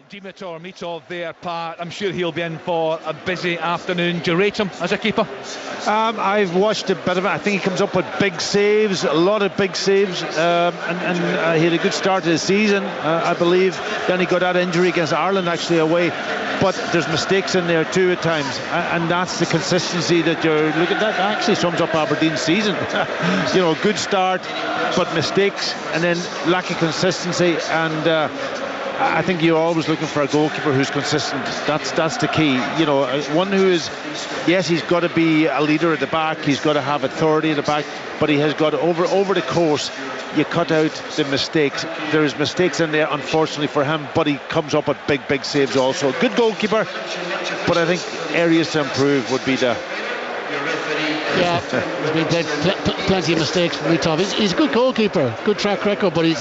Dimitar Mitov there, Pat. I'm sure he'll be in for a busy afternoon. Do you rate him as a keeper? I've watched a bit of it. I think he comes up with big saves, a lot of big saves, and he had a good start to the season, I believe. Then he got that injury against Ireland actually away, but there's mistakes in there too at times, and that's the consistency that you're looking at. That actually sums up Aberdeen's season. Good start, but mistakes, and then lack of consistency, and I think you're always looking for a goalkeeper who's consistent. That's the key. One who is, yes, he's got to be a leader at the back. He's got to have authority at the back, but he has got over the course. You cut out the mistakes. There's mistakes in there, unfortunately for him, but he comes up with big saves also. Good goalkeeper, but I think areas to improve would be the. Yeah, there's been plenty of mistakes from Mitov. He's a good goalkeeper, good track record, but I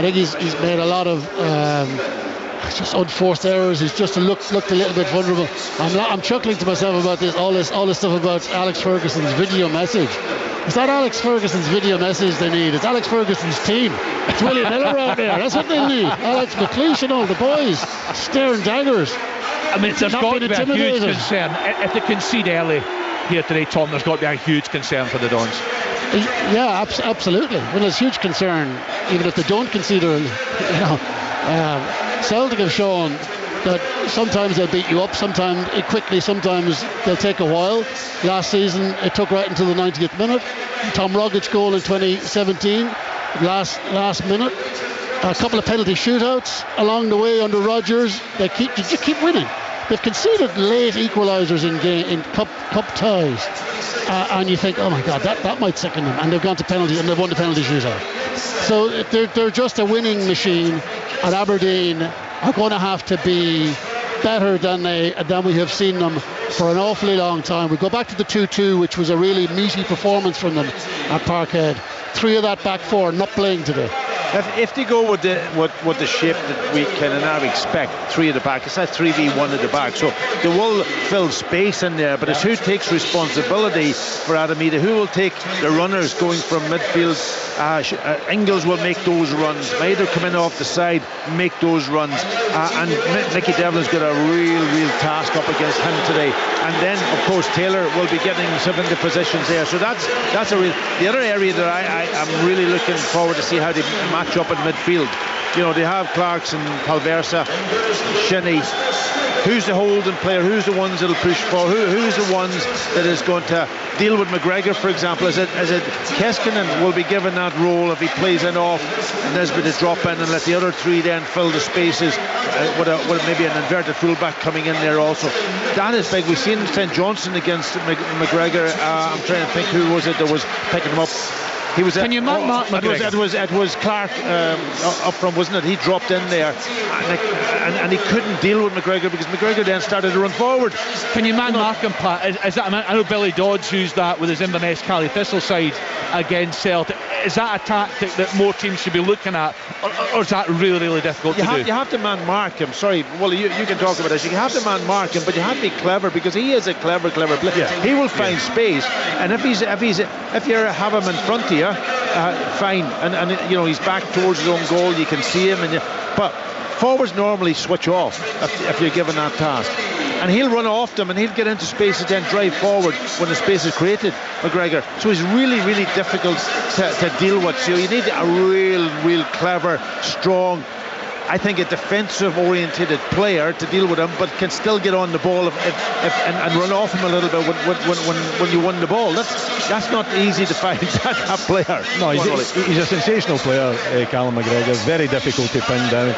think he's made a lot of just unforced errors. He's just looked a little bit vulnerable. I'm chuckling to myself about all this stuff about Alex Ferguson's video message. Is that Alex Ferguson's video message they need? It's Alex Ferguson's team. It's Willie Miller out there. That's what they need. Alex McLeish and all the boys staring daggers. I mean, there's got to be a huge concern if they concede early here today, Tom. There's got to be a huge concern for the Dons. Yeah, absolutely. Well, there's huge concern even if they don't concede early. Celtic have shown that sometimes they'll beat you up, sometimes quickly, sometimes they'll take a while. Last season it took right until the 90th minute. Tom Roggett's goal in 2017, last minute. A couple of penalty shootouts along the way under Rodgers. They just keep winning. They've conceded late equalisers in cup ties, and you think, oh my God, that might sicken them. And they've gone to penalties and they've won the penalty shootout. So they're just a winning machine, and Aberdeen are going to have to be better than we have seen them for an awfully long time. We go back to the 2-2, which was a really meaty performance from them at Parkhead. 3 of that back 4 not playing today. If they go with the shape that we can and I expect, 3 at the back, it's not 3v1 at the back, so they will fill space in there, but it's who takes responsibility for Adamita, who will take the runners going from midfield. Ingles will make those runs, either come in off the side, make those runs, and Nicky Devlin's got a real task up against him today. And then of course Taylor will be getting himself into positions there, so that's the other area that I'm really looking forward to see how they match up in midfield. They have Clarkson, Palversa, Shinnie. Who's the holding player? Who's the ones that'll push for? Who's the ones that is going to deal with McGregor, for example? Is it Keskinen will be given that role if he plays in off, and Nesbitt to drop in and let the other 3 then fill the spaces with maybe an inverted fullback coming in there also. That is big. We've seen St Johnson against McGregor. I'm trying to think who was it that was picking him up. He was. Can you mark McGregor? It was Clark up front, wasn't it? He dropped in there, and he couldn't deal with McGregor because McGregor then started to run forward. Can you mark him, Pat? Is that? I know Billy Dodds used that with his Inverness Cally Thistle side against Celtic. Is that a tactic that more teams should be looking at, or is that really difficult to do? You have to man mark him. Sorry, well, you can talk about this. You have to man mark him, but you have to be clever because he is a clever player. Yeah. He will find space, and if you have him in front of you, fine, and he's back towards his own goal. You can see him, but forwards normally switch off if you're given that task, and he'll run off them and he'll get into space and then drive forward when the space is created, McGregor. So he's really difficult to deal with. So you need a real clever, strong, I think a defensive orientated player to deal with him, but can still get on the ball and run off him a little bit when you won the ball. That's not easy to find that player. No, he's a sensational player, Callum McGregor. Very difficult to pin down.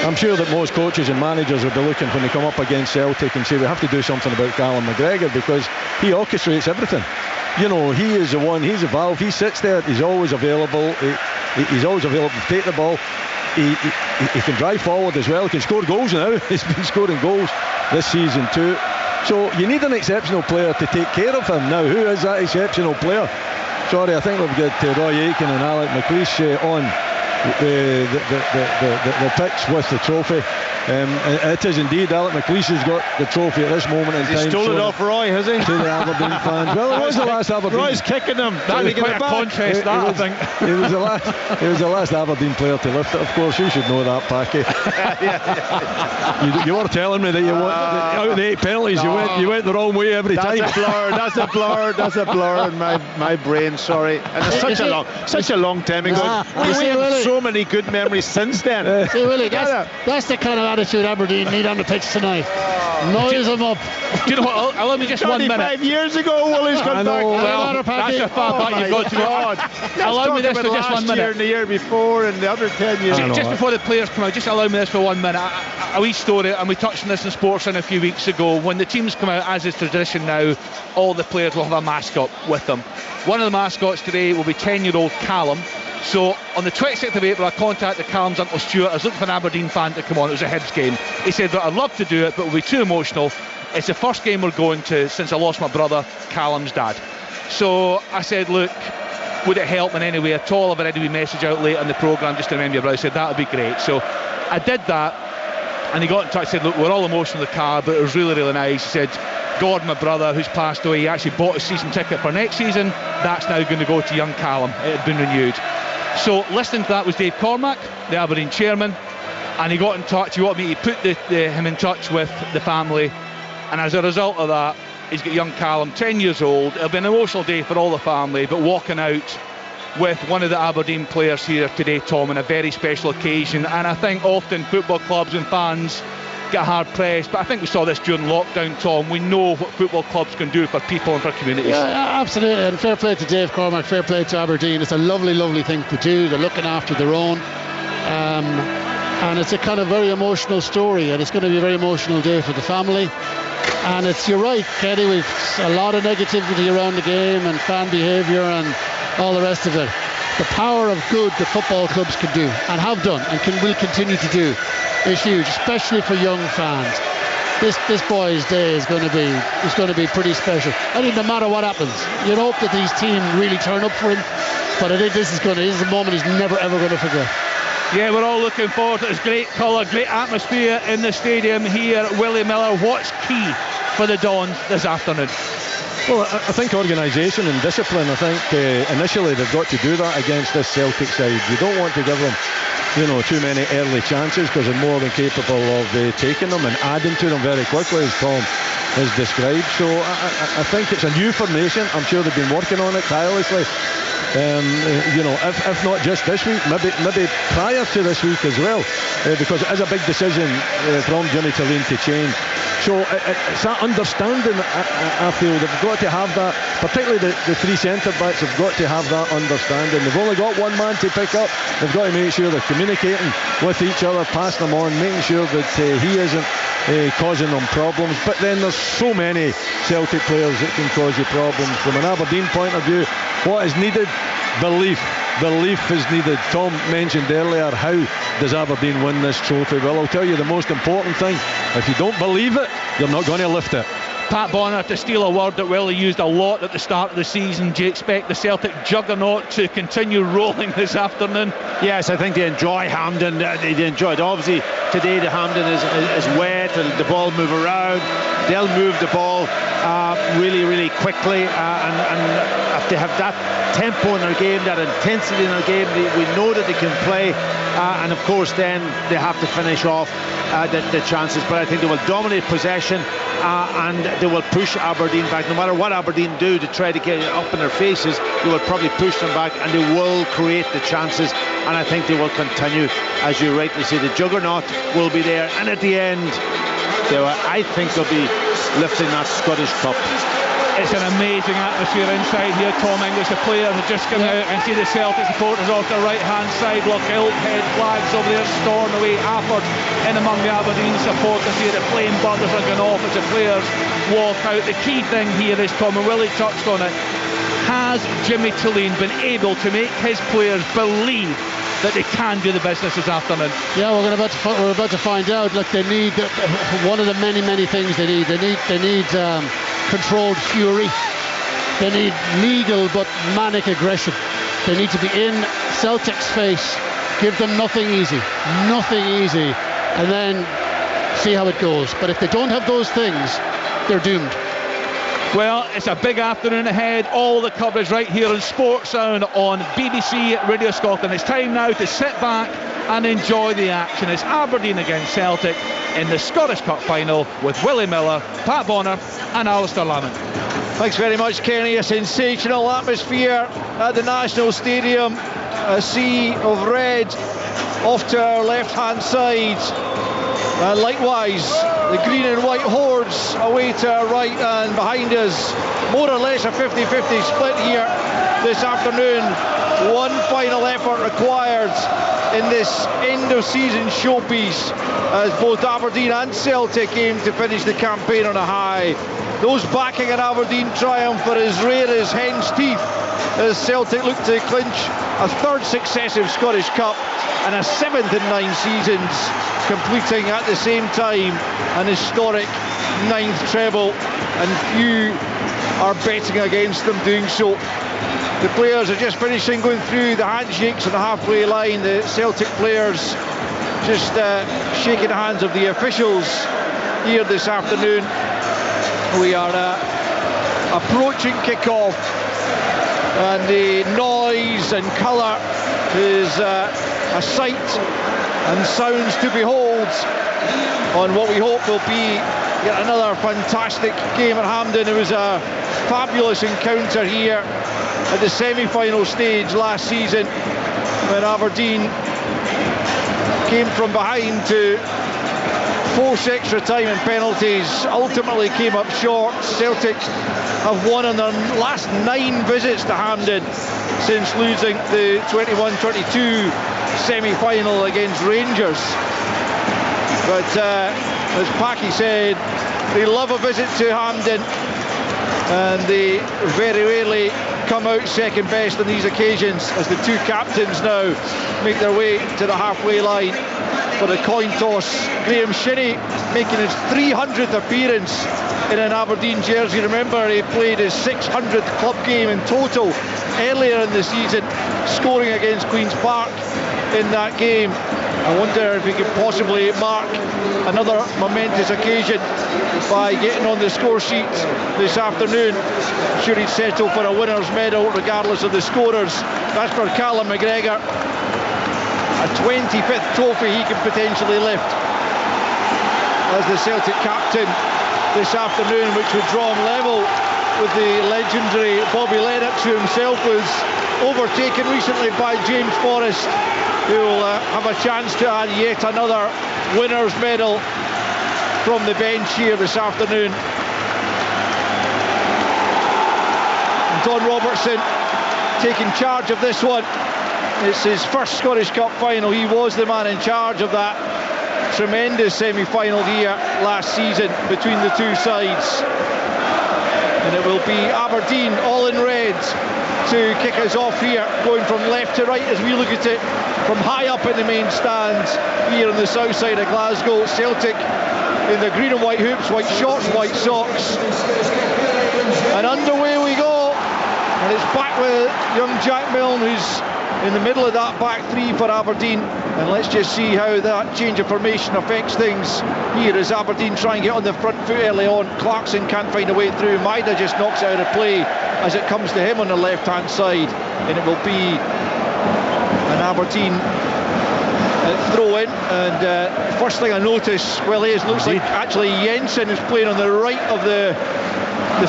I'm sure that most coaches and managers will be looking when they come up against Celtic and say we have to do something about Callum McGregor because he orchestrates everything. He is the one, he's a valve, he sits there, he's always available, he's always available to take the ball. He can drive forward as well. He can score goals now. He's been scoring goals this season too. So you need an exceptional player to take care of him. Now, who is that exceptional player? Sorry, I think we've got Roy Aitken and Alec McLeish on. the pitch with the trophy. It is indeed. Alec McLeish has got the trophy at this moment in time. He stole it off Roy, has he? To the Aberdeen fans. Well, it was the last Aberdeen. Roy's kicking him. That was quite a contest, I think. He was the last Aberdeen player to lift it. Of course, you should know that, Packy. You were telling me that you went out of the 8 penalties. You went the wrong way every time. That's a blur in my brain. Sorry. And it's such a long time ago. We have so many good memories since then. See, Willie, that's the kind of attitude Aberdeen need on the pitch tonight. Noise them up. Do you know what? Allow me just 1 minute. 25 years ago, Willie's gone back. Well, that's a far back you've got to go. Allow me this for just 1 minute. Year and the year before and the other 10 years. Just before the players come out, just allow me this for 1 minute. A wee story, and we touched on this in Sportsline a few weeks ago. When the teams come out, as is tradition now, all the players will have a mascot with them. One of the mascots today will be 10-year-old Callum. So on the 26th of April, I contacted Callum's uncle Stuart. I was looking for an Aberdeen fan to come on. It was a Hibs game. He said that I'd love to do it, but it would be too emotional. It's the first game we're going to since I lost my brother, Callum's dad. So I said, look, would it help in any way at all if I had a wee message out late on the programme just to remember your brother? I said, that would be great. So I did that, and he got in touch, said, look, we're all emotional in the car, but it was really, really nice. He said, Gordon, my brother, who's passed away, he actually bought a season ticket for next season. That's now going to go to young Callum. It had been renewed. So listening to that was Dave Cormack, the Aberdeen chairman, and he got in touch. He wanted me to put him in touch with the family, and as a result of that, he's got young Callum, 10 years old. It'll be an emotional day for all the family, but walking out with one of the Aberdeen players here today, Tom, on a very special occasion. And I think often football clubs and fans get hard pressed, but I think we saw this during lockdown, Tom. We know what football clubs can do for people and for communities. Yeah, absolutely, and fair play to Dave Cormack, fair play to Aberdeen. It's a lovely, lovely thing to do. They're looking after their own, and it's a kind of very emotional story, and it's going to be a very emotional day for the family. And you're right, Kenny, we've a lot of negativity around the game and fan behaviour and all the rest of it. The power of good the football clubs can do and have done and will continue to do is huge, especially for young fans. This boy's day is going to be pretty special. I think no matter what happens, you'd hope that these teams really turn up for him. But I think this is a moment he's never ever going to forget. Yeah, we're all looking forward to this great colour, great atmosphere in the stadium here. Willie Miller, what's key for the Dons this afternoon? Well, I think organisation and discipline. I think initially they've got to do that against this Celtic side. You don't want to give them too many early chances, because they're more than capable of taking them and adding to them very quickly, as Tom has described. So I think it's a new formation. I'm sure they've been working on it tirelessly. If not just this week, maybe prior to this week as well, because it is a big decision from Jimmy Tillane to change. So it's that understanding, I feel they've got to have that, particularly the three centre-backs have got to have that understanding. They've only got one man to pick up. They've got to make sure they're communicating with each other, passing them on, making sure that he isn't causing them problems. But then there's so many Celtic players that can cause you problems. From an Aberdeen point of view, what is needed? Belief is needed. Tom mentioned earlier, how does Aberdeen win this trophy? Well, I'll tell you the most important thing: if you don't believe it, you're not going to lift it. Pat Bonner, to steal a word that Willie used a lot at the start of the season, do you expect the Celtic juggernaut to continue rolling this afternoon? Yes, I think they enjoy Hampden. They enjoy it. Obviously today the Hampden is wet and the ball move around. They'll move the ball really, really quickly, and if they have that tempo in their game, that intensity in their game, we know that they can play, and of course then they have to finish off the chances. But I think they will dominate possession, and they will push Aberdeen back. No matter what Aberdeen do to try to get it up in their faces, they will probably push them back, and they will create the chances, and I think they will continue. As you rightly say, the juggernaut will be there, and at the end I think they'll be lifting that Scottish Cup. It's an amazing atmosphere inside here, Tom English. The players have just come out and see the Celtic supporters off the right hand side. Look, Ilkhead flags over there storming away. Afford in among the Aberdeen supporters here. The flame burners are going off as the players walk out. The key thing here is, Tom, and Willie touched on it, has Jimmy Tillane been able to make his players believe that they can do the business this afternoon? Yeah, we're about to find out. Look, they need one of the many things they need. They need controlled fury. They need legal but manic aggression. They need to be in Celtic's face Give them nothing easy, and then see how it goes. But if they don't have those things, they're doomed. Well, it's a big afternoon ahead. All the coverage right here on Sports Sound on BBC Radio Scotland. It's time now to sit back and enjoy the action. It's Aberdeen against Celtic in the Scottish Cup final with Willie Miller, Pat Bonner and Alistair Lamont. Thanks very much, Kenny. A sensational atmosphere at the National Stadium. A sea of red off to our left-hand side. And likewise, the green and white hordes away to our right, and behind us, more or less a 50-50 split here this afternoon. One final effort required in this end-of-season showpiece as both Aberdeen and Celtic aim to finish the campaign on a high. Those backing an Aberdeen triumph are as rare as hen's teeth as Celtic look to clinch a third successive Scottish Cup and a seventh in 9 seasons, completing at the same time an historic 9th treble, and few are betting against them doing so. The players are just finishing going through the handshakes on the halfway line. The Celtic players just shaking the hands of the officials here this afternoon. We are approaching kick-off, and the noise and colour is a sight and sounds to behold on what we hope will be yet another fantastic game at Hampden. It was a fabulous encounter here at the semi-final stage last season when Aberdeen came from behind to force extra time and penalties, ultimately came up short. Celtic have won on their last 9 visits to Hampden since losing the 21-22 semi-final against Rangers. But as Packy said, they love a visit to Hampden, and they very rarely come out second best on these occasions as the two captains now make their way to the halfway line for the coin toss. Graham Shinnie making his 300th appearance in an Aberdeen jersey. Remember, he played his 600th club game in total earlier in the season, scoring against Queen's Park in that game. I wonder if he could possibly mark another momentous occasion by getting on the score sheet this afternoon. I'm sure he'd settle for a winner's medal regardless of the scorers. That's for Callum McGregor. A 25th trophy he can potentially lift as the Celtic captain this afternoon, which would draw him level with the legendary Bobby Lennox, who himself was overtaken recently by James Forrest, who will have a chance to add yet another winner's medal from the bench here this afternoon. And Don Robertson taking charge of this one. It's his first Scottish Cup final. He was the man in charge of that tremendous semi-final here last season between the two sides. And it will be Aberdeen all in red to kick us off here, going from left to right as we look at it from high up in the main stand here on the south side of Glasgow. Celtic in the green and white hoops, white shorts, white socks, and underway we go. And it's back with young Jack Milne, who's in the middle of that back three for Aberdeen, and let's just see how that change of formation affects things here as Aberdeen try and get on the front foot early on. Clarkson can't find a way through. Maida just knocks out of play as it comes to him on the left hand side, and it will be an Aberdeen throw in. And first thing I notice, well, it looks like actually Jensen is playing on the right of the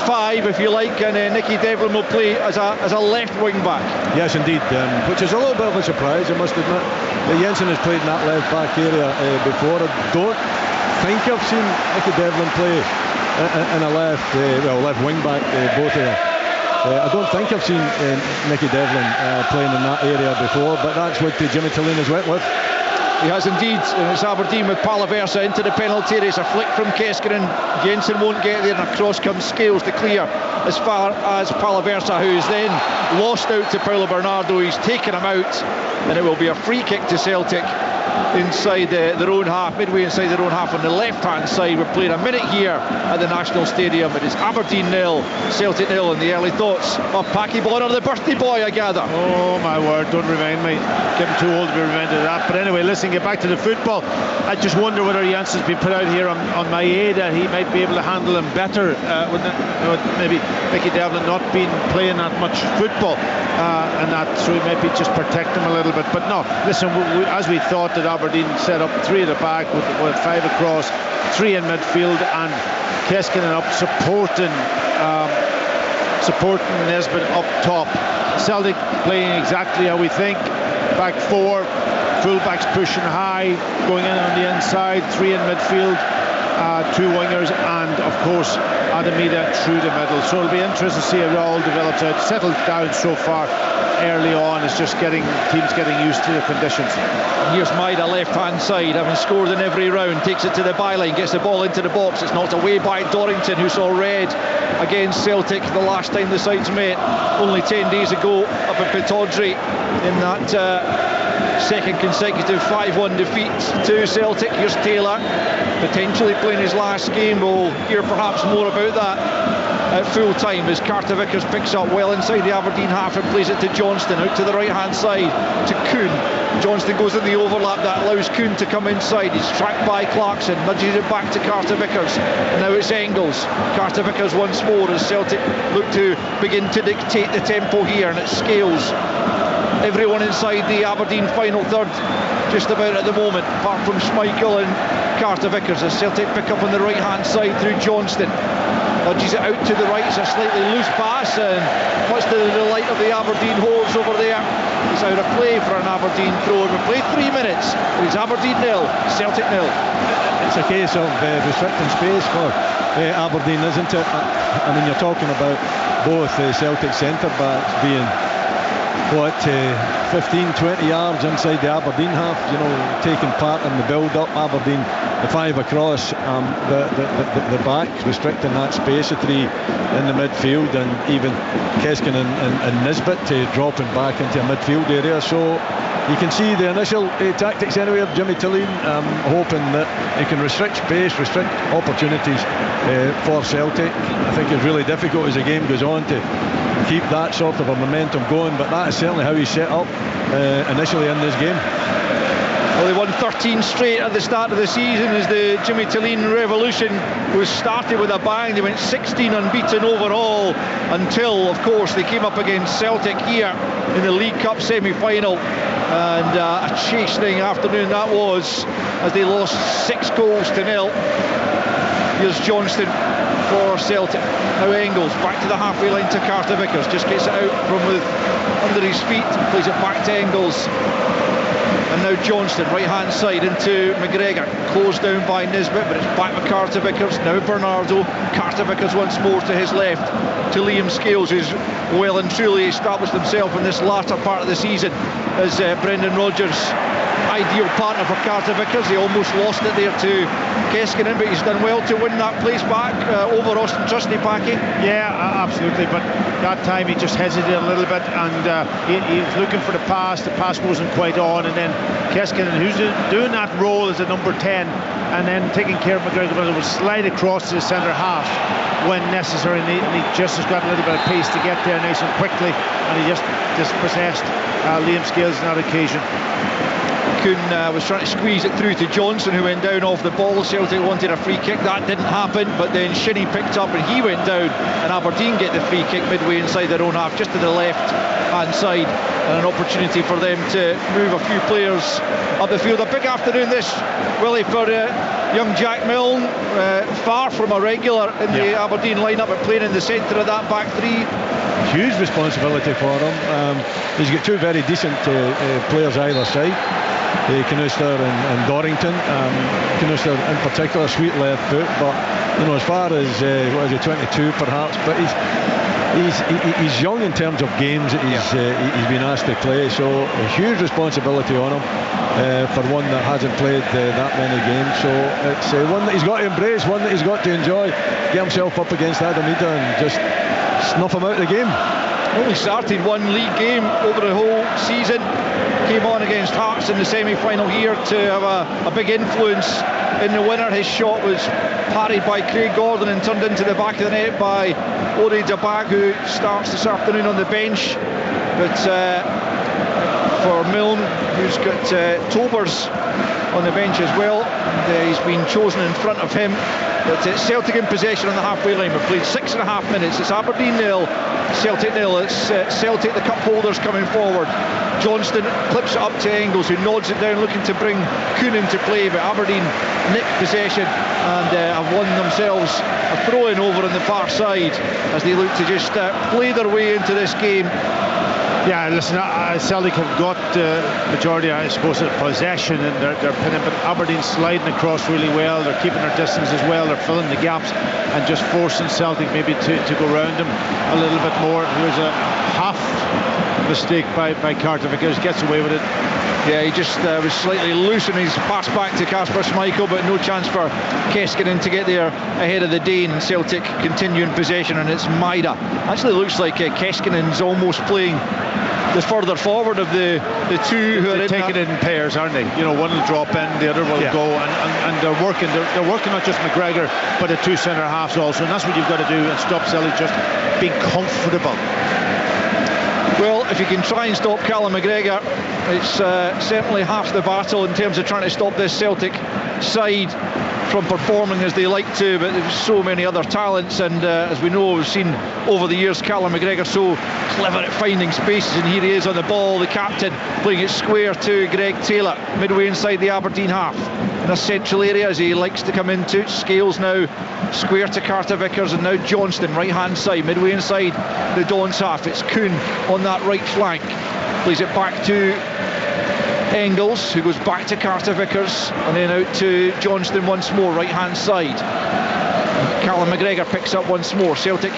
five, if you like, and Nicky Devlin will play as a left wing back. Yes, indeed, which is a little bit of a surprise, I must admit. Jensen has played in that left back area before. I don't think I've seen Nicky Devlin play in a left wing back, both of them. I don't think I've seen Nicky Devlin playing in that area before, but that's what Jimmy Tillina's went with. He has indeed, and it's Aberdeen with Palaversa into the penalty area. It's a flick from Keskinen. Jensen won't get there, and across comes Scales to clear as far as Palaversa, who's then lost out to Paulo Bernardo. He's taken him out, and it will be a free kick to Celtic inside their own half, midway inside their own half on the left-hand side. We're playing a minute here at the National Stadium. It is Aberdeen 0, Celtic 0, and the early thoughts of Packy Bonner, the birthday boy, I gather. Oh my word, don't remind me. Getting too old to be reminded of that. But anyway, listen, get back to the football. I just wonder whether Jansen's been put out here on Maeda. He might be able to handle him better with maybe Mickey Devlin not been playing that much football, and that, so he might be just protect him a little bit. But no, listen, as we thought that Aberdeen set up 3 at the back with 5 across, 3 in midfield, and Keskinen up supporting Nesbitt up top. Celtic playing exactly how we think. Back 4, fullbacks pushing high, going in on the inside, 3 in midfield, 2 wingers, and of course Adamida through the middle. So it'll be interesting to see how it all develops out. Settled down so far early on. It's just teams getting used to the conditions. Here's Maeda left hand side, having scored in every round, takes it to the byline, gets the ball into the box. It's knocked away by Dorrington, who saw red against Celtic the last time the sides met only 10 days ago up in Pittodrie in that second consecutive 5-1 defeat to Celtic. Here's Taylor, potentially playing his last game. We'll hear perhaps more about that at full time as Carter Vickers picks up well inside the Aberdeen half and plays it to Johnston, out to the right hand side to Kuhn. Johnston goes in the overlap, that allows Kuhn to come inside. He's tracked by Clarkson, nudges it back to Carter Vickers, and now it's Engels. Carter Vickers once more as Celtic look to begin to dictate the tempo here, and it scales everyone inside the Aberdeen final third just about at the moment, apart from Schmeichel and Carter Vickers, as Celtic pick up on the right hand side through Johnston. Nudges it out to the right. It's a slightly loose pass, and much to the delight of the Aberdeen hawes over there, it's out of play for an Aberdeen throw. We've played 3 minutes. It is Aberdeen 0, Celtic 0. It's a case of restricting space for Aberdeen, isn't it? I mean, you're talking about both Celtic centre-backs being 15-20 yards inside the Aberdeen half, taking part in the build-up. Aberdeen, the 5 across, the back, restricting that space of 3 in the midfield, and even Keskinen and Nisbet dropping back into a midfield area. So you can see the initial tactics anyway of Jimmy Tillin, hoping that he can restrict space, restrict opportunities for Celtic. I think it's really difficult as the game goes on to keep that sort of a momentum going, but that is certainly how he set up initially in this game. Well, they won 13 straight at the start of the season as the Jimmy Tillin revolution was started with a bang. They went 16 unbeaten overall until, of course, they came up against Celtic here in the League Cup semi-final, and a chastening afternoon that was, as they lost 6-0. Here's Johnston for Celtic. Now Engels back to the halfway line to Carter Vickers, just gets it out from under his feet, plays it back to Engels, and now Johnston right hand side into McGregor, closed down by Nisbet, but it's back with Carter Vickers. Now Bernardo, Carter Vickers once more to his left to Liam Scales, who's well and truly established himself in this latter part of the season as Brendan Rodgers' ideal partner for Carter Vickers. He almost lost it there to Keskinen, but he's done well to win that place back over Austin Trusty, Packy. Yeah, absolutely, but that time he just hesitated a little bit, and he was looking for the pass wasn't quite on, and then Keskinen, who's doing that role as a number 10, and then taking care of McGregor, but it would slide across to the centre half when necessary, and he just has got a little bit of pace to get there nice and quickly, and he just possessed Liam Scales on that occasion. Kuhn was trying to squeeze it through to Johnson, who went down off the ball. Celtic wanted a free kick, that didn't happen, but then Shinnie picked up and he went down, and Aberdeen get the free kick midway inside their own half, just to the left hand side, and an opportunity for them to move a few players up the field. A big afternoon this, Willie, for young Jack Milne, far from a regular in the Aberdeen lineup, but playing in the centre of that back 3. Huge responsibility for him. He's got 2 very decent players either side, Knuster and Dorrington. Knuster in particular, sweet left foot, but as far as 22 perhaps, but he's young in terms of games that he's been asked to play, so a huge responsibility on him for one that hasn't played that many games. So it's one that he's got to embrace, one that he's got to enjoy, get himself up against Adamida and just snuff him out of the game. Only started 1 league game over the whole season. came on against Hearts in the semi-final here to have a big influence in the winner. His shot was parried by Craig Gordon and turned into the back of the net by Ori Dabag, who starts this afternoon on the bench. But for Milne, who's got Tobers on the bench as well, and he's been chosen in front of him. But it's Celtic in possession on the halfway line. We've played 6.5 minutes. It's Aberdeen 0, Celtic 0. It's Celtic, the cup holders, coming forward. Johnston clips it up to Engels, who nods it down, looking to bring Kuhn into play, but Aberdeen nick possession and have won themselves a throw-in over on the far side as they look to just play their way into this game. Yeah, listen, Celtic have got majority, I suppose, of possession, and they're pinning, but Aberdeen sliding across really well. They're keeping their distance as well. They're filling the gaps and just forcing Celtic maybe to go round them a little bit more. Here's a half mistake by Carter Vickers, gets away with it. Yeah, he just was slightly loose in his pass back to Kasper Schmeichel, but no chance for Keskinen to get there ahead of the Dane. And Celtic continue in possession, and it's Maida. Actually looks like Keskinen's almost playing the further forward of the two who are taking it in pairs, aren't they? You know, one will drop in, the other will go, and they're working. They're working not just McGregor, but the two centre halves also, and that's what you've got to do, and stop Celtic just being comfortable. Well, if you can try and stop Callum McGregor, it's certainly half the battle in terms of trying to stop this Celtic side from performing as they like to, but there's so many other talents, and as we know, we've seen over the years Callum McGregor so clever at finding spaces, and here he is on the ball, the captain, playing it square to Greg Taylor, midway inside the Aberdeen half, in a central area as he likes to come into. Scales now square to Carter Vickers, and now Johnston, right hand side, midway inside the Dons half. It's Kuhn on that right flank, plays it back to Engels, who goes back to Carter Vickers, and then out to Johnston once more, right hand side. Callum McGregor picks up once more. Celtic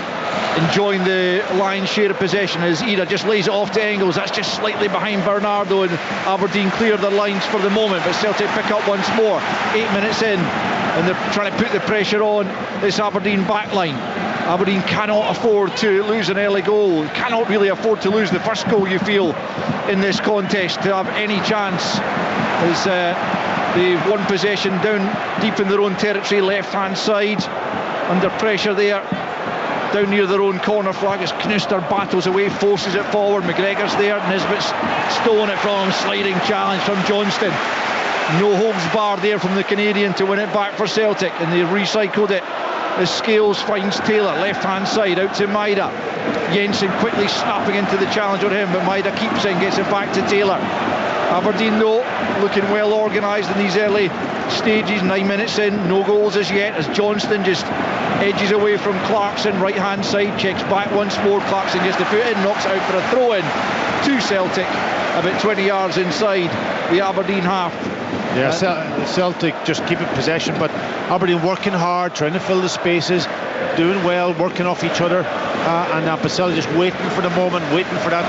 enjoying the lion's share of possession as Ida just lays it off to Engels. That's just slightly behind Bernardo, and Aberdeen clear their lines for the moment, but Celtic pick up once more. 8 minutes in, and they're trying to put the pressure on this Aberdeen backline. Aberdeen cannot afford to lose an early goal, cannot really afford to lose the first goal, you feel, in this contest to have any chance, as they've won possession down deep in their own territory, left hand side, under pressure there, down near their own corner flag as Knuster battles away, forces it forward. McGregor's there, Nisbet's stolen it from him, sliding challenge from Johnston. No holds barred there from the Canadian to win it back for Celtic, and they recycled it as Scales finds Taylor, left hand side, out to Maida. Jensen quickly snapping into the challenge on him, but Maida keeps it and gets it back to Taylor. Aberdeen though looking well organised in these early stages. 9 minutes in, no goals as yet, as Johnston just edges away from Clarkson, right hand side, checks back once more. Clarkson gets the foot in, knocks it out for a throw in to Celtic, about 20 yards inside the Aberdeen half. Yeah, Celtic just keeping possession, but Aberdeen working hard, trying to fill the spaces, doing well, working off each other, and Celtic just waiting for the moment, waiting for that.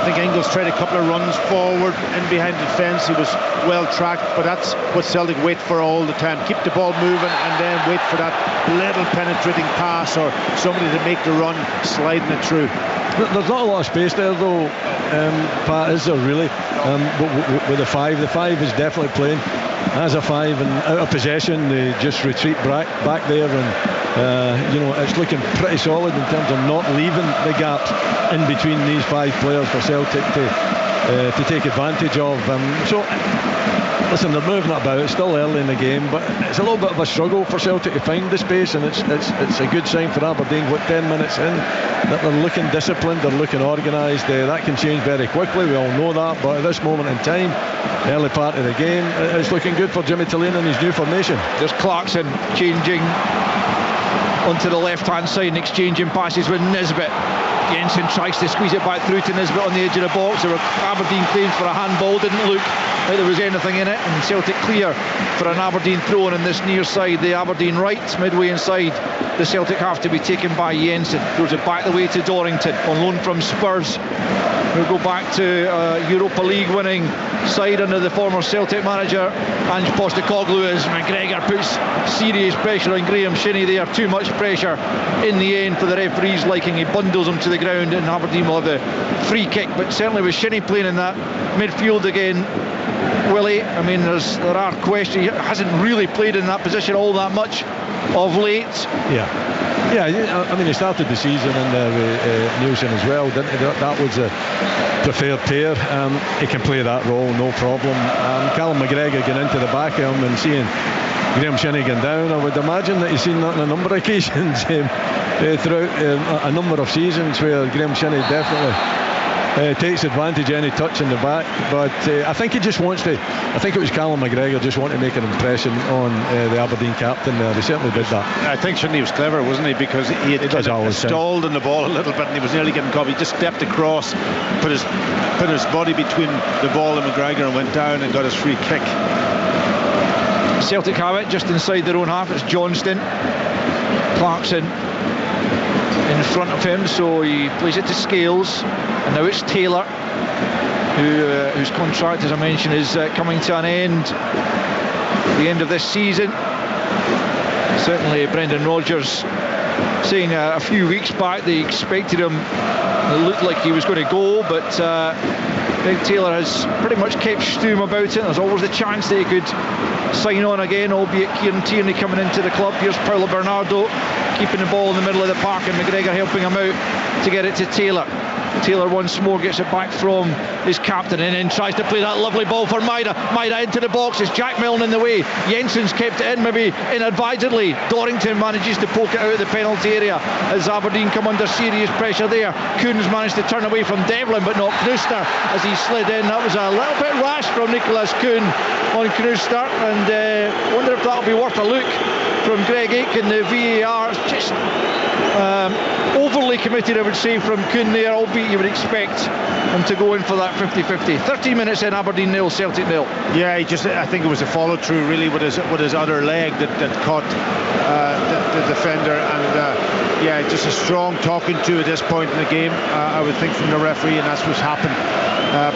I think Engels tried a couple of runs forward in behind the defence. He was well tracked, but that's what Celtic wait for all the time. Keep the ball moving and then wait for that little penetrating pass or somebody to make the run, sliding it through. There's not a lot of space there though, Pat, is there really? With the five is definitely playing as a five, and out of possession they just retreat back there, and you know, it's looking pretty solid in terms of not leaving the gap in between these five players for Celtic to take advantage of. So listen, they're moving about. It's still early in the game, but it's a little bit of a struggle for Celtic to find the space, and it's a good sign for Aberdeen. 10 minutes in, that they're looking disciplined, they're looking organised. That can change very quickly, we all know that, but at this moment in time, early part of the game, it's looking good for Jimmy Tillane and his new formation. There's Clarkson changing onto the left hand side and exchanging passes with Nisbet. Jensen tries to squeeze it back through to Nisbet on the edge of the box. There were Aberdeen claims for a handball, didn't look like there was anything in it, and Celtic clear for an Aberdeen throw-in on this near side, the Aberdeen right, midway inside the Celtic half, to be taken by Jensen. Throws it back the way to Dorrington, on loan from Spurs. We'll go back to Europa League winning side under the former Celtic manager Ange Postecoglou, as McGregor puts serious pressure on Graham Shinnie there. Too much pressure in the end for the referee's liking. He bundles him to the ground, and Aberdeen will have a free kick. But certainly with Shinnie playing in that midfield again, Willie, I mean, there are questions. He hasn't really played in that position all that much of late. Yeah, I mean, he started the season with Nielsen as well, didn't he? That was a preferred pair. He can play that role, no problem. Callum McGregor getting into the back of him and seeing Graham Shinnie going down, I would imagine that he's seen that on a number of occasions throughout a number of seasons, where Graham Shinnie definitely takes advantage of any touch in the back. But I think he just wants to, I think it was Callum McGregor just wanted to make an impression on the Aberdeen captain there. He certainly did that. I think Shinnie was clever, wasn't he? Because he had kind of stalled on the ball a little bit, and he was nearly getting caught. He just stepped across, put his body between the ball and McGregor, and went down and got his free kick. Celtic have it just inside their own half. It's Johnston, Clarkson in front of him, so he plays it to Scales, and now it's Taylor, whose contract, as I mentioned, is coming to an end at the end of this season. Certainly Brendan Rodgers saying a few weeks back they expected him, it looked like he was going to go, but Greg Taylor has pretty much kept steam about it. There's always the chance that he could sign on again, albeit Kieran Tierney coming into the club. Here's Paulo Bernardo keeping the ball in the middle of the park, and McGregor helping him out to get it to Taylor. Taylor once more gets it back from his captain, and then tries to play that lovely ball for Maida. Maida into the box. It's Jack Milne in the way. Jensen's kept it in, maybe inadvisedly. Dorrington manages to poke it out of the penalty area as Aberdeen come under serious pressure there. Kuhn's managed to turn away from Devlin, but not Knooster as he slid in. That was a little bit rash from Nicholas Kuhn on Knooster, and wonder if that'll be worth a look from Greg Aitken. The VAR just overly committed, I would say, from Kuhn there, albeit you would expect him to go in for that 50-50. 13 minutes in, Aberdeen 0, Celtic 0. Yeah, I think it was a follow through really with his other leg that caught the defender, and yeah, just a strong talking to at this point in the game, I would think, from the referee, and that's what's happened.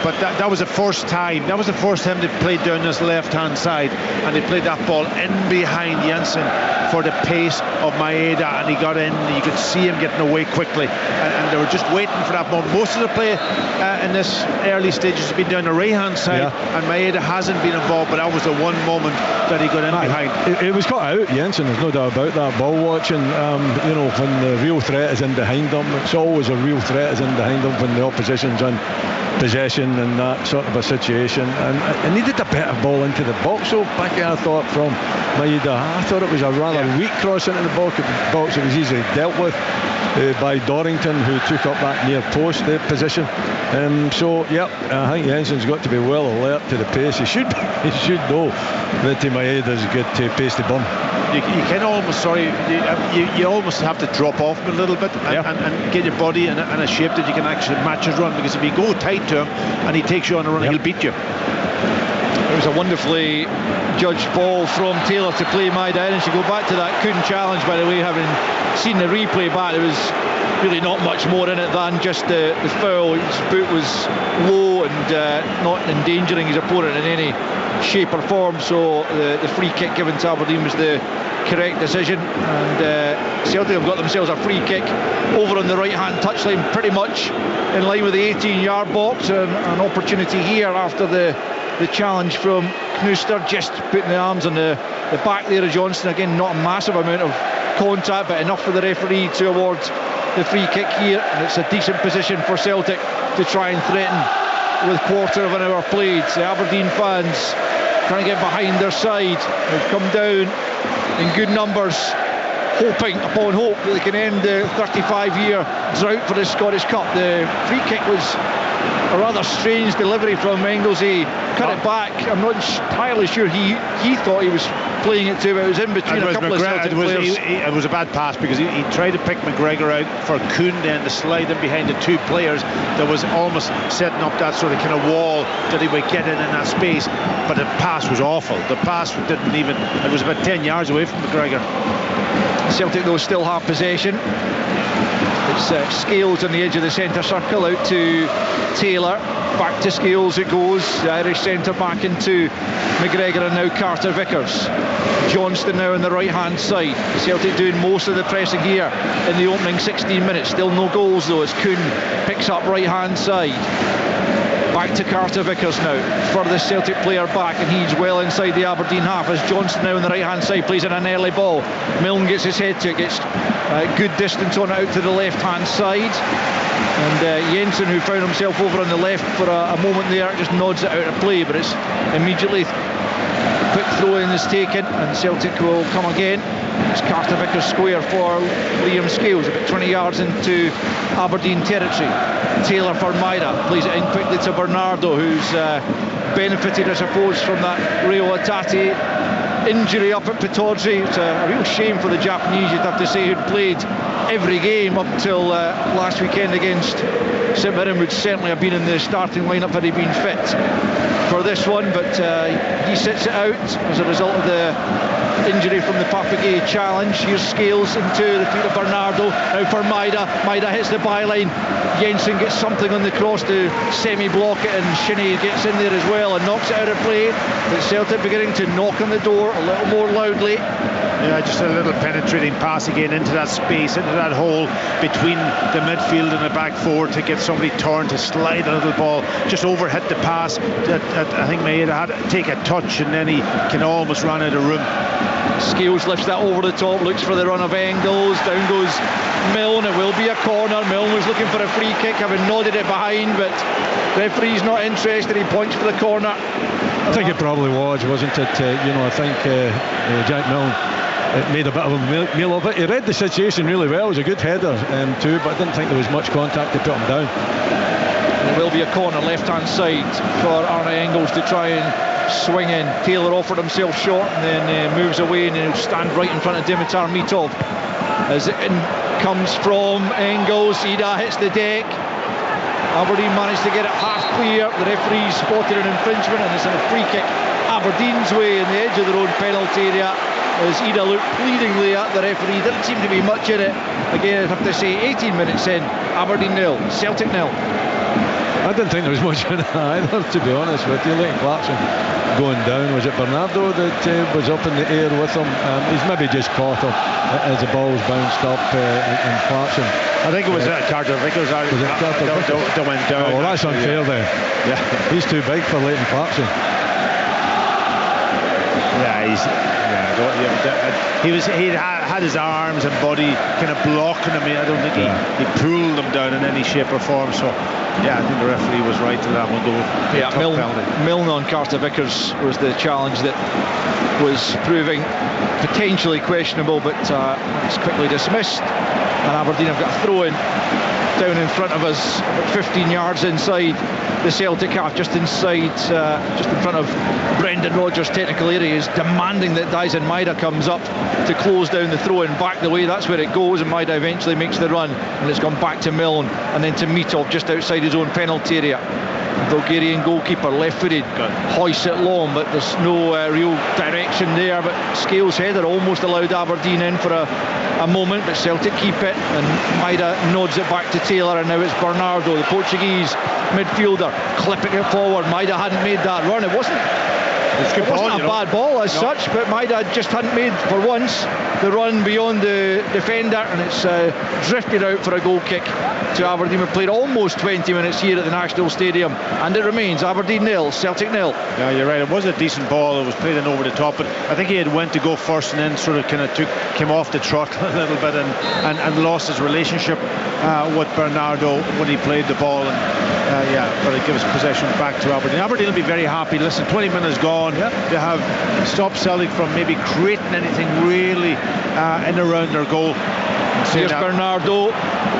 But that was the first time. That was the first time they played down this left-hand side, and they played that ball in behind Jensen for the pace of Maeda, and he got in. You could see him getting away quickly, and they were just waiting for that moment. Most of the play in this early stages has been down the right-hand side, and Maeda hasn't been involved, but that was the one moment that he got in behind. It was caught out, Jensen, there's no doubt about that. Ball watching, you know, when the real threat is in behind them, it's always a real threat is in behind them when the opposition's on possession and that sort of a situation, and I needed a better ball into the box. So back I thought from Maeda, I thought it was a rather weak cross into the box. It was easily dealt with by Dorrington, who took up that near post position. So yeah, I think Jensen's got to be well alert to the pace. He should know that Maeda's got to pace the bum. You can almost, you almost have to drop off him a little bit and get your body in a shape that you can actually match his run, because if you go tight to him and he takes you on a run, he'll beat you. It was a wonderfully judged ball from Taylor to play Maida in, and she go back to that Kuhn challenge, by the way, having seen the replay back, there was really not much more in it than just the foul. His boot was low and not endangering his opponent in any shape or form, so the free kick given to Aberdeen was the correct decision, and Celtic have got themselves a free kick over on the right hand touchline, pretty much in line with the 18-yard box, and an opportunity here after the challenge from Knooster, just putting the arms on the back there of Johnston. Again, not a massive amount of contact, but enough for the referee to award the free kick here, and it's a decent position for Celtic to try and threaten with quarter of an hour played. The Aberdeen fans trying to get behind their side. They've come down in good numbers, hoping upon hope that they can end the 35-year drought for the Scottish Cup. The free kick was a rather strange delivery from Mengels. He cut it back. I'm not entirely sure he thought he was playing it to, but it was in between a couple of Celtic players. It was a bad pass, because he tried to pick McGregor out for Kuhn then to slide in behind the two players that was almost setting up that sort of kind of wall that he would get in that space, but the pass was awful. The pass didn't even, it was about 10 yards away from McGregor. Celtic though still have possession. It's Scales on the edge of the centre circle, out to Taylor, back to Scales it goes, the Irish centre back into McGregor, and now Carter Vickers. Johnston now on the right hand side. Celtic doing most of the pressing here in the opening 16 minutes. Still no goals though, as Kuhn picks up right hand side. Back to Carter Vickers now, furthest Celtic player back, and he's well inside the Aberdeen half, as Johnston now on the right hand side plays in an early ball. Milne gets his head to it, gets good distance on it out to the left hand side, and Jensen, who found himself over on the left for a moment there, just nods it out of play, but it's immediately quick throw in is taken, and Celtic will come again. It's Carter Vickers square for Liam Scales, about 20 yards into Aberdeen territory. Taylor for Maida, plays it in quickly to Bernardo, who's benefited, I suppose, from that Reo Hatate injury up at Pittodrie. It's a real shame for the Japanese, you'd have to say, who'd played every game up till last weekend against St Mirren, would certainly have been in the starting lineup had he been fit for this one, but he sits it out as a result of the injury from the Papagay challenge. Here's Scales into the feet of Bernardo, now for Maida. Maida hits the byline, Jensen gets something on the cross to semi-block it, and Shinnie gets in there as well and knocks it out of play. But Celtic beginning to knock on the door a little more loudly. Yeah, just a little penetrating pass again into that space, into that hole between the midfield and the back four, to get somebody turned to slide a little ball, just overhit the pass. I think Maida had to take a touch, and then he can almost run out of room. Scales lifts that over the top, looks for the run of Engels, down goes Milne, it will be a corner. Milne was looking for a free kick, having nodded it behind, but referee's not interested, he points for the corner. I think it probably was, wasn't it? I think Jack Milne made a bit of a meal of it. He read the situation really well. It was a good header too, but I didn't think there was much contact to put him down. There will be a corner left hand side for Arne Engels to try and swing in. Taylor offered himself short and then moves away, and he'll stand right in front of Dimitar Mitov as it comes from Engels. Ida hits the deck. Aberdeen managed to get it half clear. The referee spotted an infringement, and it's a free kick Aberdeen's way in the edge of their own penalty area, as Ida looked pleadingly at the referee. Didn't seem to be much in it. Again, I'd have to say 18 minutes in, Aberdeen 0, Celtic 0. I didn't think there was much in it either, to be honest with you. Leighton Clarkson going down. Was it Bernardo that was up in the air with him? He's maybe just caught him as the ball's bounced up, and Clarkson. I think it was Carter Vickers. Was it Carter Vickers? That went down. Oh, that's unfair then. Yeah. He's too big for Leighton Clarkson. He had his arms and body kind of blocking him. I don't think he pulled them down in any shape or form. So yeah, I think the referee was right to that one go. Yeah, Milne on Carter Vickers was the challenge that was proving potentially questionable, but it's quickly dismissed, and Aberdeen have got a throw in down in front of us, about 15 yards inside the Celtic half, just in front of Brendan Rodgers' technical area. Is demanding that Dyson Maida comes up to close down the throw in back the way. That's where it goes, and Maida eventually makes the run, and it's gone back to Milne and then to Mitov just outside his own penalty area. The Bulgarian goalkeeper, left-footed, hoists it long, but there's no real direction there. But Scales' header almost allowed Aberdeen in for a moment, but Celtic keep it, and Maida nods it back to Taylor, and now it's Bernardo, the Portuguese midfielder, clipping it forward. Maida hadn't made that run. It wasn't a bad ball as such, but Maida just hadn't made, for once, the run beyond the defender, and it's drifted out for a goal kick to Aberdeen. We've played almost 20 minutes here at the National Stadium, and it remains Aberdeen 0, Celtic 0. Yeah, you're right. It was a decent ball. It was played in over the top, but I think he had went to go first and then sort of came off the trot a little bit and lost his relationship with Bernardo when he played the ball. And but it gives possession back to Aberdeen. Aberdeen will be very happy. Listen, 20 minutes gone. Yep. They have stopped Celtic from maybe creating anything really in around their goal. Here's Bernardo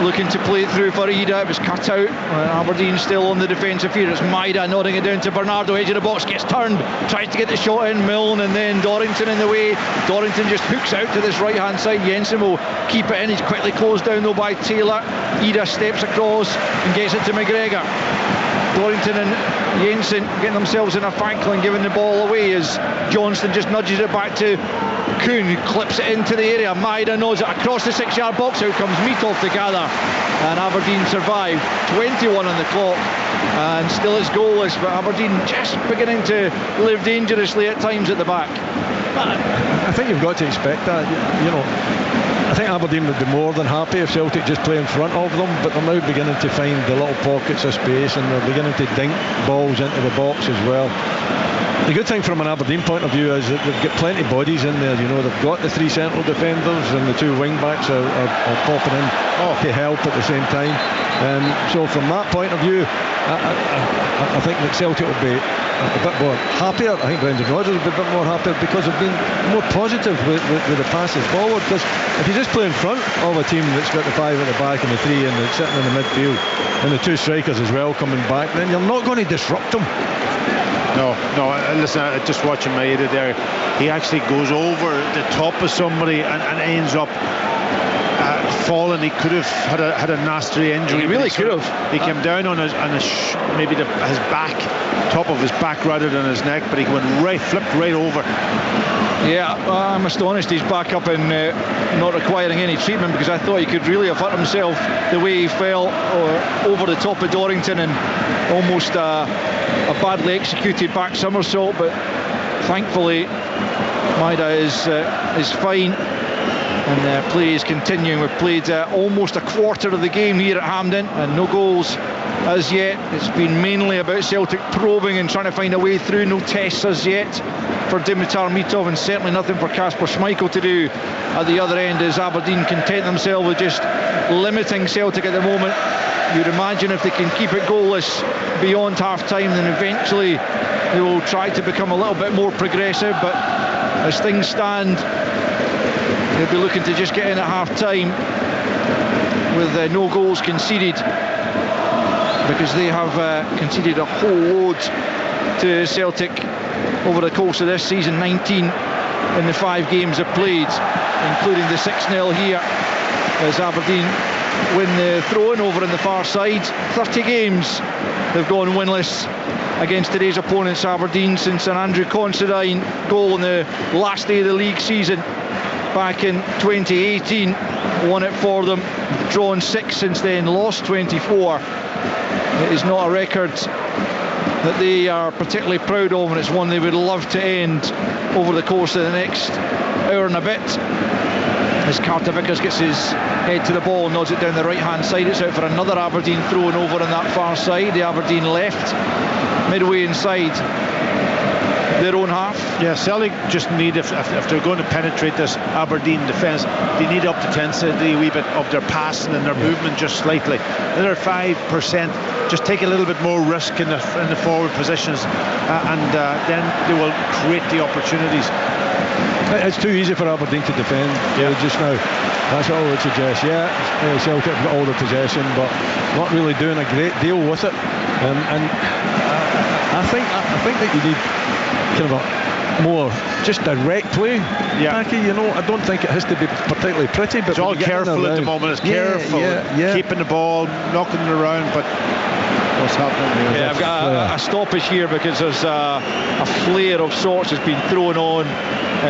looking to play it through for Ida. It was cut out. Aberdeen still on the defensive here. It's Maida nodding it down to Bernardo, edge of the box, gets turned, tries to get the shot in. Milne, and then Dorrington in the way. Dorrington just hooks out to this right hand side. Jensen will keep it in. He's quickly closed down though by Taylor. Ida steps across and gets it to McGregor. Dorrington and Jensen getting themselves in a fankle and giving the ball away as Johnston just nudges it back to Kuhn clips it into the area. Maida knows it across the 6-yard box. Out comes Mitov to gather, and Aberdeen survived. 21 on the clock, and still it's goalless, but Aberdeen just beginning to live dangerously at times at the back. I think you've got to expect that. You know, I think Aberdeen would be more than happy if Celtic just play in front of them, but they're now beginning to find the little pockets of space, and they're beginning to dink balls into the box as well. The good thing from an Aberdeen point of view is that they've got plenty of bodies in there. You know, they've got the 3 central defenders, and the 2 wing backs are popping in to help at the same time. So from that point of view, I think that Celtic will be a bit more happier. I think Brendan Rodgers will be a bit more happier because they've been more positive with the passes forward. Because if you just play in front of a team that's got the 5 at the back and the 3 and it's sitting in the midfield, and the 2 strikers as well coming back, then you're not going to disrupt them. No, listen, just watching Maeda there, he actually goes over the top of somebody and ends up falling. He could have had a nasty injury. He really could have. He came down on his maybe his back, top of his back rather than his neck, but he flipped right over. Yeah, I'm astonished he's back up and not requiring any treatment, because I thought he could really have hurt himself the way he fell over the top of Dorrington, and almost a badly executed back somersault. But thankfully Maida is fine, and play is continuing. We've played almost a quarter of the game here at Hampden, and no goals as yet. It's been mainly about Celtic probing and trying to find a way through. No tests as yet for Dimitar Mitov, and certainly nothing for Kasper Schmeichel to do at the other end, as Aberdeen content themselves with just limiting Celtic at the moment. You'd imagine if they can keep it goalless beyond half-time, then eventually they will try to become a little bit more progressive. But as things stand, they'll be looking to just get in at half-time with no goals conceded, because they have conceded a whole load to Celtic over the course of this season. 19 in the 5 games they've played, including the 6-0 here as Aberdeen win the throw-in over on the far side. 30 games they've gone winless against today's opponents, Aberdeen, since an Andrew Considine goal in the last day of the league season back in 2018 won it for them. Drawn 6 since then, lost 24. It is not a record that they are particularly proud of, and it's one they would love to end over the course of the next hour and a bit, as Carter Vickers gets his head to the ball and nods it down the right hand side. It's out for another Aberdeen throw-in over on that far side. The Aberdeen left, midway inside their own half. Yeah, Celtic just need, if they're going to penetrate this Aberdeen defence, they need up to intensity a wee bit of their passing and their movement just slightly. Another 5%, just take a little bit more risk in the forward positions, and then they will create the opportunities. It's too easy for Aberdeen to defend just now. That's all I would suggest. Celtic have got all the possession, but not really doing a great deal with it. And I think that you need kind of a more just direct play. Aki, you know, I don't think it has to be particularly pretty, but it's all careful at the moment. It's careful, keeping the ball, knocking it around, but what's happening here? I've got a stoppage here because there's a flare of sorts has been thrown on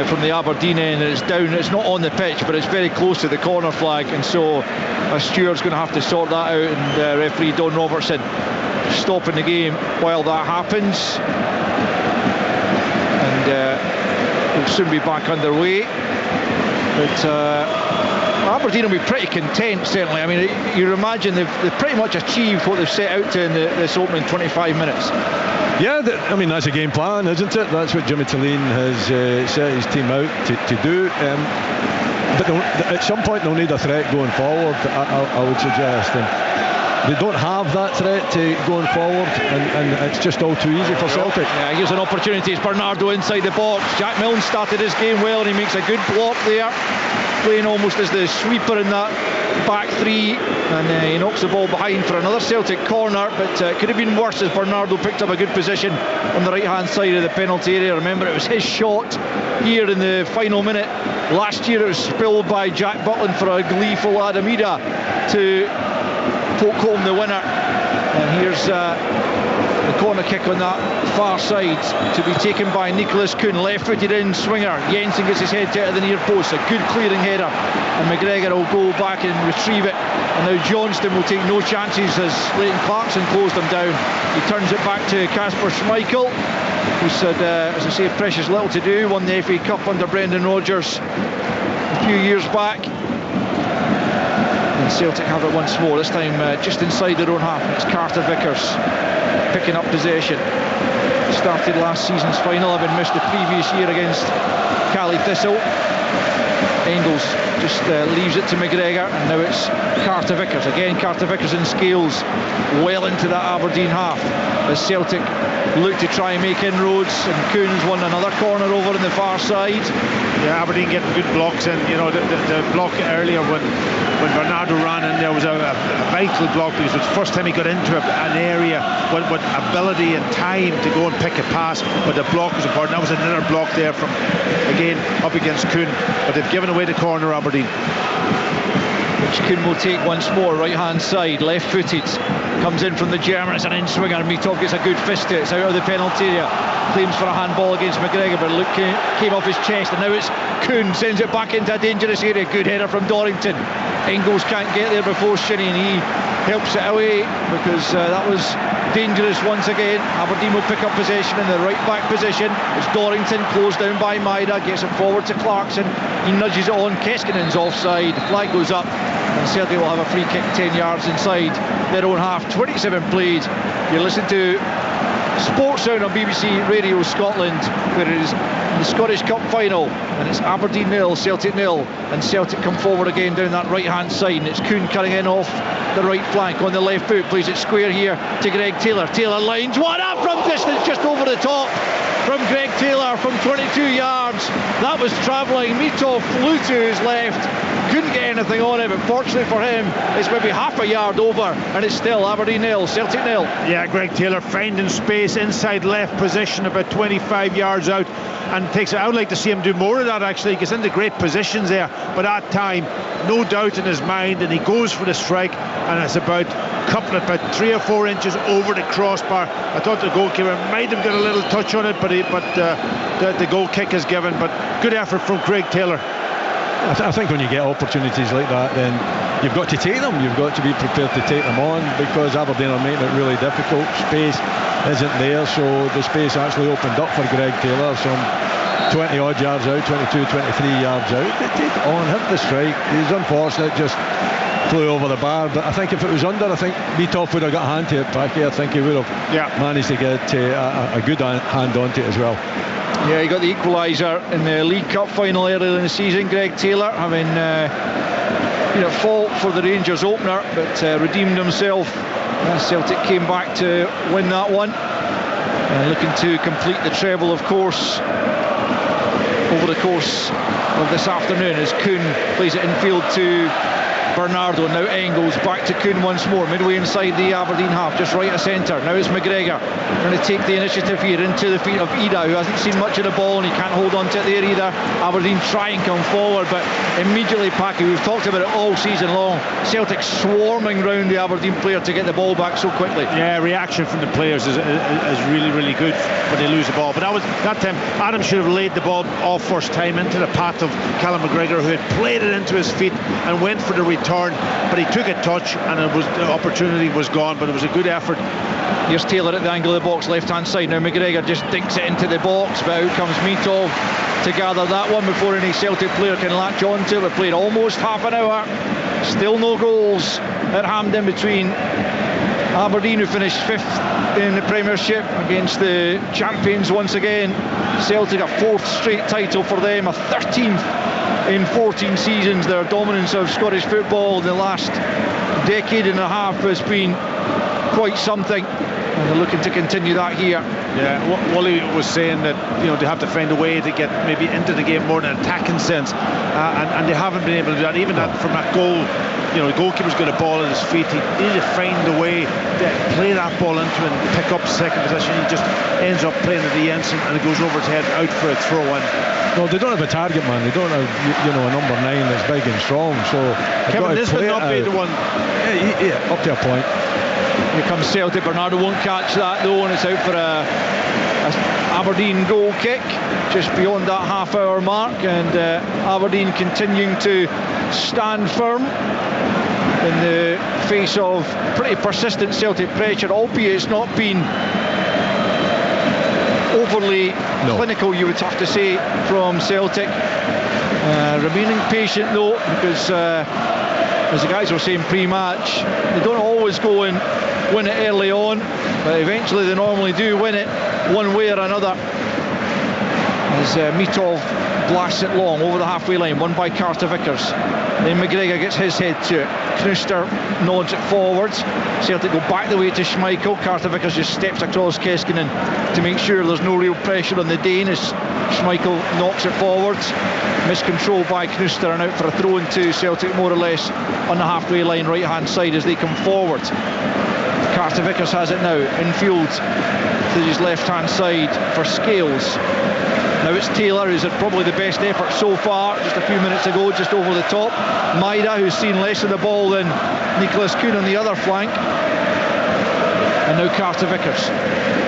from the Aberdeen end, and it's down. It's not on the pitch, but it's very close to the corner flag, and so a steward's going to have to sort that out, and referee Don Robertson stopping the game while that happens, and we'll soon be back underway. But Aberdeen will be pretty content, certainly. I mean, you imagine they've pretty much achieved what they've set out to in this opening 25 minutes. Yeah, I mean, that's a game plan, isn't it? That's what Jimmy Tillene has set his team out to do. But at some point they'll need a threat going forward, I would suggest. And they don't have that threat to going forward, and it's just all too easy for Celtic. Yeah, here's an opportunity. It's Bernardo inside the box. Jack Milne started his game well, and he makes a good block there, playing almost as the sweeper in that back three, and he knocks the ball behind for another Celtic corner, but it could have been worse as Bernardo picked up a good position on the right hand side of the penalty area. Remember, it was his shot here in the final minute. Last year it was spilled by Jack Butland for a gleeful Adam Ida to poke home the winner. And here's the Corner kick on that far side to be taken by Nicholas Kuhn, left-footed in swinger. Jensen gets his head to the near post, a good clearing header, and McGregor will go back and retrieve it. And now Johnston will take no chances as Leighton Clarkson closed him down. He turns it back to Kasper Schmeichel, who said, as I say, precious little to do. Won the FA Cup under Brendan Rodgers a few years back. And Celtic have it once more, this time just inside their own half. It's Carter Vickers picking up possession. Started last season's final, having missed the previous year against Cali Thistle. Engels just leaves it to McGregor, and now it's Carter Vickers. Again, Carter Vickers in scales well into that Aberdeen half as Celtic look to try and make inroads, and Kuhn's won another corner over on the far side. Yeah, Aberdeen getting good blocks, and you know the block earlier when Bernardo ran in there was a vital block, because it was the first time he got into an area with ability and time to go and pick a pass, but the block was important. That was another block there from, again, up against Kuhn, but they've given away the corner, Aberdeen. Which Kuhn will take once more, right hand side, left footed, comes in from the German, it's an in swinger. Mitov gets a good fist to it, it's out of the penalty area, claims for a handball against McGregor, but Luke came off his chest, and now it's Kuhn, sends it back into a dangerous area. Good header from Dorrington. Engels can't get there before Shinnie, and he helps it away, because that was dangerous once again. Aberdeen will pick up possession in the right back position. It's Dorrington, closed down by Maida, gets it forward to Clarkson, he nudges it on. Keskinen's offside, the flag goes up, and Celtic will have a free kick 10 yards inside their own half. 27 played. You listen to Sports Sound on BBC Radio Scotland, where it is the Scottish Cup final, and it's Aberdeen 0, Celtic 0, and Celtic come forward again down that right hand side, and it's Kuhn cutting in off the right flank on the left foot, plays it square here to Greg Taylor. Taylor lines one up from distance, just over the top from Greg Taylor from 22 yards. That was travelling. Mitov flew to his left, couldn't get anything on it, but fortunately for him, it's maybe half a yard over, and it's still Aberdeen 0, Celtic 0. Yeah, Greg Taylor finding space inside left position, about 25 yards out, and takes it. I would like to see him do more of that, actually. He gets into great positions there, but at time, no doubt in his mind, and he goes for the strike, and it's about 3 or 4 inches over the crossbar. I thought the goalkeeper might have got a little touch on it, but the goal kick is given. But good effort from Craig Taylor. I think when you get opportunities like that, then you've got to take them. You've got to be prepared to take them on, because Aberdeen are making it really difficult. Space isn't there, so the space actually opened up for Greg Taylor, some 20 odd yards out, 22, 23 yards out. They take it on, hit the strike. He's unfortunate, just flew over the bar, but I think if it was under, I think Mitov would have got a hand to it back here. I think he would have managed to get a good hand onto it as well. Yeah, he got the equaliser in the League Cup final earlier in the season, Greg Taylor, having been at fault for the Rangers opener, but redeemed himself. Celtic came back to win that one, looking to complete the treble, of course, over the course of this afternoon, as Kuhn plays it infield to Bernardo. Now Engels back to Kuhn once more, midway inside the Aberdeen half, just right of centre. Now it's McGregor going to take the initiative here into the feet of Ida, who hasn't seen much of the ball, and he can't hold on to it there either. Aberdeen try and come forward, but immediately Packy, we've talked about it all season long, Celtic swarming round the Aberdeen player to get the ball back so quickly. Yeah, reaction from the players is really, really good when they lose the ball. But that time Adam should have laid the ball off first time into the path of Callum McGregor, who had played it into his feet and went for the return, but he took a touch, and the opportunity was gone. But it was a good effort. Here's Taylor at the angle of the box, left hand side. Now McGregor just dinks it into the box, but out comes Mitov to gather that one before any Celtic player can latch on to it. We've played almost half an hour, still no goals at Hampden between Aberdeen, who finished 5th in the Premiership, against the champions once again, Celtic. A 4th straight title for them, a 13th in 14 seasons. Their dominance of Scottish football in the last decade and a half has been quite something, and they're looking to continue that here. Yeah, Wally was saying that they have to find a way to get maybe into the game more in an attacking sense, and they haven't been able to do that. Even from that goal, the goalkeeper's got a ball at his feet. He needs to find a way to play that ball into and pick up second possession. He just ends up playing at the end, and it goes over his head out for a throw-in. No, they don't have a target man. They don't have a number 9 that's big and strong. So Kevin Nisbet not be the one. Yeah, up to a point. Here comes Celtic. Bernardo won't catch that though, and it's out for a Aberdeen goal kick just beyond that half-hour mark, and Aberdeen continuing to stand firm in the face of pretty persistent Celtic pressure, albeit it's not been overly clinical, you would have to say, from Celtic. Remaining patient though, because as the guys were saying pre-match, they don't always go and win it early on, but eventually they normally do win it one way or another. As Mitov blasts it long over the halfway line, won by Carter Vickers. Then McGregor gets his head to it. Knuster nods it forwards. Celtic go back the way to Schmeichel. Carter Vickers just steps across Keskinen to make sure there's no real pressure on the Dane as Schmeichel knocks it forwards. Miscontrol by Knuster, and out for a throw into Celtic more or less on the halfway line right hand side as they come forward. Carter Vickers has it now infield to his left hand side for Scales. Now it's Taylor who's had probably the best effort so far, just a few minutes ago, just over the top. Maida, who's seen less of the ball than Nicholas Kuhn on the other flank. And now Carter Vickers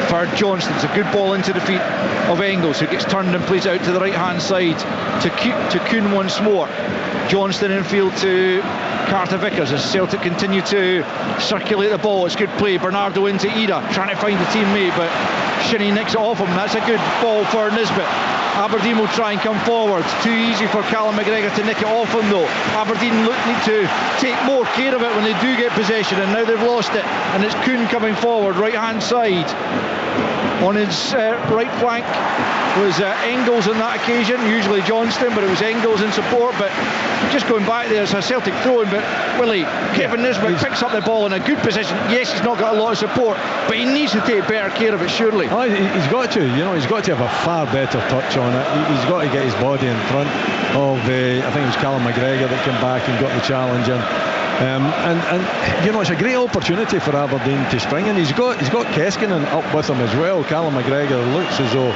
for Johnston. It's a good ball into the feet of Engels, who gets turned and plays out to the right hand side to Kuhn once more. Johnston infield to Carter Vickers as Celtic continue to circulate the ball. It's good play. Bernardo into Ida, trying to find a teammate, but Shinnie nicks it off him. That's a good ball for Nisbet. Aberdeen will try and come forward. Too easy for Callum McGregor to nick it off him though. Aberdeen need to take more care of it when they do get possession, and now they've lost it. And it's Kuhn coming forward, right hand side. On his right flank was Engels on that occasion, usually Johnston, but it was Engels in support. But just going back there, it's a Celtic throw-in, but Willie, Kevin Nisbet picks up the ball in a good position. Yes, he's not got a lot of support, but he needs to take better care of it, surely. Oh, he's got to, he's got to have a far better touch on it. He's got to get his body in front of, I think it was Callum McGregor that came back and got the challenge in. And it's a great opportunity for Aberdeen to spring, and he's got Keskinen up with him as well. Callum McGregor looks as though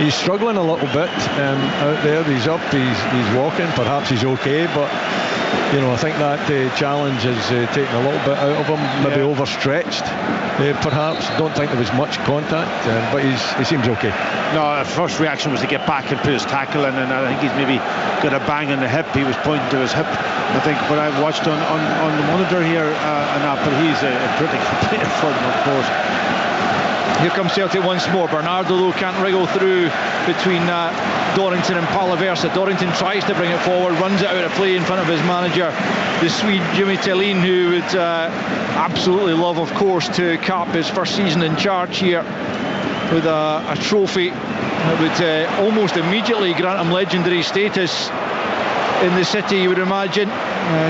he's struggling a little bit out there. He's up, he's walking, perhaps he's okay, but I think that challenge has taken a little bit out of him, maybe overstretched perhaps. Don't think there was much contact, but he seems okay. No, the first reaction was to get back and put his tackle in, and I think he's maybe got a bang on the hip. He was pointing to his hip, I think, but I watched on the monitor here, but he's a critical player for them, of course. Here comes Celtic once more. Bernardo though can't wriggle through between Dorrington and Palaversa. Dorrington tries to bring it forward, runs it out of play in front of his manager, the Swede Jimmy Thelin, who would absolutely love, of course, to cap his first season in charge here with a trophy that would almost immediately grant him legendary status in the city, you would imagine,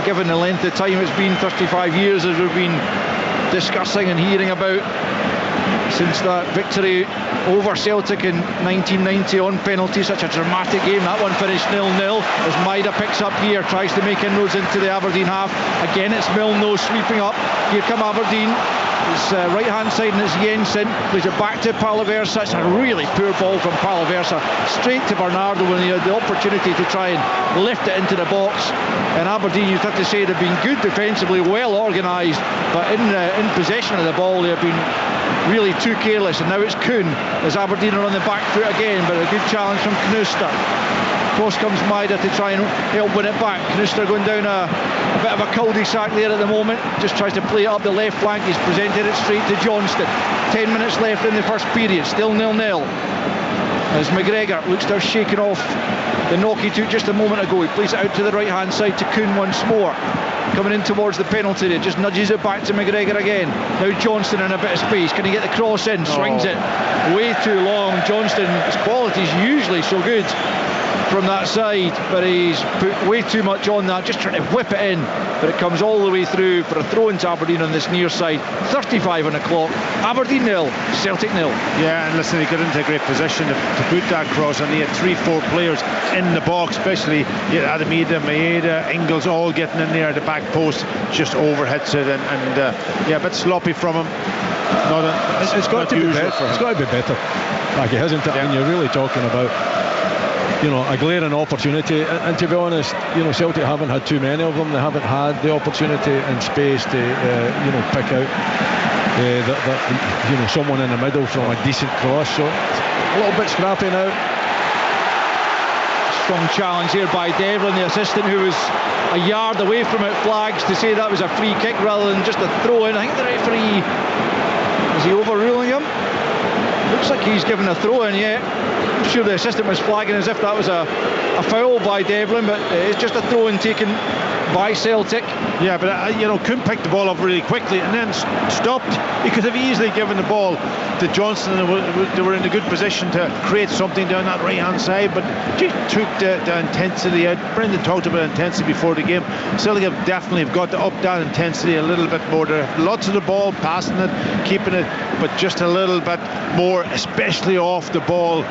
given the length of time it's been, 35 years as we've been discussing and hearing about since that victory over Celtic in 1990 on penalty. Such a dramatic game. That one finished 0-0 as Maida picks up here, tries to make inroads into the Aberdeen half. Again it's Milno sweeping up. Here come Aberdeen. It's right hand side, and it's Jensen. Plays it back to Palaversa. It's a really poor ball from Palaversa, straight to Bernardo when he had the opportunity to try and lift it into the box. And Aberdeen, you'd have to say, they've been good defensively, well organised, but in possession of the ball they've been really too careless. And now it's Kuhn as Aberdeen are on the back foot again, but a good challenge from Knuster. Cross comes Maida to try and help win it back. Knuster going down a bit of a cul-de-sac there at the moment, just tries to play it up the left flank. He's presented it straight to Johnston. 10 minutes left in the first period, still 0-0 as McGregor looks to have shaken off the knock he took just a moment ago. He plays it out to the right hand side to Kuhn once more, coming in towards the penalty area, just nudges it back to McGregor again. Now Johnston in a bit of space. Can he get the cross in? Swings it way too long. Johnston's quality is usually so good from that side, but he's put way too much on that, just trying to whip it in, but it comes all the way through for a throw into Aberdeen on this near side. 35 on the clock. Aberdeen 0, Celtic 0. Yeah, and listen, he got into a great position to put that cross, and he had 3-4 players in the box, especially Adamida, Maeda, Engels, all getting in there at the back post, just overhits it, and a bit sloppy from him. It's got to be better. It's got to be better. Like, it hasn't it? Yeah. I mean, you're really talking about a glaring opportunity, and to be honest, Celtic haven't had too many of them. They haven't had the opportunity and space to pick out someone in the middle from a decent cross. So a little bit scrappy now. Strong challenge here by Devlin, the assistant, who was a yard away from it, flags to say that was a free kick rather than just a throw in. I think the referee, is he overruling him? Looks like he's given a throw in, yeah. I'm sure the assistant was flagging as if that was a foul by Devlin, but it's just a throw in taken by Celtic. Yeah, but Kuhn picked the ball up really quickly and then stopped. He could have easily given the ball to Johnston, and they were in a good position to create something down that right hand side, but he took the intensity out. Brendan talked about intensity before the game. Celtic have definitely got to up that intensity a little bit more. There are lots of the ball, passing it, keeping it, but just a little bit more, especially off the ball.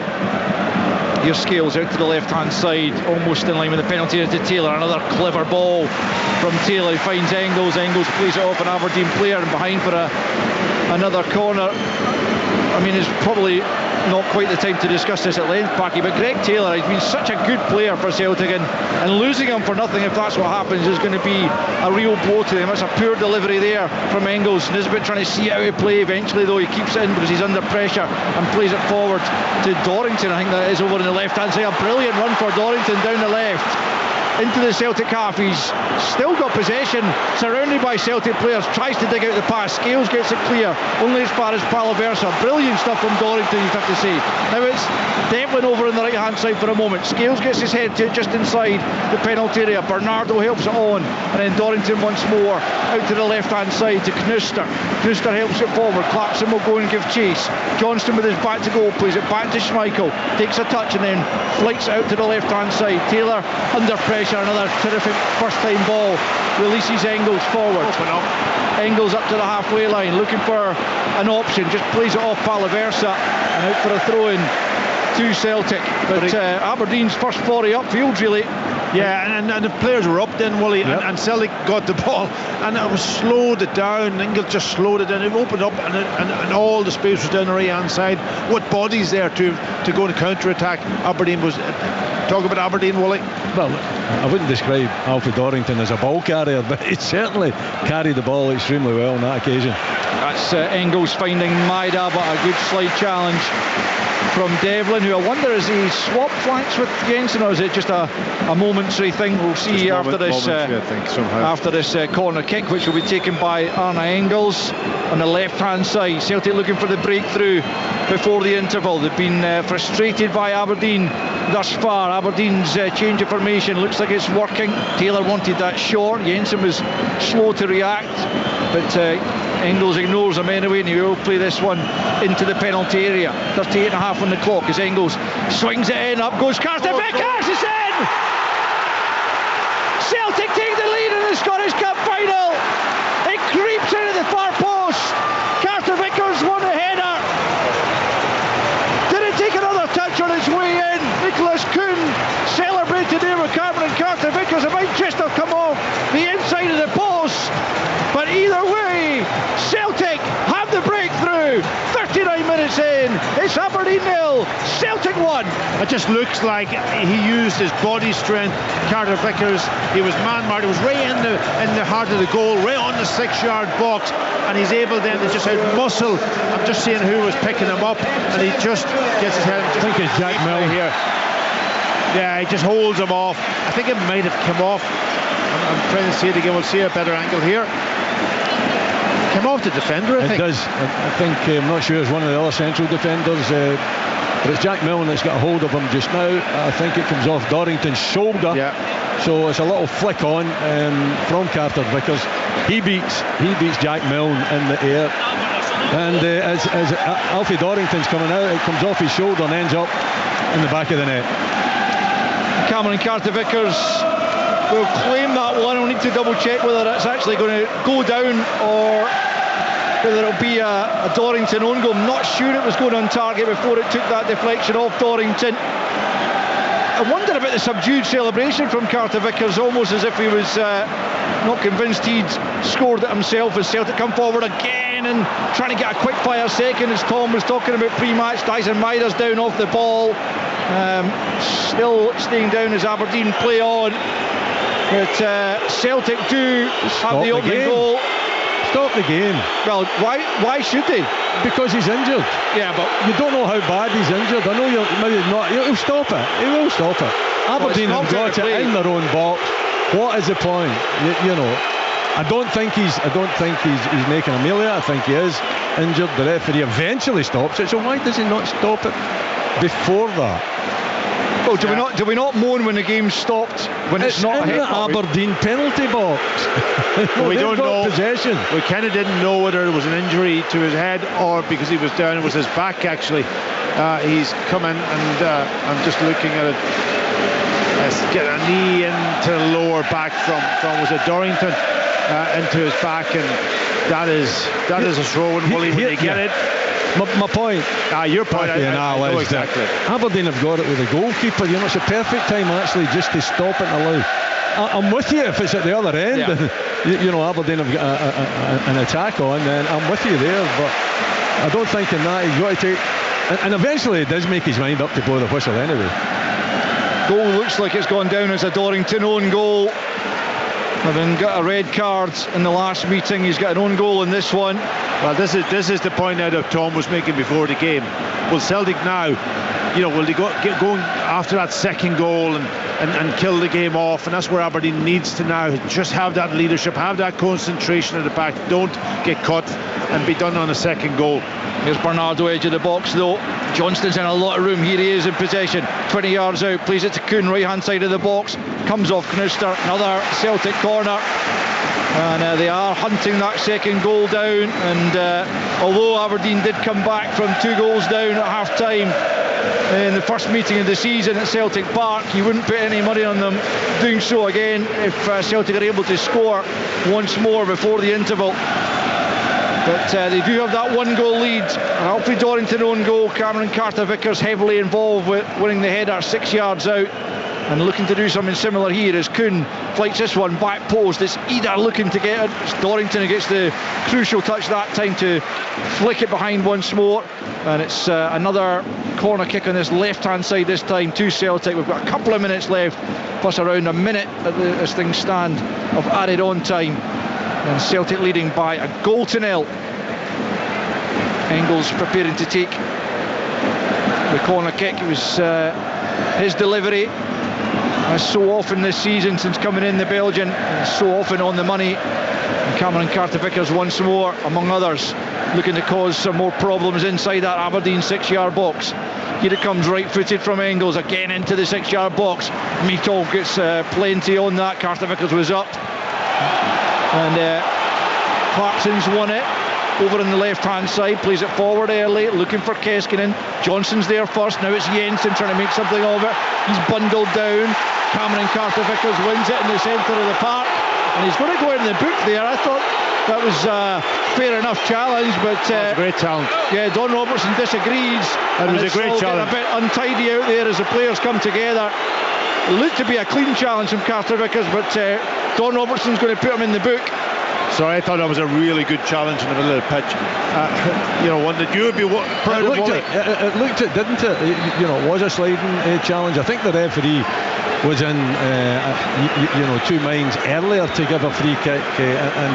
Your Scales out to the left hand side, almost in line with the penalty area to Taylor. Another clever ball from Taylor. He finds Engels plays it off an Aberdeen player and behind for another corner. I mean, it's probably not quite the time to discuss this at length, Packy, but Greg Taylor has been such a good player for Celtic, and losing him for nothing, if that's what happens, is going to be a real blow to them. It's a poor delivery there from Engels. Nisbet trying to see out of play. Eventually, though, he keeps it in because he's under pressure and plays it forward to Dorrington. I think that is over on the left hand side. A brilliant run for Dorrington down the left into the Celtic half. He's still got possession, surrounded by Celtic players, tries to dig out the pass. Scales gets it clear, only as far as Palaversa. Brilliant stuff from Dorrington, you'd have to say. Now it's Devlin over on the right hand side for a moment. Scales gets his head to it just inside the penalty area. Bernardo helps it on, and then Dorrington once more out to the left hand side to Knuster. Knuster helps it forward. Clarkson will go and give chase. Johnston with his back to goal plays it back to Schmeichel, takes a touch and then flights it out to the left hand side. Taylor under pressure. Another terrific first time ball, releases Engels forward. Engels up to the halfway line, looking for an option, just plays it off Palaversa and out for a throw in to Celtic. But Aberdeen's first 40 upfield, really. Yeah, and the players were up then, Willie, yep. and Celtic got the ball, and it was slowed it down. Engels just slowed it down. It opened up, and all the space was down the right hand side. What bodies there to go and counter attack? Aberdeen was. Talk about Aberdeen, Willie. Well, I wouldn't describe Alfie Dorrington as a ball carrier, but he certainly carried the ball extremely well on that occasion. That's Engels finding Maida, but a good slide challenge from Devlin, who I wonder, is he swapped flanks with Jensen, or is it just a momentary thing? We'll see after this corner kick, which will be taken by Arne Engels on the left hand side. Celtic looking for the breakthrough before the interval. They've been frustrated by Aberdeen thus far. Aberdeen's change of formation looks like it's working. Taylor wanted that short. Jensen was slow to react, but Engels ignores him anyway, and he will play this one into the penalty area. 38.5 on the clock as Engels swings it in. Up goes Carter Vickers. It's in! Celtic take the lead in the Scottish Cup final. It creeps into the far post. Carter Vickers won a header. Did it take another touch on its way in? Nicholas Kuhn celebrated there with Cameron Carter Vickers. It might just have come off the inside of the post, but either way, Celtic have the breakthrough. 39 minutes in, it's Aberdeen 0, Celtic 1. It just looks like he used his body strength. Carter Vickers, he was man-marked. It was right in the heart of the goal, right on the 6-yard box, and he's able then to just out-muscle. I'm just seeing who was picking him up, and he just gets his head. I think it's Jack Milne here. Yeah, he just holds him off. I think it might have come off. I'm trying to see it again. We'll see a better angle here. Came off the defender, I think. It does. I think, I'm not sure it's one of the other central defenders, but it's Jack Milne that's got a hold of him just now. I think it comes off Dorrington's shoulder. Yeah. So it's a little flick on from Carter Vickers. He beats Jack Milne in the air. And as Alfie Dorrington's coming out, it comes off his shoulder and ends up in the back of the net. Cameron Carter Vickers will claim that one. We'll need to double check whether it's actually going to go down or whether it'll be a Dorrington own goal. I'm not sure it was going on target before it took that deflection off Dorrington. I wondered about the subdued celebration from Carter Vickers, almost as if he was not convinced he'd scored it himself, as Celtic come forward again and trying to get a quick fire second, as Tom was talking about pre-match. Dyson Maida's down off the ball, still staying down as Aberdeen play on, but Celtic do have the opening goal. stop the game. Well, why should they? Because he's injured. Yeah, but you don't know how bad he's injured. I know you're maybe not. He'll stop it. He will stop it. Aberdeen have got it in their own box. What is the point? You know, I don't think he's making a meal of it. I think he is injured. The referee eventually stops it. So why does he not stop it before that? Well, do we not moan when the game's stopped when it's not in the Aberdeen penalty box? We don't know. Possession. We kind of didn't know whether it was an injury to his head or because he was down. It was his back actually. He's come in and I'm just looking at it. Let's get a knee into the lower back from was it Dorrington into his back, and that is a throw in, Willie, when they get it. My point. Your point. I know exactly. Aberdeen have got it with the goalkeeper. You know, it's a perfect time actually just to stop it and allow. I'm with you if it's at the other end. Yeah. You know, Aberdeen have got an attack on, then I'm with you there. But I don't think in that he's got to take. And eventually he does make his mind up to blow the whistle anyway. Goal looks like it's gone down as a Dorrington own goal. Having got a red card in the last meeting, he's got an own goal in this one. Well, this is the point now that Tom was making before the game. Will Celtic now, you know, will they get going after that second goal and kill the game off? And that's where Aberdeen needs to now just have that leadership, have that concentration at the back. Don't get caught and be done on a second goal. Here's Bernardo, edge of the box though. Johnston's in a lot of room. Here he is in possession, 20 yards out, plays it to Kuhn, right hand side of the box, comes off Knudster, another Celtic corner, and they are hunting that second goal down. And although Aberdeen did come back from 2 goals down at half time in the first meeting of the season at Celtic Park, you wouldn't put any money on them doing so again if Celtic are able to score once more before the interval. But they do have that 1 goal lead. Alfie Dorrington own goal. Cameron Carter-Vickers heavily involved with winning the header 6 yards out, and looking to do something similar here as Kuhn flights this one back post. It's Eder looking to get it. It's Dorrington who gets the crucial touch that time to flick it behind once more, and it's another corner kick on this left hand side this time to Celtic. We've got a couple of minutes left, plus around a minute as things stand of added on time, and Celtic leading by a goal to nil. Engels preparing to take the corner kick. It was his delivery, as so often this season since coming in, the Belgian, so often on the money. And Cameron Carter-Vickers once more, among others, looking to cause some more problems inside that Aberdeen 6-yard box. Here it comes, right-footed from Engels, again into the 6-yard box. Meatall gets plenty on that. Carter-Vickers was up, and Clarkson's won it over on the left hand side, plays it forward early, looking for Keskinen. Johnson's there first, now it's Jensen trying to make something of it. He's bundled down. Cameron Carter-Vickers wins it in the centre of the park, and he's going to go in the book there. I thought that was a fair enough challenge, but a great challenge. Yeah, Don Robertson disagrees. That was a great challenge. A bit untidy out there as the players come together. It looked to be a clean challenge from Carter-Vickers, but Don Robertson's going to put him in the book. So I thought that was a really good challenge in the middle of the pitch. You know, one that you would be proud of. It looked it, didn't it? You know, it was a sliding challenge. I think the referee was in, 2 minds earlier to give a free kick, and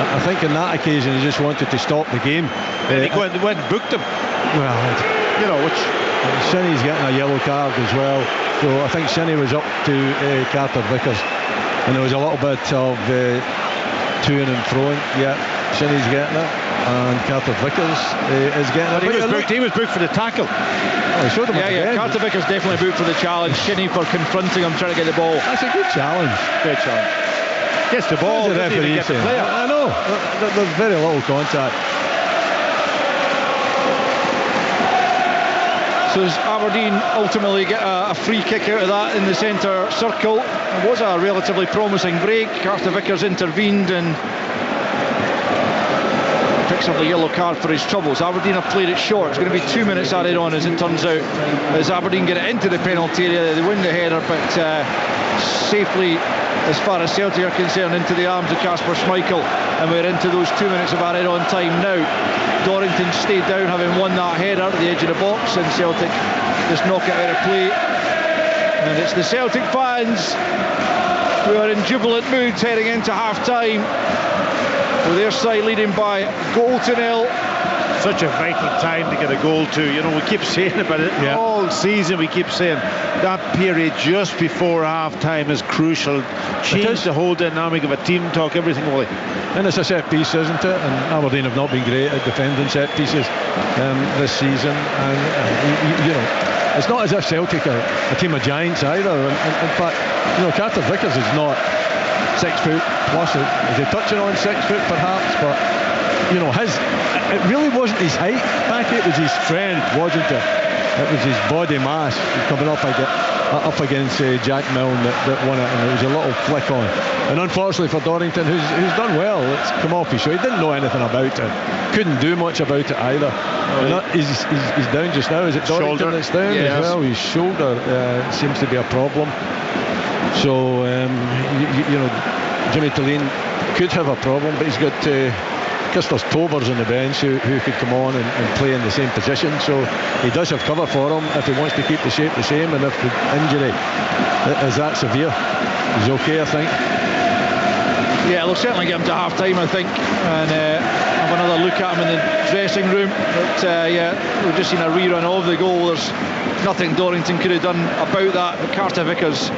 I think in that occasion he just wanted to stop the game. He went and booked him. Well, you know, which Shinnie's getting a yellow card as well. So I think Shinnie was up to Carter-Vickers, and there was a little bit of to and froing. Yeah, Shinnie's getting it, and Carter-Vickers is getting it. He was booked for the tackle. Oh, he showed him again. Carter-Vickers definitely booked for the challenge. Shinnie for confronting him, trying to get the ball. That's a good challenge. Great challenge. Gets the ball. The referee get the player. I know. There's very little contact. So as Aberdeen ultimately get a free kick out of that in the centre circle. It was a relatively promising break. Carter-Vickers intervened and picks up a yellow card for his troubles. Aberdeen have played it short. It's going to be 2 minutes added on, as it turns out, as Aberdeen get it into the penalty area. They win the header, but safely, as far as Celtic are concerned, into the arms of Kasper Schmeichel, and we're into those 2 minutes of added on time now. Dorrington stayed down, having won that header at the edge of the box, and Celtic just knock it out of play. And it's the Celtic fans who are in jubilant moods heading into half-time, with their side leading by a goal to nil. Such a vital time to get a goal to. You know, we keep saying about it all season. We keep saying that period just before half-time is crucial. Change the whole dynamic of a team talk, everything, Willie. And it's a set piece, isn't it? And Aberdeen have not been great at defending set pieces this season. And you know, it's not as if Celtic are a team of giants either. In fact, you know, Carter Vickers is not 6 foot plus. Is he touching on 6 foot perhaps? But you know, it really wasn't his height, Mackie, it was his strength, wasn't it? It was his body mass coming up against Jack Milne that won it, and it was a little flick on. And unfortunately for Dorrington, who's done well, it's come off his show. He didn't know anything about it, couldn't do much about it either. He's down just now. Is it Dorrington that's down as well? His shoulder seems to be a problem. So you know, Jimmy Tulane could have a problem, but he's got Christos Tobers on the bench who could come on and play in the same position, so he does have cover for him if he wants to keep the shape the same, and if the injury is that severe, he's okay, I think. Yeah, they'll certainly get him to half-time, I think, and have another look at him in the dressing room. But we've just seen a rerun of the goal. There's nothing Dorrington could have done about that, but Carter Vickers,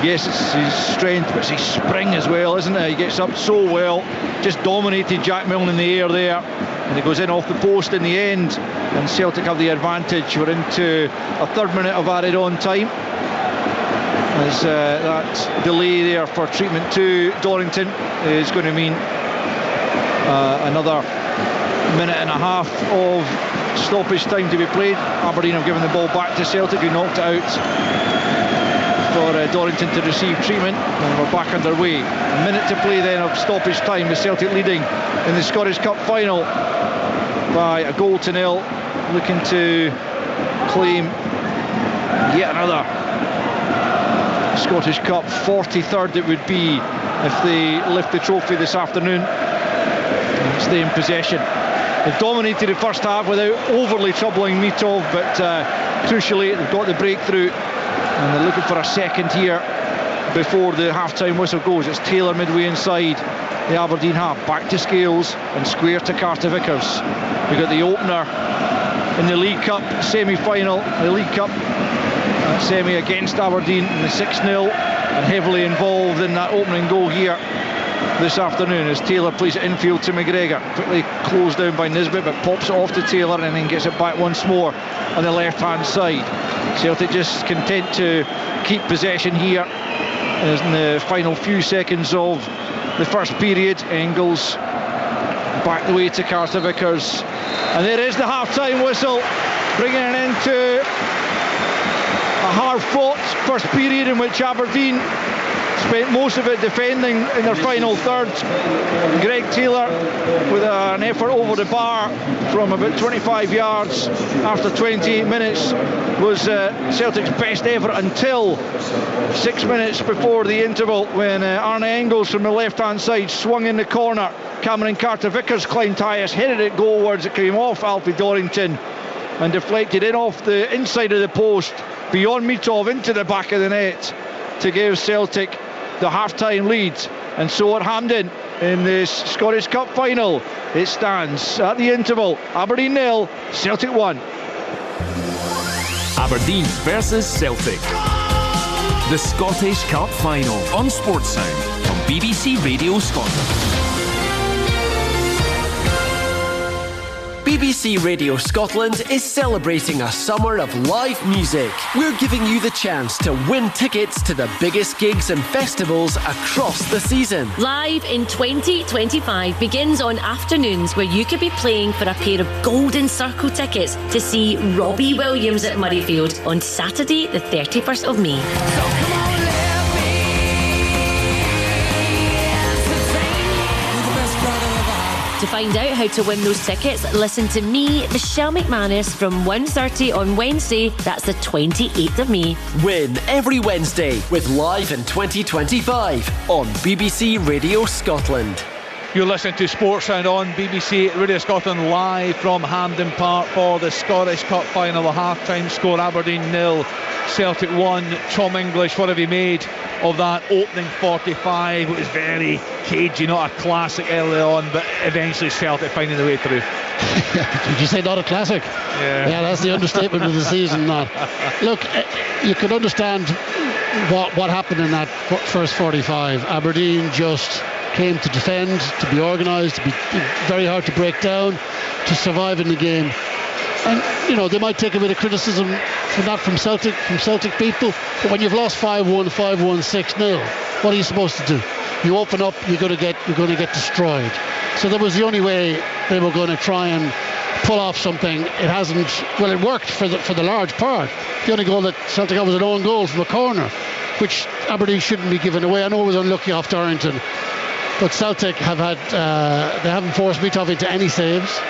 yes, it's his strength, but it's his spring as well, isn't it? He gets up so well, just dominated Jack Milne in the air there, and he goes in off the post in the end, and Celtic have the advantage. We're into a third minute of added on time, as that delay there for treatment to Dorrington is going to mean another minute and a half of stoppage time to be played. Aberdeen have given the ball back to Celtic, who knocked it out for Dorrington to receive treatment, and we're back underway. A minute to play then of stoppage time, with Celtic leading in the Scottish Cup final by a goal to nil, looking to claim yet another Scottish Cup, 43rd it would be if they lift the trophy this afternoon and stay in possession. They've dominated the first half without overly troubling Mitov, but crucially they've got the breakthrough, and they're looking for a second here before the half-time whistle goes. It's Taylor midway inside the Aberdeen half, back to Scales and square to Carter Vickers. We've got the opener in the League Cup semi-final, the League Cup semi against Aberdeen in the 6-0, and heavily involved in that opening goal here this afternoon as Taylor plays it infield to McGregor, quickly closed down by Nisbet, but pops it off to Taylor and then gets it back once more on the left hand side. Celtic just content to keep possession here in the final few seconds of the first period. Engels back the way to Carter Vickers, and there is the half-time whistle, bringing an end to a hard-fought first period in which Aberdeen spent most of it defending in their final third. Greg Taylor with an effort over the bar from about 25 yards after 28 minutes was Celtic's best effort until 6 minutes before the interval, when Arne Engels from the left hand side swung in the corner. Cameron Carter Vickers climbed highest, headed it goalwards. It came off Alfie Dorrington and deflected in off the inside of the post beyond Mitov into the back of the net to give Celtic the half-time lead. And so at Hampden in this Scottish Cup final, it stands at the interval: Aberdeen 0, Celtic 1. Aberdeen versus Celtic, the Scottish Cup final on Sportsound on BBC Radio Scotland. BBC Radio Scotland is celebrating a summer of live music. We're giving you the chance to win tickets to the biggest gigs and festivals across the season. Live in 2025 begins on afternoons, where you could be playing for a pair of Golden Circle tickets to see Robbie Williams at Murrayfield on Saturday the 31st of May. To find out how to win those tickets, listen to me, Michelle McManus, from 1:30 on Wednesday, that's the 28th of May. Win every Wednesday with Live in 2025 on BBC Radio Scotland. You're listening to Sportsound on BBC Radio Scotland, live from Hampden Park for the Scottish Cup final. The half-time score: Aberdeen 0, Celtic 1. Tom English, what have you made of that opening 45. It was very cagey, not a classic early on, but eventually Celtic finding their way through. Did you say not a classic? Yeah, that's the understatement of the season. Not. Look, you could understand what happened in that first 45. Aberdeen just came to defend, to be organised, to be very hard to break down, to survive in the game. And you know, they might take a bit of criticism for that from Celtic people, but when you've lost 5-1, 5-1, 6-0, what are you supposed to do? You open up, you're going to get destroyed. So that was the only way they were going to try and pull off something. It hasn't. Well, it worked for the large part. The only goal that Celtic got was an own goal from a corner, which Aberdeen shouldn't be giving away. I know it was unlucky off Darrington, but Celtic have had they haven't forced Mitov into any saves.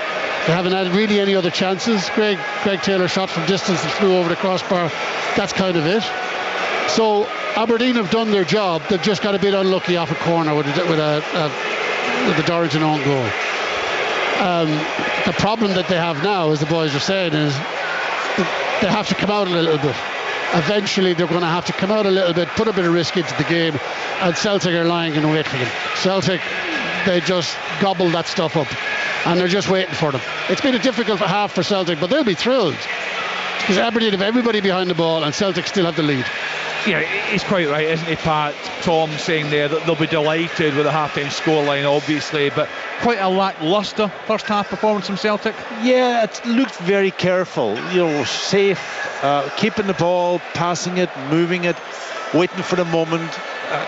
They haven't had really any other chances. Greg Taylor shot from distance and flew over the crossbar. That's kind of it. So Aberdeen have done their job. They've just got a bit unlucky off a corner with the Darrington own goal. The problem that they have now, as the boys are saying, is they have to come out a little bit. Eventually they're going to have to come out a little bit, put a bit of risk into the game, and Celtic are lying in wait for them. Celtic, they just gobble that stuff up, and they're just waiting for them. It's been a difficult half for Celtic, but they'll be thrilled because Aberdeen have everybody behind the ball and Celtic still have the lead. Yeah, he's quite right, isn't he, Pat? Tom saying there that they'll be delighted with the half-time scoreline, obviously, but quite a lacklustre first half performance from Celtic. Yeah, it looked very careful, safe, keeping the ball, passing it, moving it, waiting for the moment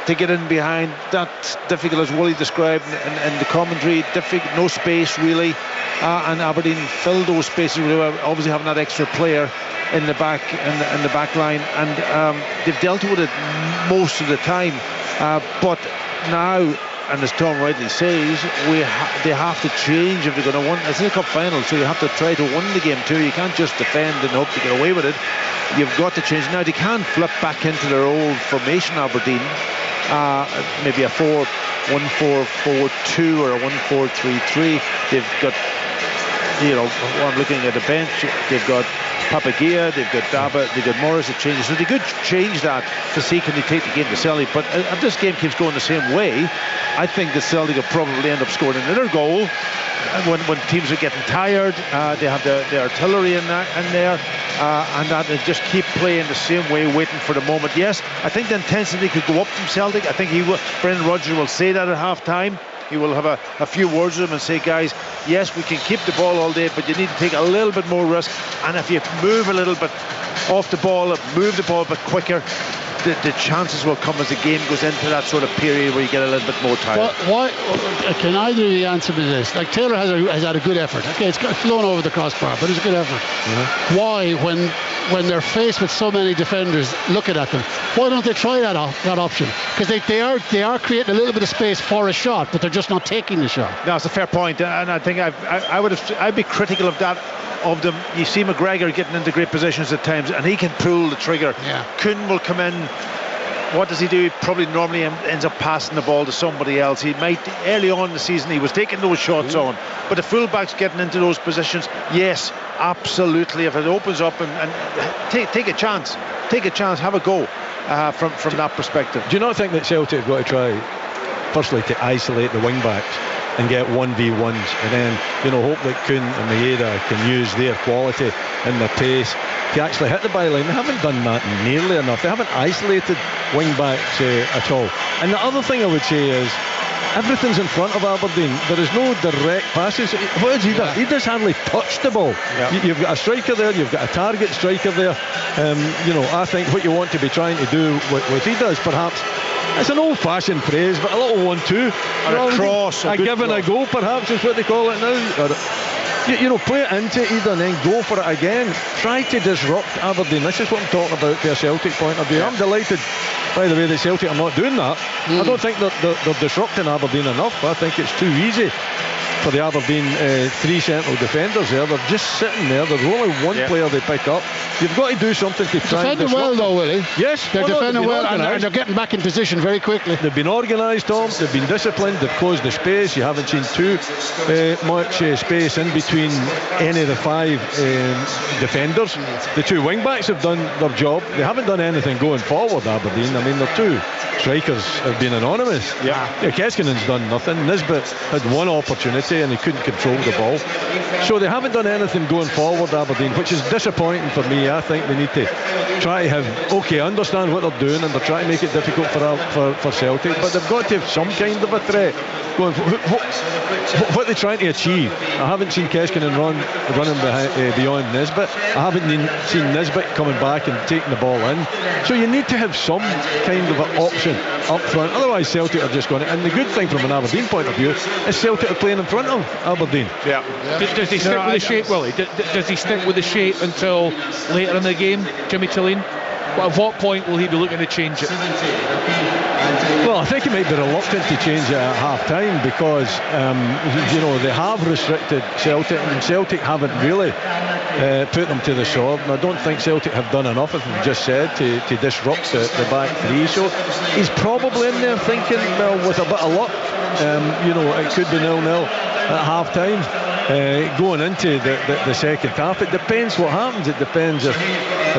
to get in behind. That's difficult, as Wooly described in the commentary. Difficult, no space really, and Aberdeen filled those spaces. Obviously having that extra player in the back line, and they've dealt with it most of the time. But now, and as Tom rightly says, they have to change if they're going to win. It's a cup final, so you have to try to win the game too. You can't just defend and hope to get away with it. You've got to change. Now they can flip back into their old formation, Aberdeen, maybe a 1-4-4-2 or a 1-4-3-3. They've got, I'm looking at the bench, they've got Papagia, they've got Daba, they've got Morris that changes. So they could change that to see can they take the game to Celtic. But if this game keeps going the same way, I think that Celtic will probably end up scoring another goal. When teams are getting tired, they have the artillery in there, and that they just keep playing the same way, waiting for the moment. Yes, I think the intensity could go up from Celtic. I think Brendan Rodgers will say that at half-time. He will have a few words with them and say, guys, yes, we can keep the ball all day, but you need to take a little bit more risk. And if you move a little bit off the ball, move the ball a bit quicker, the chances will come as the game goes into that sort of period where you get a little bit more tired. Well, why can either of you answer me this? Like, Taylor has had a good effort. Okay, it's flown over the crossbar, but it's a good effort. Mm-hmm. Why, when they're faced with so many defenders looking at them, why don't they try that option? Because they are creating a little bit of space for a shot, but they're just not taking the shot. No, it's a fair point, and I think I'd be critical of that. Of them, you see McGregor getting into great positions at times, and he can pull the trigger. Yeah. Kuhn will come in. What does he do? He probably normally ends up passing the ball to somebody else. He might, early on in the season, he was taking those shots on, but the fullbacks getting into those positions, yes, absolutely. If it opens up and take a chance, have a go from that perspective. Do you not think that Celtic have got to try, firstly, to isolate the wing backs and get 1v1s, and then hope that Kuhn and Maeda can use their quality and their pace to actually hit the byline? They haven't done that nearly enough. They haven't isolated wing backs at all. And the other thing I would say is everything's in front of Aberdeen. There is no direct passes. What has he done? He just hardly touched the ball. Yeah. You've got a striker there, you've got a target striker there. I think what you want to be trying to do, what he does, perhaps, it's an old-fashioned phrase, but a little 1-2 or a cross, a give and a go, perhaps is what they call it now. Or, play it into Eden and then go for it again. Try to disrupt Aberdeen. This is what I'm talking about from a Celtic point of view. Yeah. I'm delighted, by the way, that Celtic are not doing that. I don't think they're disrupting Aberdeen enough. I think it's too easy for the Aberdeen 3 central defenders there. They're just sitting there. There's only one player they pick up. You've got to do something to try and disrupt well though, Willie. Yes, they're defending well, and they're getting back in position very quickly. They've been organised, Tom. They've been disciplined. They've closed the space. You haven't seen too much space in between any of the 5 defenders. The 2 wing backs have done their job. They haven't done anything going forward, Aberdeen. I mean, their 2 strikers have been anonymous. Keskinen's done nothing. Nisbet had one opportunity and he couldn't control the ball. So they haven't done anything going forward, Aberdeen, which is disappointing for me. I think they need to try to understand what they're doing, and they're trying to make it difficult for Celtic, but they've got to have some kind of a threat going. What are they trying to achieve? I haven't seen Keskinen running beyond Nisbet. I haven't seen Nisbet coming back and taking the ball in. So you need to have some kind of an option up front. Otherwise, Celtic are just going to. And the good thing from an Aberdeen point of view is Celtic are playing in front of Aberdeen. Does he stick with the shape, Willie? Does he stick with the shape until later in the game, Jimmy Tillene? At what point will he be looking to change it? Well, I think he might be reluctant to change it at half-time because, they have restricted Celtic, and Celtic haven't really put them to the sword. And I don't think Celtic have done enough, as we've just said, to disrupt the back 3. So he's probably in there thinking, well, with a bit of luck, it could be 0-0 at half-time. Going into the second half, it depends what happens. It depends if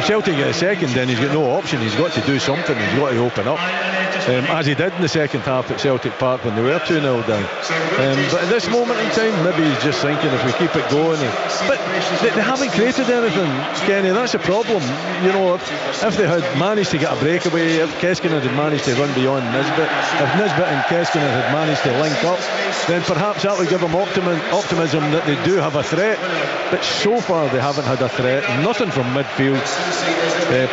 Celtic get a second, then he's got no option. He's got to do something. He's got to open up, as he did in the second half at Celtic Park when they were 2-0 down. But at this moment in time, maybe he's just thinking if we keep it going. But they haven't created anything, Kenny. That's a problem. If they had managed to get a breakaway, if Keskinen had managed to run beyond Nisbet, if Nisbet and Keskinen had managed to link up, then perhaps that would give them optimism that they do have a threat. But so far they haven't had a threat. Nothing from midfield.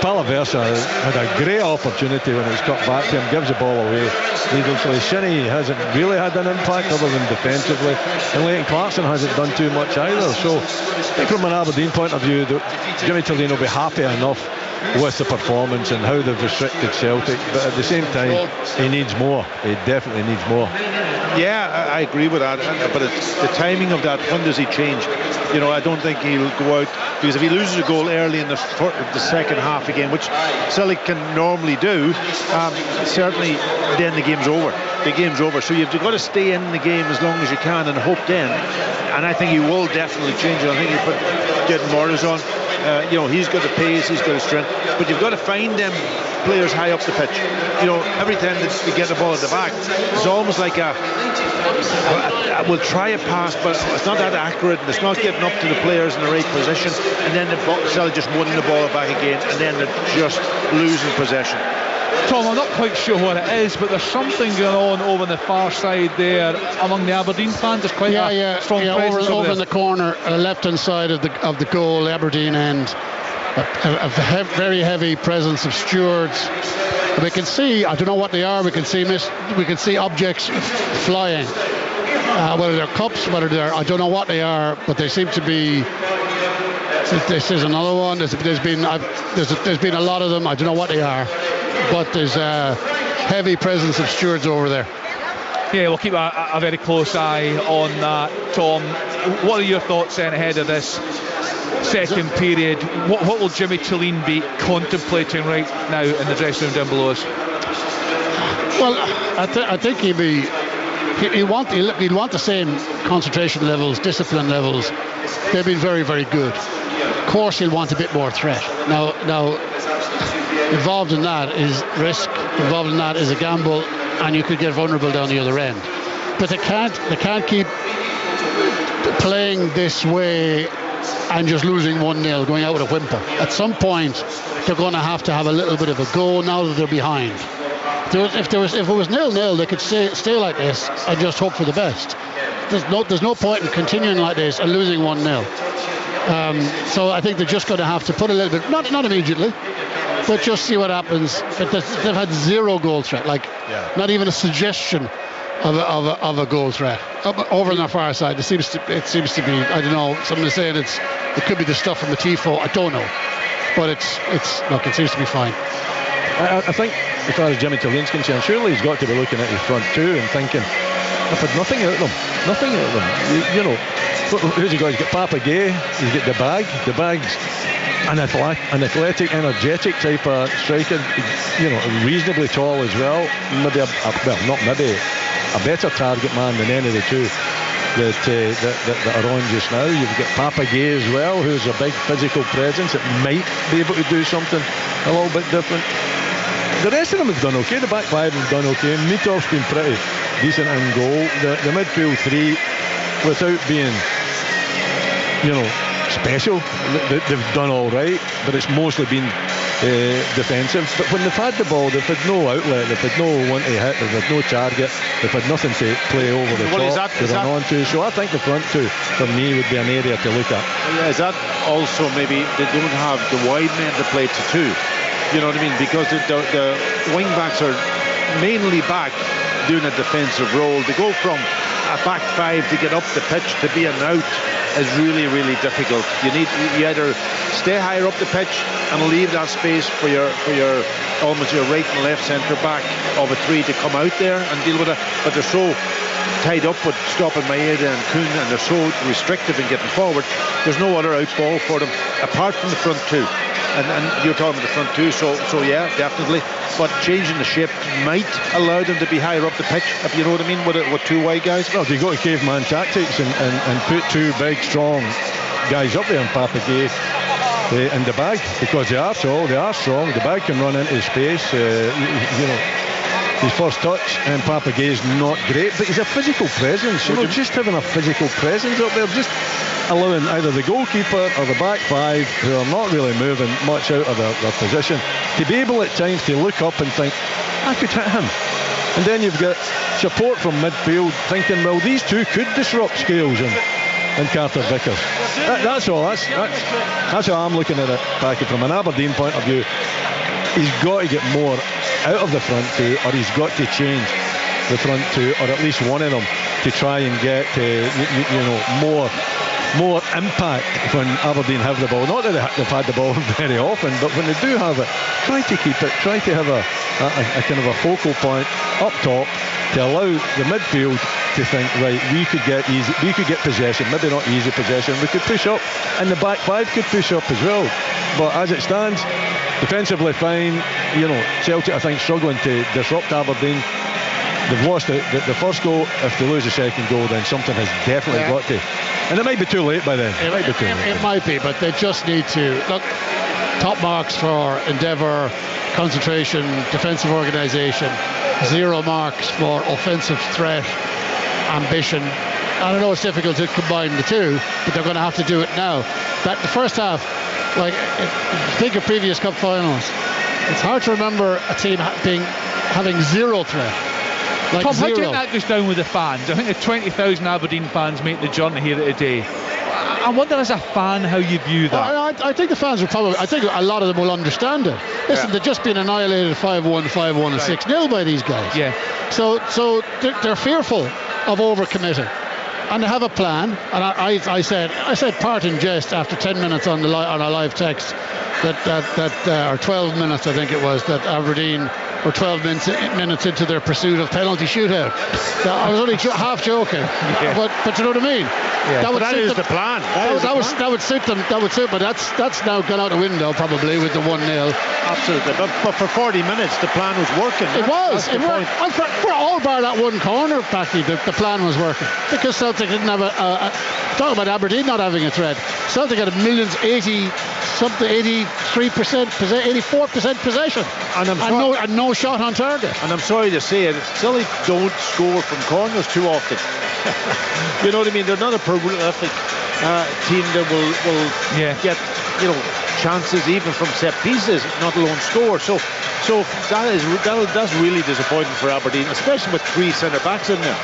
Palaversa had a great opportunity when it was cut back to him, gives the ball away needlessly. Shinnie hasn't really had an impact other than defensively, and Leighton Clarkson hasn't done too much either. So I think from an Aberdeen point of view, Jimmy Tillene will be happy enough with the performance and how they've restricted Celtic, but at the same time he needs more. He definitely needs more. Yeah, I agree with that, but it's the timing of that. When does he change? I don't think he'll go out, because if he loses a goal early in the second half again, which Celtic can normally do, certainly then the game's over. The game's over. So you've got to stay in the game as long as you can and hope then. And I think he will definitely change it. I think you put Jed Morris on. He's got the pace, he's got the strength, but you've got to find them players high up the pitch. Every time that you get the ball at the back, it's almost like we'll try a pass, but it's not that accurate, and it's not getting up to the players in the right position, and then Celtic just winning the ball back again, and then they're just losing possession. Tom, I'm not quite sure what it is, but there's something going on over on the far side there among the Aberdeen fans. There's quite a strong presence over in the corner, left-hand side of the goal, Aberdeen end. A very heavy presence of stewards. We can see, I don't know what they are. We can see objects flying. Whether they're cups, whether they're, I don't know what they are, but they seem to be. This is another one. There's been a lot of them. I don't know what they are, but there's a heavy presence of stewards over there. Yeah, we'll keep a very close eye on that, Tom. What are your thoughts then ahead of this second period? What will Jimmy Tillene be contemplating right now in the dressing room down below us? Well, I think he'd want the same concentration levels, discipline levels. They've been very, very good. Of course, he'll want a bit more threat. Now, involved in that is risk. Involved in that is a gamble, and you could get vulnerable down the other end. But they can't keep playing this way and just losing 1-0, going out with a whimper. At some point, they're going to have a little bit of a go now that they're behind. If it was 0-0, they could stay like this and just hope for the best. There's no point in continuing like this and losing 1-0. So I think they're just going to have to put a little bit, not immediately, but just see what happens. But they've had zero goal threat, not even a suggestion of a goal threat over on the far side. It seems to be, I don't know, someone is saying it could be the stuff from the tifo. I don't know, but it seems to be fine. I think as far as Jimmy Tillene's concerned, surely he's got to be looking at his front two and thinking, They've had nothing out of them. Nothing out of them. You know, who's he got? He's got Papa Gay. He's got the bag. The bag's an athletic, energetic type of striker. You know, reasonably tall as well. Maybe a better target man than any of the two that are on just now. You've got Papa Gay as well, who's a big physical presence that might be able to do something a little bit different. The rest of them have done okay. The back five have done okay. Mitov's been pretty decent in goal. The midfield three, without being, you know, special, they've done all right, but it's mostly been defensive. But when they've had the ball, they've had no outlet, they've had no one to hit, they've had no target, they've had nothing to play over the top to run on to. So I think the front two, for me, would be an area to look at. Yeah, is that also maybe they don't have the wide men to play to two? You know what I mean? Because the wing backs are mainly back doing a defensive role. To go from a back five to get up the pitch to be an out is really, really difficult. You either stay higher up the pitch and leave that space for your almost your right and left centre back of a three to come out there and deal with it. But they're so tied up with stopping Maeda and Kuhn, and they're so restrictive in getting forward. There's no other out ball for them apart from the front two. And you're talking about the front two, so yeah, definitely. But changing the shape might allow them to be higher up the pitch, if you know what I mean, with two wide guys. Well, they've got to caveman tactics and put two big, strong guys up there, and Papa Gay in the bag, because they are tall, they are strong. The bag can run into space. You know, his first touch, and Papa Gay is not great, but he's a physical presence. You know, just having a physical presence up there, just allowing either the goalkeeper or the back five, who are not really moving much out of their position, to be able at times to look up and think, I could hit him. And then you've got support from midfield thinking, well, these two could disrupt Scales and Carter Vickers. That's all. That's how I'm looking at it, Packy. From an Aberdeen point of view, he's got to get more out of the front two, or he's got to change the front two, or at least one of them, to try and get more impact when Aberdeen have the ball. Not that they've had the ball very often, but when they do have it, try to keep it, try to have a kind of a focal point up top to allow the midfield to think, right, we could get possession, maybe not easy possession, we could push up, and the back five could push up as well. But as it stands, defensively fine. You know, Celtic, I think, struggling to disrupt Aberdeen. They've lost the first goal. If they lose the second goal, then something has definitely got to. And it might be too late by then. It might be, but they just need to look. Top marks for endeavour, concentration, defensive organisation. 0 marks for offensive threat, ambition. I know it's difficult to combine the two, but they're going to have to do it now. That the first half, like, think of previous cup finals. It's hard to remember a team having zero threat. Like Tom, zero. how do you think that goes down with the fans? I think the 20,000 Aberdeen fans make the journey here today. I wonder, as a fan, how you view that. I think the fans will probably, I think a lot of them will understand it. Listen, they've just been annihilated 5-1, 5-1 and 6-0 by these guys. Yeah. So they're fearful of overcommitting. And they have a plan. And I said part in jest after 10 minutes on our live text that or 12 minutes I think it was, that Aberdeen were 12 minutes into their pursuit of penalty shootout. I was only half joking, but you know what I mean. Yeah, that is the plan. That would suit them. That would suit. But that's now gone out the window probably with the 1-0. Absolutely. But for 40 minutes the plan was working. It was. For all bar that one corner, Packy, the plan was working, because Celtic didn't have talk about Aberdeen not having a threat. Celtic had 83%, 84% possession, and no shot on target. And I'm sorry to say it, Celtic don't score from corners too often. You know what I mean? They're not a prolific team that will get chances even from set pieces, not alone score. So that's really disappointing for Aberdeen, especially with 3 centre backs in there.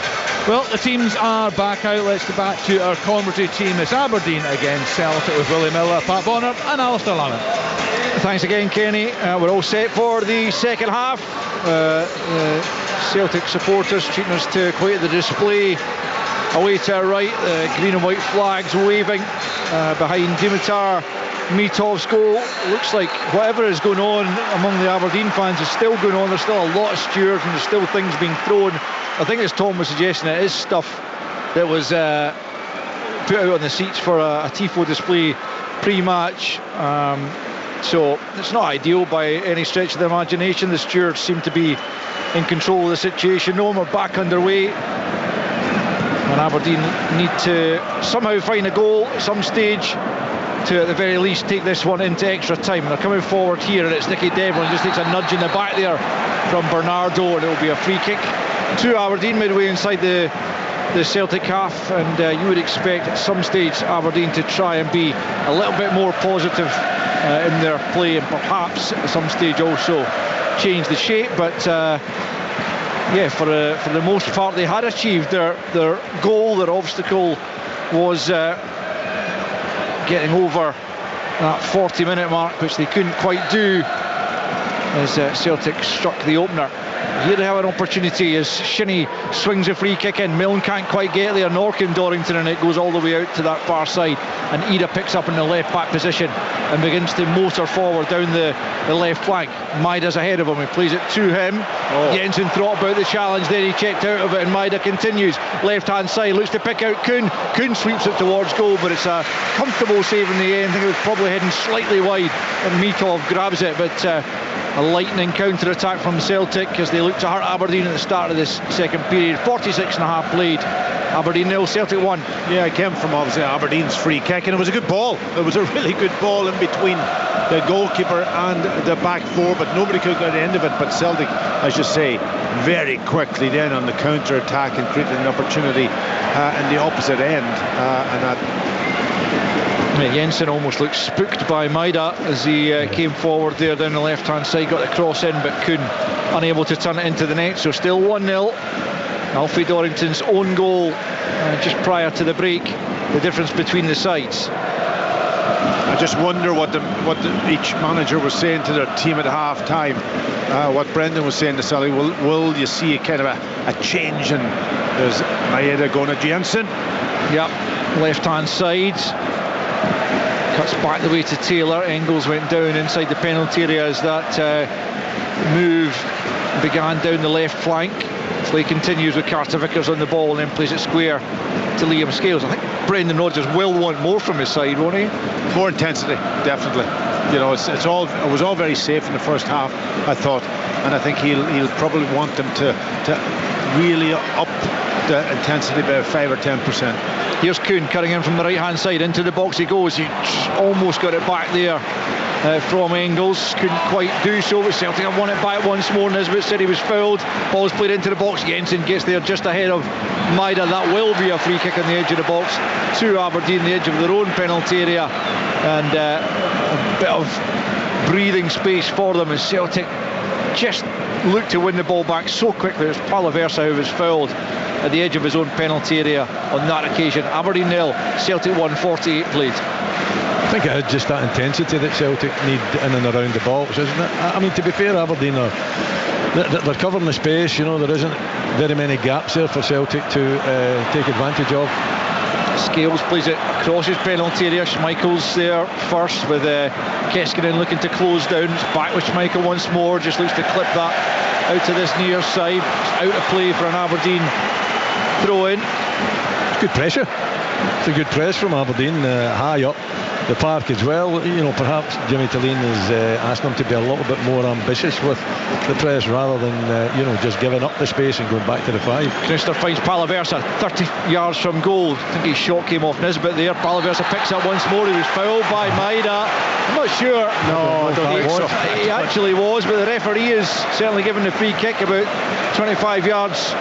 Well, the teams are back out. Let's get back to our commentary team. It's Aberdeen against Celtic with Willie Miller, Pat Bonner and Alistair Lamont. Thanks again, Kenny. We're all set for the second half. Celtic supporters treating us to quite the display. Away to our right, green and white flags waving behind Dimitar Mitov's goal. Looks like whatever is going on among the Aberdeen fans is still going on. There's still a lot of steers and there's still things being thrown I think as Tom was suggesting, it is stuff that was put out on the seats for a tifo display pre-match. So it's not ideal by any stretch of the imagination. The stewards seem to be in control of the situation. No, we're back underway, and Aberdeen need to somehow find a goal at some stage to, at the very least, take this one into extra time. They're coming forward here, and it's Nicky Devlin just takes a nudge in the back there from Bernardo, and it'll be a free kick to Aberdeen midway inside the Celtic half. And you would expect at some stage Aberdeen to try and be a little bit more positive in their play, and perhaps at some stage also change the shape. But yeah, for the most part they had achieved their goal. Their obstacle was getting over that 40-minute mark, which they couldn't quite do as Celtic struck the opener. Here they have an opportunity as Shinnie swings a free kick in. Milne can't quite get there, nor can Dorrington, and it goes all the way out to that far side. And Ida picks up in the left back position and begins to motor forward down the left flank. Maida's ahead of him, he plays it to him. Jensen thought about the challenge, then he checked out of it, and Maida continues. Left hand side, looks to pick out Kuhn. Kuhn sweeps it towards goal, but it's a comfortable save in the end. I think it was probably heading slightly wide, and Mitov grabs it, but a lightning counter-attack from Celtic as they look to hurt Aberdeen at the start of this second period. 46.5 played. Aberdeen 0, Celtic 1. Yeah, it came from obviously Aberdeen's free kick, and it was a good ball. It was a really good ball in between the goalkeeper and the back four, but nobody could get the end of it. But Celtic, I should say, very quickly then on the counter-attack and created an opportunity in the opposite end, and that Jensen almost looked spooked by Maida as he came forward there down the left hand side, got the cross in, but Kuhn unable to turn it into the net. So still 1-0. Alfie Dorrington's own goal just prior to the break, the difference between the sides. I just wonder what each manager was saying to their team at half time. What Brendan was saying to Sully, will you see a kind of a change? And there's Maeda going to Jensen. Yep, left hand side. Cuts back the way to Taylor. Engels went down inside the penalty area as that move began down the left flank. Play continues with Carter Vickers on the ball and then plays it square to Liam Scales. I think Brendan Rodgers will want more from his side, won't he? More intensity, definitely. You know, it was all very safe in the first half, I thought, and I think he'll probably want them to really up the intensity by 5 or 10%. Here's Kuhn cutting in from the right hand side, into the box he goes. He almost got it back there from Engels, couldn't quite do so, but Celtic have won it back once more. Nisbet said he was fouled. Ball's played into the box. Jensen gets there just ahead of Maida. That will be a free kick on the edge of the box to Aberdeen, the edge of their own penalty area, and a bit of breathing space for them as Celtic just look to win the ball back so quickly. It was Palaversa who was fouled at the edge of his own penalty area on that occasion. Aberdeen 0, Celtic 1, 48 played. I think it is just that intensity that Celtic need in and around the box, isn't it? I mean, to be fair, Aberdeen they're covering the space. You know, there isn't very many gaps there for Celtic to take advantage of. Scales plays it across his penalty area. Schmeichel's there first with Keskinen looking to close down. It's back with Schmeichel once more, just looks to clip that out to this near side. Out of play for an Aberdeen throw in. It's good pressure. It's a good press from Aberdeen, high up the park as well. You know, perhaps Jimmy Tillane is asking them to be a little bit more ambitious with the press rather than just giving up the space and going back to the 5. Knister finds Palaversa 30 yards from goal. I think his shot came off Nisbet there. Palaversa picks up once more. He was fouled by Maida. I'm not sure. No, I don't think so. He actually was, but the referee is certainly given the free kick about 25 yards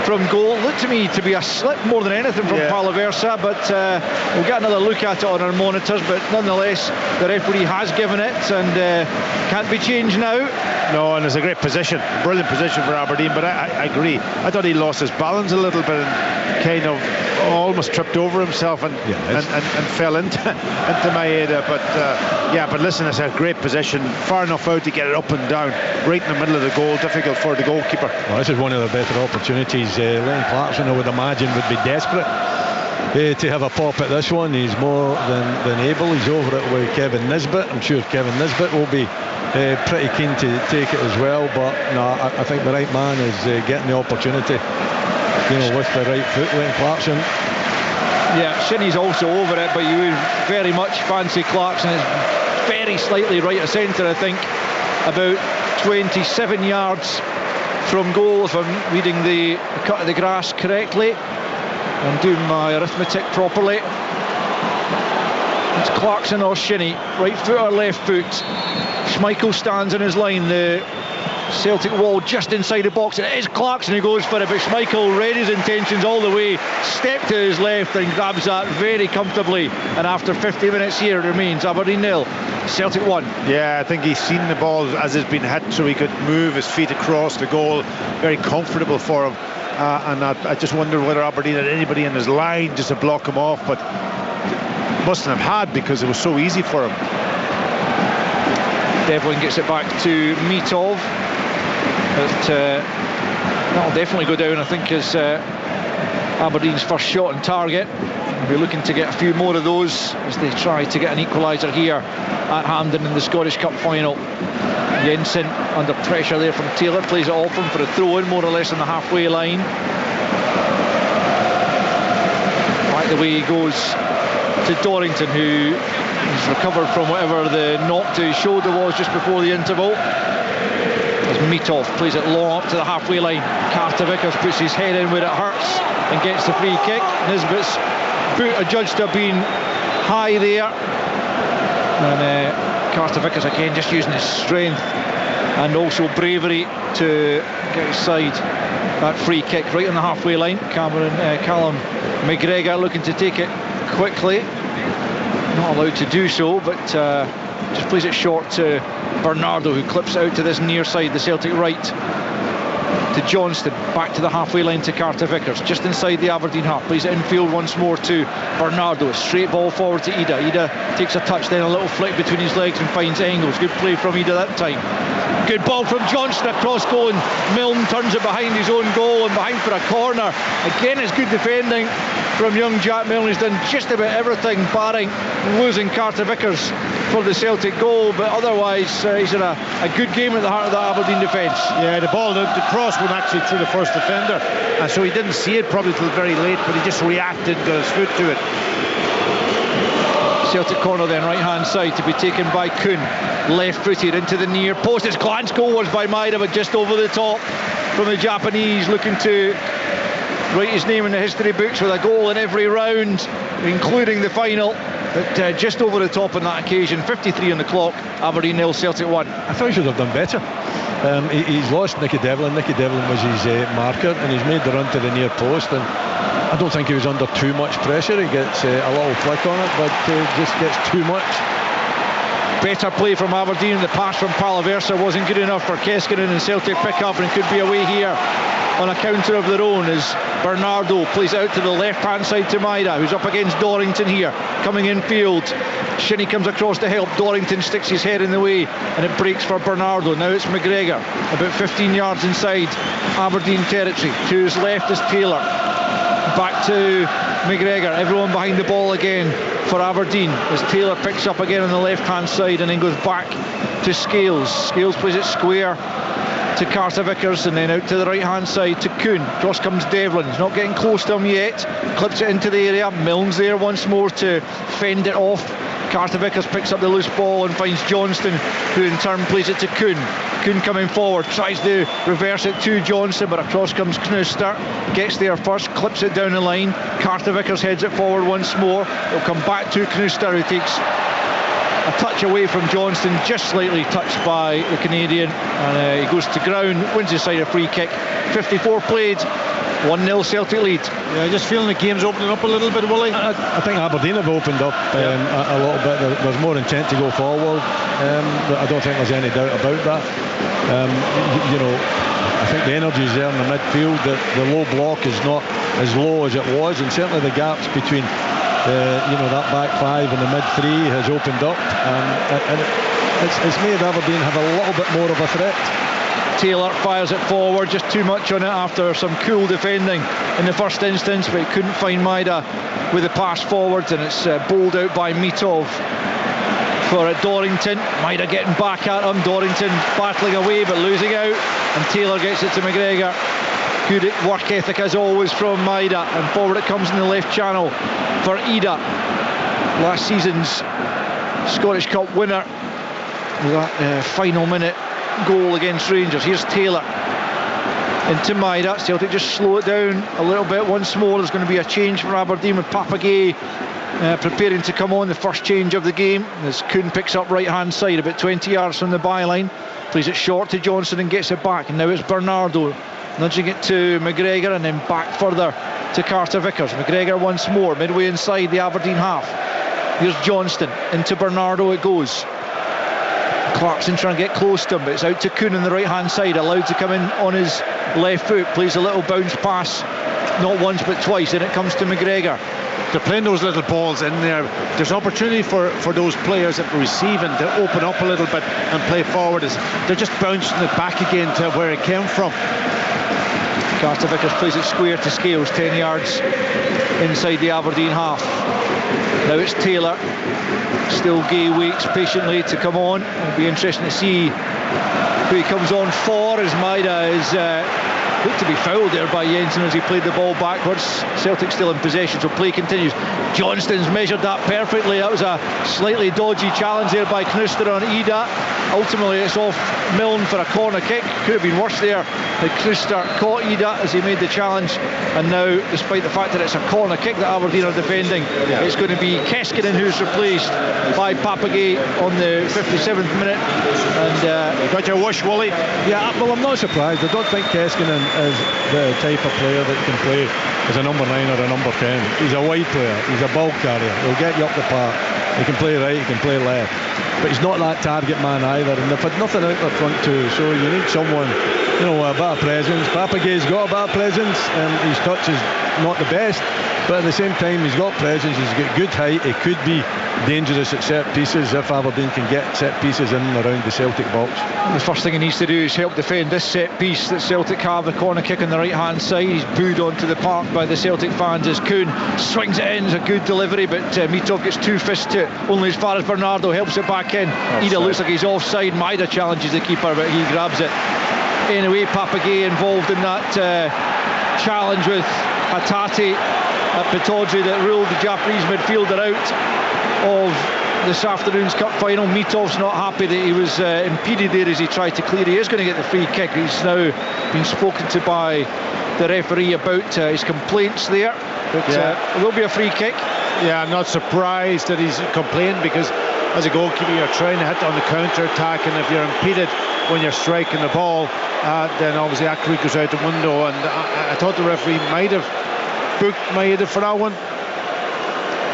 from goal. Looked to me to be a slip more than anything from Palaversa, but we'll get another look at it on our monitors. But nonetheless, the referee has given it and can't be changed now. No, and it's a great position, brilliant position for Aberdeen. But I agree. I thought he lost his balance a little bit and kind of almost tripped over himself and fell into Maeda. But listen, it's a great position, far enough out to get it up and down, right in the middle of the goal. Difficult for the goalkeeper. Well, this is one of the better opportunities. Len Clarkson, I would imagine, would be desperate to have a pop at this one. He's more than able. He's over it with Kevin Nisbet. I'm sure Kevin Nisbet will be pretty keen to take it as well, but no, I think the right man is getting the opportunity, with the right foot. Wayne Clarkson. Yeah, Shinnie's also over it, but you would very much fancy Clarkson is very slightly right of centre, I think, about 27 yards from goal, if I'm reading the cut of the grass correctly and doing my arithmetic properly. It's Clarkson or Shinnie, right foot or left foot. Schmeichel stands in his line, the Celtic wall just inside the box. It is Clarkson who goes for it, but Schmeichel read his intentions all the way, stepped to his left and grabs that very comfortably. And after 50 minutes here, it remains Aberdeen 0, Celtic 1. Yeah, I think he's seen the ball as it's been hit, so he could move his feet across the goal. Very comfortable for him. And I just wonder whether Aberdeen had anybody in his line just to block him off, but mustn't have had, because it was so easy for him. Devlin gets it back to Mitov. But that'll definitely go down, I think, as Aberdeen's first shot on target. We'll be looking to get a few more of those as they try to get an equaliser here at Hampden in the Scottish Cup final. Jensen under pressure there from Taylor, plays it off him for a throw-in, more or less on the halfway line. Right the way he goes to Dorrington, who has recovered from whatever the knock to his shoulder was just before the interval. As Mitov plays it long up to the halfway line. Carter Vickers puts his head in where it hurts and gets the free kick. Nisbet's boot adjudged to have been high there. And Carter Vickers again just using his strength and also bravery to get his side that free kick right on the halfway line. Callum McGregor looking to take it quickly. Not allowed to do so, but just plays it short to Bernardo, who clips it out to this near side, the Celtic right, to Johnston, back to the halfway line to Carter Vickers, just inside the Aberdeen half, plays it infield once more to Bernardo, straight ball forward to Ida. Ida takes a touch, then a little flick between his legs and finds Engels. Good play from Ida that time. Good ball from Johnston across goal, and Milne turns it behind his own goal and behind for a corner. Again, it's good defending from young Jack Milne. He's done just about everything barring losing Carter Vickers for the Celtic goal, but otherwise he's in a good game at the heart of the Aberdeen defence. Yeah, the ball, the cross went actually through the first defender, and so he didn't see it probably till very late, but he just reacted, got his foot to it. Celtic corner then, right hand side, to be taken by Kuhn, left footed into the near post. His glance goal was by Maeda, but just over the top from the Japanese, looking to write his name in the history books with a goal in every round, including the final. But just over the top on that occasion. 53 on the clock. Aberdeen 0, Celtic 1. I thought he should have done better. He's lost Nicky Devlin. Nicky Devlin was his marker, and he's made the run to the near post, and I don't think he was under too much pressure. He gets a little flick on it, but just gets too much. Better play from Aberdeen. The pass from Palaversa wasn't good enough for Keskinen, and Celtic pick up, and it could be away here on a counter of their own as Bernardo plays it out to the left hand side to Maeda, who's up against Dorrington here, coming in field. Shinnie comes across to help. Dorrington sticks his head in the way, and it breaks for Bernardo. Now it's McGregor, about 15 yards inside Aberdeen territory. To his left is Taylor, back to McGregor. Everyone behind the ball again for Aberdeen as Taylor picks up again on the left hand side and then goes back to Scales. Scales plays it square to Carter Vickers, and then out to the right hand side to Kuhn. Cross comes Devlin, he's not getting close to him yet, clips it into the area. Milne's there once more to fend it off. Carter Vickers picks up the loose ball and finds Johnston, who in turn plays it to Kuhn. Kuhn coming forward, tries to reverse it to Johnston, but across comes Knuster, gets there first, clips it down the line. Carter Vickers heads it forward once more. It'll come back to Knuster, who takes a touch away from Johnston, just slightly touched by the Canadian, and he goes to ground, wins his side a free kick. 54 played, 1-0 Celtic lead. Yeah, just feeling the game's opening up a little bit, Willie. I think Aberdeen have opened up a little bit. There's more intent to go forward. I don't think there's any doubt about that. I think the energy is there in the midfield. The low block is not as low as it was, and certainly the gaps between that back five and the mid three has opened up, and it's made Aberdeen have a little bit more of a threat. Taylor fires it forward, just too much on it after some cool defending in the first instance, but he couldn't find Maida with the pass forwards, and it's bowled out by Mitov for Dorrington. Maida getting back at him, Dorrington battling away but losing out, and Taylor gets it to McGregor. Good work ethic as always from Maida, and forward it comes in the left channel for Ida, last season's Scottish Cup winner, with that final minute goal against Rangers. Here's Taylor into Maida. Celtic just slow it down a little bit once more. There's going to be a change for Aberdeen with Papagay preparing to come on, the first change of the game, as Kuhn picks up right hand side about 20 yards from the byline, plays it short to Johnson and gets it back, and now it's Bernardo nudging it to McGregor and then back further to Carter Vickers. McGregor once more midway inside the Aberdeen half. Here's Johnston, into Bernardo it goes. Clarkson trying to get close to him, but it's out to Kuhn on the right hand side, allowed to come in on his left foot, plays a little bounce pass, not once but twice, and it comes to McGregor. They're playing those little balls in there. There's opportunity for those players that are receiving to open up a little bit and play forward. They're just bouncing it back again to where it came from. Carter Vickers plays it square to Scales, 10 yards inside the Aberdeen half. Now it's Taylor. Still Gay waits patiently to come on. It'll be interesting to see who he comes on for, as Maida is looked to be fouled there by Jensen as he played the ball backwards. Celtic still in possession, so play continues. Johnston's measured that perfectly. That was a slightly dodgy challenge there by Knuster on Ida. Ultimately it's off Milne for a corner kick. Could have been worse there had Knuster caught Ida as he made the challenge, and now, despite the fact that it's a corner kick that Aberdeen are defending, it's going to be Keskinen who's replaced by Papagay on the 57th minute. And you got your wish, Wally? Yeah, well, I'm not surprised. I don't think Keskinen is the type of player that can play as a number 9 or a number 10. He's a wide player, he's a ball carrier, he'll get you up the park, he can play right, he can play left, but he's not that target man either, and they've had nothing out their front too, so you need someone, you know, a bit of presence. Papagay's got a bit of presence, and his touch is not the best, but at the same time he's got presence, he's got good height, he could be dangerous at set pieces if Aberdeen can get set pieces in and around the Celtic box. The first thing he needs to do is help defend this set piece that Celtic have, the corner kick on the right hand side. He's booed onto the park by the Celtic fans as Kuhn swings it in. It's a good delivery, but Mitov gets 2 fists to it, only as far as Bernardo helps it back in. Ida looks like he's offside. Maida challenges the keeper, but he grabs it anyway. Papagay involved in that challenge with Hatate at Pataudry that ruled the Japanese midfielder out of this afternoon's cup final. Mitov's not happy that he was impeded there as he tried to clear. He is going to get the free kick. He's now been spoken to by the referee about his complaints there, but it will be a free kick. Yeah, I'm not surprised that he's complaining, because as a goalkeeper you're trying to hit on the counter attack, and if you're impeded when you're striking the ball, then obviously that goes out the window, and I thought the referee might have booked Maida for that one.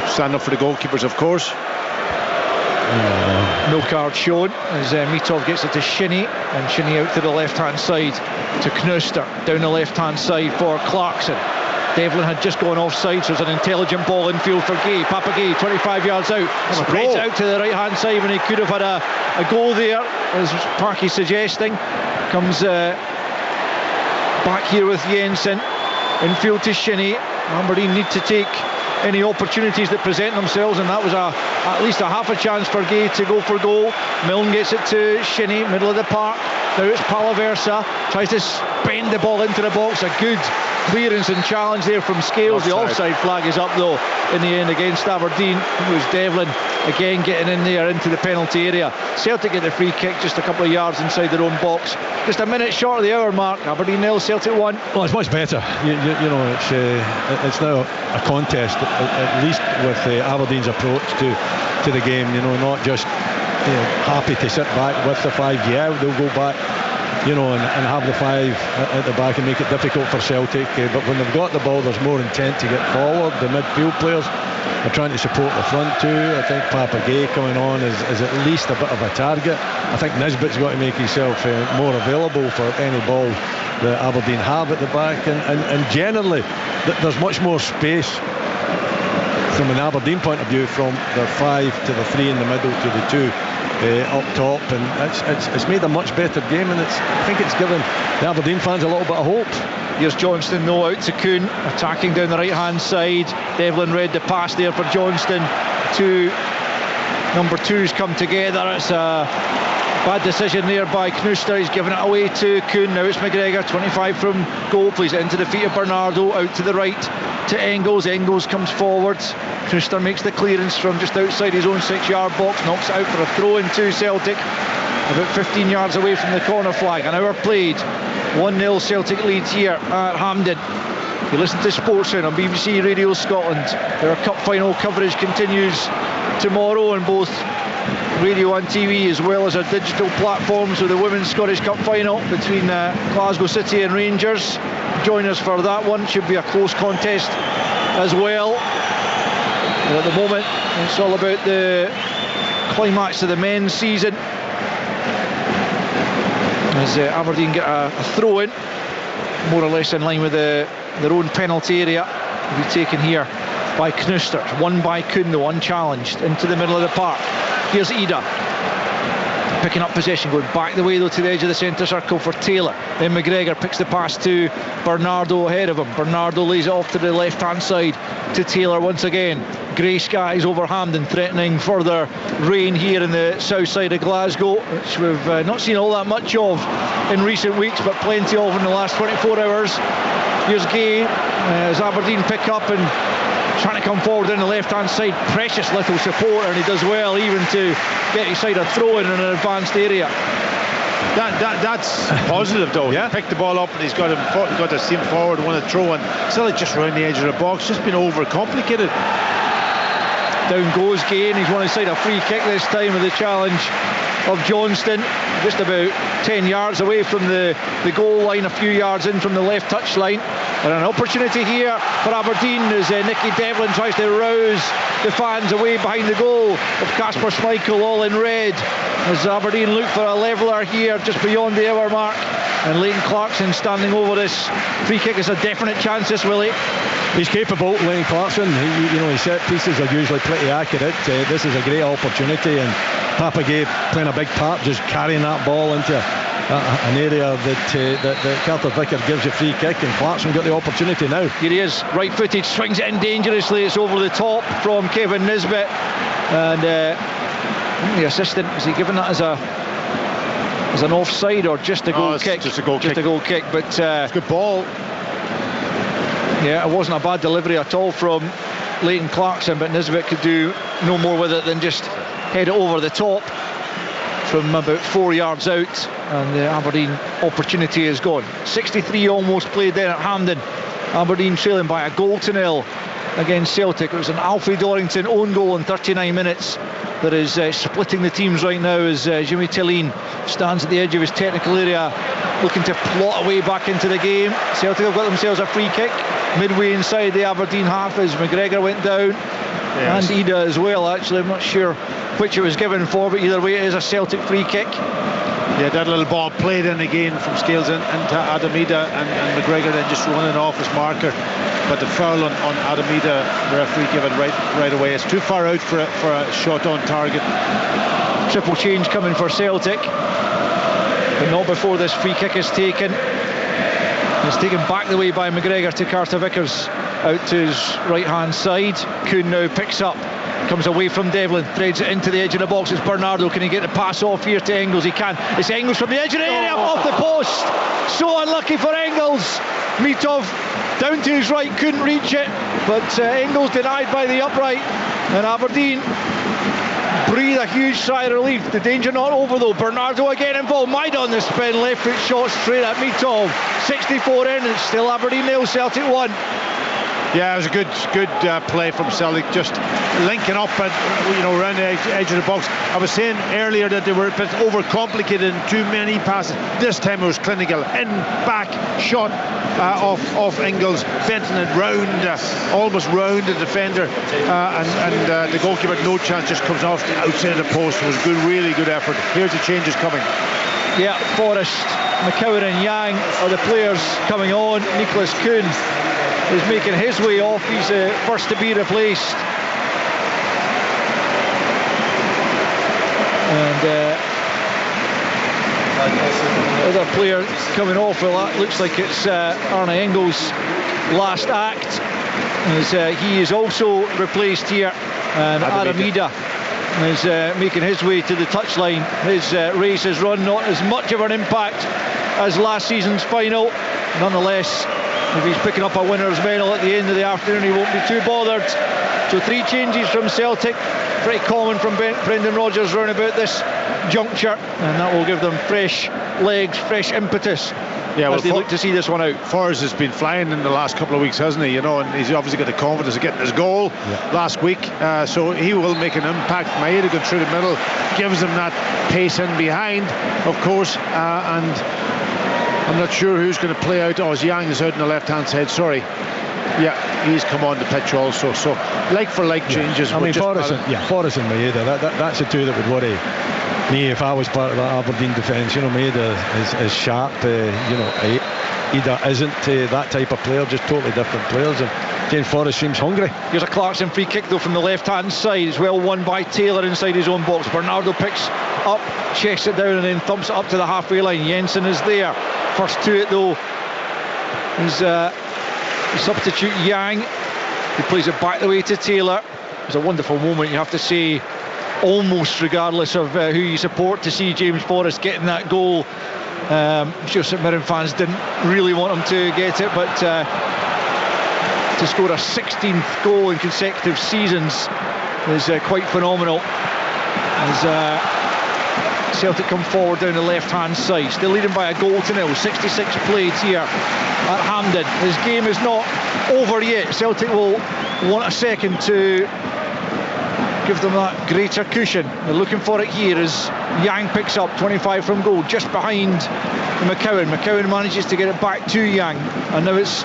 Stand up for the goalkeepers, of course. No card shown as Mitov gets it to Shinnie, and Shinnie out to the left hand side to Knuster, down the left hand side for Clarkson. Devlin had just gone offside, so it's an intelligent ball infield for Gay. Papagay 25 yards out, spreads out to the right hand side when he could have had a goal there, as Parky's suggesting. Comes back here with Jensen, infield to Shinnie. Aberdeen need to take any opportunities that present themselves, and that was at least a half a chance for Gay to go for goal. Milne gets it to Shinnie, middle of the park. Now it's Palaversa, tries to bend the ball into the box. A good clearance and challenge there from Scales. The offside flag is up though in the end against Aberdeen. It was Devlin again getting in there into the penalty area. Celtic get the free kick just a couple of yards inside their own box. Just a minute short of the hour mark. Aberdeen 0, Celtic 1. Well, it's much better. You know, it's now a contest, at least with Aberdeen's approach to the game. You know, not just happy to sit back with the 5. Yeah, they'll go back, you know, and have the 5 at the back and make it difficult for Celtic. But when they've got the ball, there's more intent to get forward. The midfield players are trying to support the front too. I think Papagay coming on is at least a bit of a target. I think Nisbet's got to make himself more available for any ball that Aberdeen have at the back. And generally, there's much more space from an Aberdeen point of view, from the 5 to the 3 in the middle to the 2 up top, and it's made a much better game, and I think it's given the Aberdeen fans a little bit of hope. Here's Johnston though, out to Kuhn, attacking down the right hand side. Devlin read the pass there for Johnston. 2 number 2s come together. It's a bad decision there by Knuster. He's given it away to Kuhn. Now it's McGregor, 25 from goal. Plays it into the feet of Bernardo, out to the right to Engels. Engels comes forward. Knuster makes the clearance from just outside his own 6-yard box, knocks it out for a throw in to Celtic, about 15 yards away from the corner flag. An hour played, 1-0 Celtic leads here at Hampden. You listen to Sportssound on BBC Radio Scotland. Their cup final coverage continues tomorrow on both radio and TV, as well as our digital platforms, with the Women's Scottish Cup final between Glasgow City and Rangers. Join us for that one. Should be a close contest as well. But at the moment, it's all about the climax of the men's season, as Aberdeen get a throw in, more or less in line with their own penalty area, will be taken here by Knuster. Won by Kuhn though, unchallenged, into the middle of the park. Here's Ida, picking up possession, going back the way though to the edge of the centre circle for Taylor. Then McGregor picks the pass to Bernardo ahead of him. Bernardo lays it off to the left hand side to Taylor once again. Grey skies over Hampden, threatening further rain here in the south side of Glasgow, which we've not seen all that much of in recent weeks, but plenty of in the last 24 hours. Here's Gay as Aberdeen pick up and trying to come forward in the left hand side. Precious little support, and he does well even to get his side a throw in an advanced area. That's positive though. Yeah, he picked the ball up and he's got to steam forward, won a throw, and still just round the edge of the box, just been overcomplicated. Down goes Gay, and he's won inside a free kick this time with the challenge of Johnston, just about 10 yards away from the goal line, a few yards in from the left touch line. And an opportunity here for Aberdeen as Nicky Devlin tries to rouse the fans away behind the goal of Casper Schmeichel, all in red, as Aberdeen look for a leveller here just beyond the hour mark. And Leighton Clarkson standing over this free kick is a definite chance, this Willie. He's capable, Leighton Clarkson. His set pieces are usually pretty accurate. This is a great opportunity, and Papagay playing a big part, just carrying that ball into an area that Carter Vicker gives you free kick, and Clarkson got the opportunity now. Here he is, right footed, swings it in dangerously. It's over the top from Kevin Nisbet, and the assistant, is he given that as an offside or just a goal kick? Just a goal kick. But it's a good ball. Yeah, it wasn't a bad delivery at all from Leighton Clarkson, but Nisbet could do no more with it than just head it over the top from about 4 yards out, and the Aberdeen opportunity is gone. 63 almost played there at Hampden. Aberdeen trailing by 1-0 against Celtic. It was an Alfie Dorrington own goal in 39 minutes that is splitting the teams right now, as Jimmy Tilleen stands at the edge of his technical area looking to plot a way back into the game. Celtic have got themselves a free kick midway inside the Aberdeen half as McGregor went down. Yes. And Ida as well, actually. I'm not sure which it was given for, but either way it is a Celtic free kick. Yeah, that little ball played in again from Scales into Adam Ida, and McGregor then just running off his marker. But the foul on Adam Ida, the referee given right away. It's too far out for a shot on target. Triple change coming for Celtic, but not before this free kick is taken. It's taken back the way by McGregor to Carter Vickers, out to his right hand side. Kuhn now picks up, comes away from Devlin, threads it into the edge of the box. It's Bernardo. Can he get the pass off here to Engels? He can. It's Engels from the edge of the area, off the post. So unlucky for Engels. Mitov down to his right, couldn't reach it, but Engels denied by the upright, and Aberdeen breathe a huge sigh of relief. The danger not over though. Bernardo again involved. Maida on the spin, left foot shot straight at Mitov. 64 in, and it's still Aberdeen 0, Celtic 1. Yeah, it was a good play from Celtic, just linking up and around the edge of the box. I was saying earlier that they were a bit overcomplicated and too many passes. This time it was clinical. In, back, shot off Engels, venting it round, almost round the defender, and the goalkeeper had no chance, just comes off the outside of the post. It was good, really good effort. Here's the changes coming. Yeah, Forrest, McCowan and Yang are the players coming on. Nicholas Kuhn is making his way off. He's the first to be replaced. And other player coming off, well, that looks like it's Arne Engel's last act, as he is also replaced here. And Aramida is making his way to the touchline. His race has run not as much of an impact as last season's final. Nonetheless, if he's picking up a winner's medal at the end of the afternoon, he won't be too bothered. So 3 changes from Celtic, pretty common from Brendan Rodgers round about this juncture, and that will give them fresh legs, fresh impetus, as they look to see this one out. Forrest has been flying in the last couple of weeks, hasn't he? You know, and he's obviously got the confidence of getting his goal last week, so he will make an impact. Maeda going through the middle gives him that pace in behind, of course, and I'm not sure who's going to play out. Oh, Yang is out on the left-hand side, sorry. Yeah, he's come on the pitch also, so like for like changes. I mean, Forrest and Maeda, that's the two that would worry me if I was part of that Aberdeen defence. You know, Maeda is sharp, you know, Ida isn't that type of player, just totally different players, and Jane Forrest seems hungry. Here's a Clarkson free kick though from the left-hand side. It's well won by Taylor inside his own box. Bernardo picks up, chests it down and then thumps it up to the halfway line. Jensen is there. First to it though is substitute Yang. He plays it back the way to Taylor. It's a wonderful moment, you have to say, almost regardless of who you support, to see James Forrest getting that goal. I'm sure St Mirren fans didn't really want him to get it, but to score a 16th goal in consecutive seasons is quite phenomenal. As Celtic come forward down the left-hand side, still leading by a goal to nil. 66 played here at Hampden. His game is not over yet. Celtic will want a second to give them that greater cushion. They're looking for it here as Yang picks up 25 from goal, just behind McCowan. McCowan manages to get it back to Yang, and now it's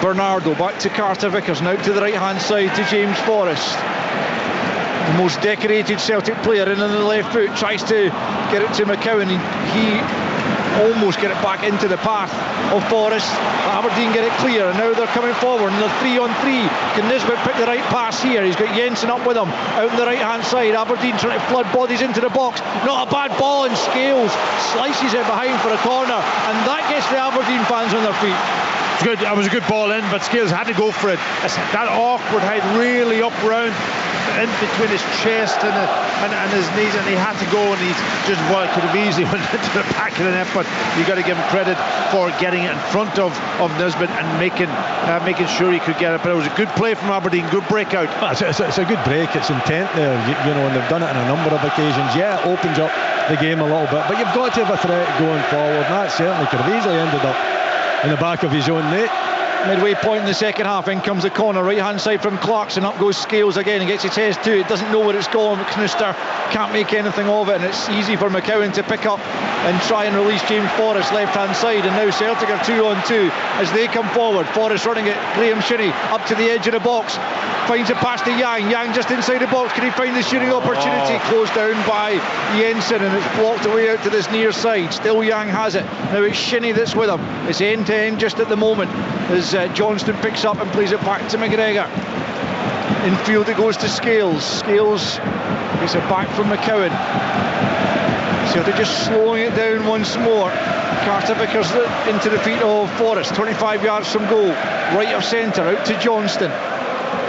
Bernardo back to Carter Vickers, now to the right-hand side to James Forrest. The most decorated Celtic player in on the left foot tries to get it to McCowan. He almost get it back into the path of Forrest. Aberdeen get it clear, and now they're coming forward, and they're 3-on-3. Can Nisbet pick the right pass here? He's got Jensen up with him out on the right hand side. Aberdeen trying to flood bodies into the box. Not a bad ball, and Scales slices it behind for a corner, and that gets the Aberdeen fans on their feet. Good, that was a good ball in, but Scales had to go for it. That awkward height, really up round in between his chest and his knees, and he had to go, and he just could have easily went into the back of the net. But you got to give him credit for getting it in front of Nisbet and making sure he could get it. But it was a good play from Aberdeen, good breakout. It's a good break. It's intent there, you know, and they've done it on a number of occasions. Yeah, it opens up the game a little bit, but you've got to have a threat going forward, and that certainly could have easily ended up in the back of his own net. Midway point in the second half, in comes the corner, right hand side from Clarkson. Up goes Scales again and gets his head to it. Doesn't know where it's going, but Knuster can't make anything of it, and it's easy for McCowan to pick up and try and release James Forrest left hand side. And now Celtic are 2-on-2 as they come forward. Forrest running it, Graham Shinney up to the edge of the box, finds it past to Yang. Yang just inside the box. Can he find the shooting opportunity? Closed down by Jensen, and it's blocked away out to this near side. Still Yang has it. Now it's Shinney that's with him. It's end to end just at the moment as Johnston picks up and plays it back to McGregor. Infield it goes to Scales. Scales gets it back from McCowan. So they're just slowing it down once more. Carter Vickers into the feet of Forrest, 25 yards from goal, right of centre, out to Johnston.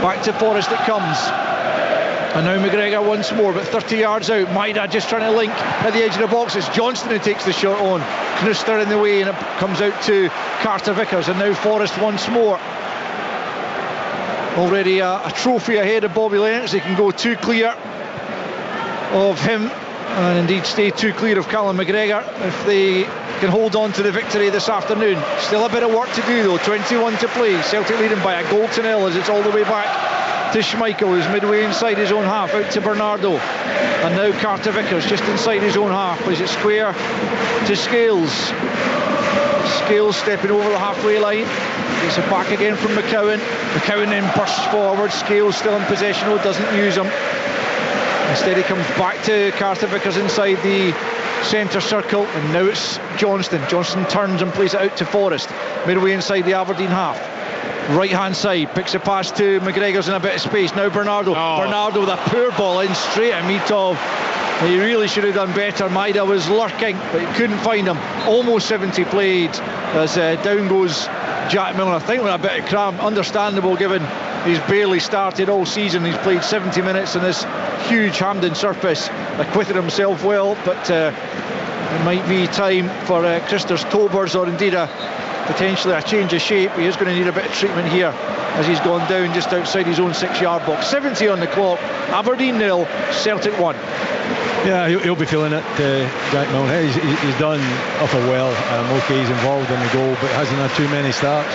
Back to Forrest it comes. And now McGregor once more, but 30 yards out. Maeda just trying to link at the edge of the box. It's Johnston who takes the shot on. Knuster in the way, and it comes out to Carter Vickers. And now Forrest once more. Already a trophy ahead of Bobby Lennox. They can go too clear of him, and indeed stay too clear of Callum McGregor if they can hold on to the victory this afternoon. Still a bit of work to do though. 21 to play. Celtic leading by a goal to nil as it's all the way back to Schmeichel, who's midway inside his own half, out to Bernardo, and now Carter Vickers just inside his own half, plays it square to Scales. Scales stepping over the halfway line, gets it back again from McCowan. McCowan then bursts forward. Scales still in possession, doesn't use him. Instead he comes back to Carter Vickers inside the centre circle, and now it's Johnston. Johnston turns and plays it out to Forrest, midway inside the Aberdeen half. Right hand side, picks a pass to McGregor's in a bit of space. Now Bernardo. Bernardo with a poor ball in straight at Mitov. He really should have done better. Maida was lurking, but he couldn't find him. Almost 70 played as down goes Jack Milner. I think with a bit of cramp, understandable given he's barely started all season. He's played 70 minutes on this huge Hampden surface, acquitted himself well, but it might be time for Christers Tobers, or indeed potentially a change of shape. He is going to need a bit of treatment here as he's gone down just outside his own 6-yard box. 70 on the clock. Aberdeen 0, Celtic 1. Yeah, he'll be feeling it, Jack Milner. He's done awful well. Okay, he's involved in the goal, but hasn't had too many starts.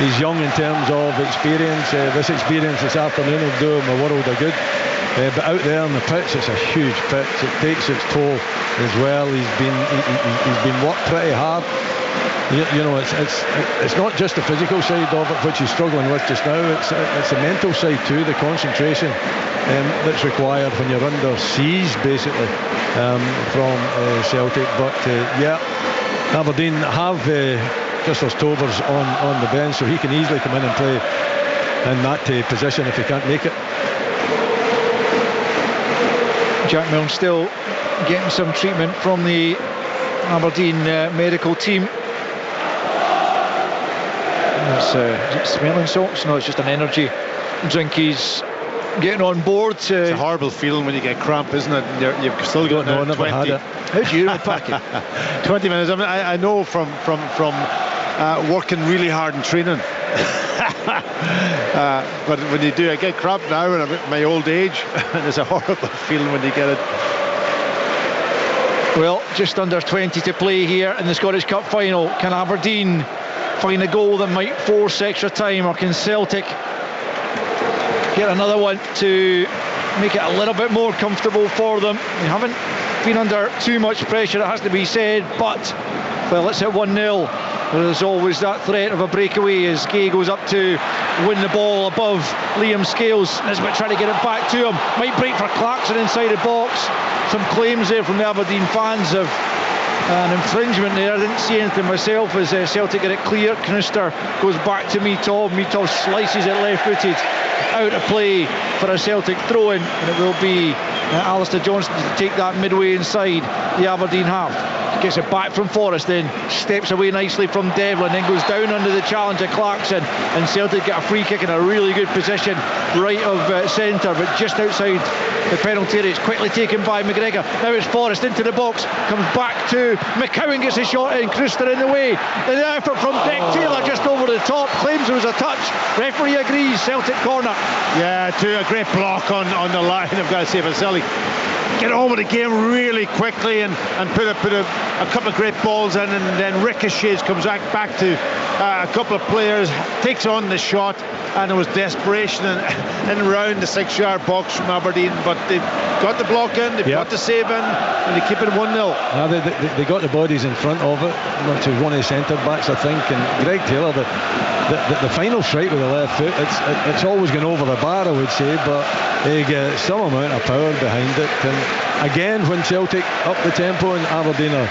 He's young in terms of experience. This experience this afternoon will do him a world of good. But out there on the pitch, it's a huge pitch. It takes its toll as well. He's been worked pretty hard. It's not just the physical side of it which he's struggling with just now. It's the mental side too, the concentration that's required when you're under siege basically from Celtic. But Aberdeen have Christers Tobers on the bench, so he can easily come in and play in that position if he can't make it. Jack Milne still getting some treatment from the Aberdeen medical team. Is it smelling salts? No, it's just an energy drink he's getting on board. It's a horrible feeling when you get cramp, isn't it? You've still got 20. How do you pack it? 20 minutes. I know from working really hard and training. But when you do, I get cramp now and I'm at my old age, and it's a horrible feeling when you get it. Well, just under 20 to play here in the Scottish Cup final. Can Aberdeen find a goal that might force extra time, or can Celtic get another one to make it a little bit more comfortable for them? They haven't been under too much pressure, it has to be said, but well, it's at 1-0. There's always that threat of a breakaway as Gay goes up to win the ball above Liam Scales. Nisbet trying to get it back to him, might break for Clarkson inside the box. Some claims there from the Aberdeen fans of an infringement there. I didn't see anything myself as Celtic get it clear. Knister goes back to Mitov. Mitov slices it left-footed out of play for a Celtic throw-in, and it will be Alistair Johnston to take that midway inside the Aberdeen half. Gets it back from Forrest, then steps away nicely from Devlin, then goes down under the challenge of Clarkson, and Celtic get a free kick in a really good position right of centre, but just outside the penalty area. It's quickly taken by McGregor. Now it's Forrest into the box, comes back to McCowan, gets a shot in, Kruster in the way. The effort from Dick Taylor just over the top, claims there was a touch. Referee agrees, Celtic corner. Yeah, a great block on the line, I've got to say, for Celtic. Get on with the game really quickly and put a couple of great balls in, and then ricochets, comes back to a couple of players, takes on the shot, and it was desperation in around the 6-yard box from Aberdeen, but they've got the block in, they've got the save in, and they keep it 1-0. They got the bodies in front of it, which was one of the centre backs, I think, and Greg Taylor, the final strike with the left foot, it's always going over the bar, I would say, but they get some amount of power behind it. And again, when Celtic up the tempo and Aberdeen are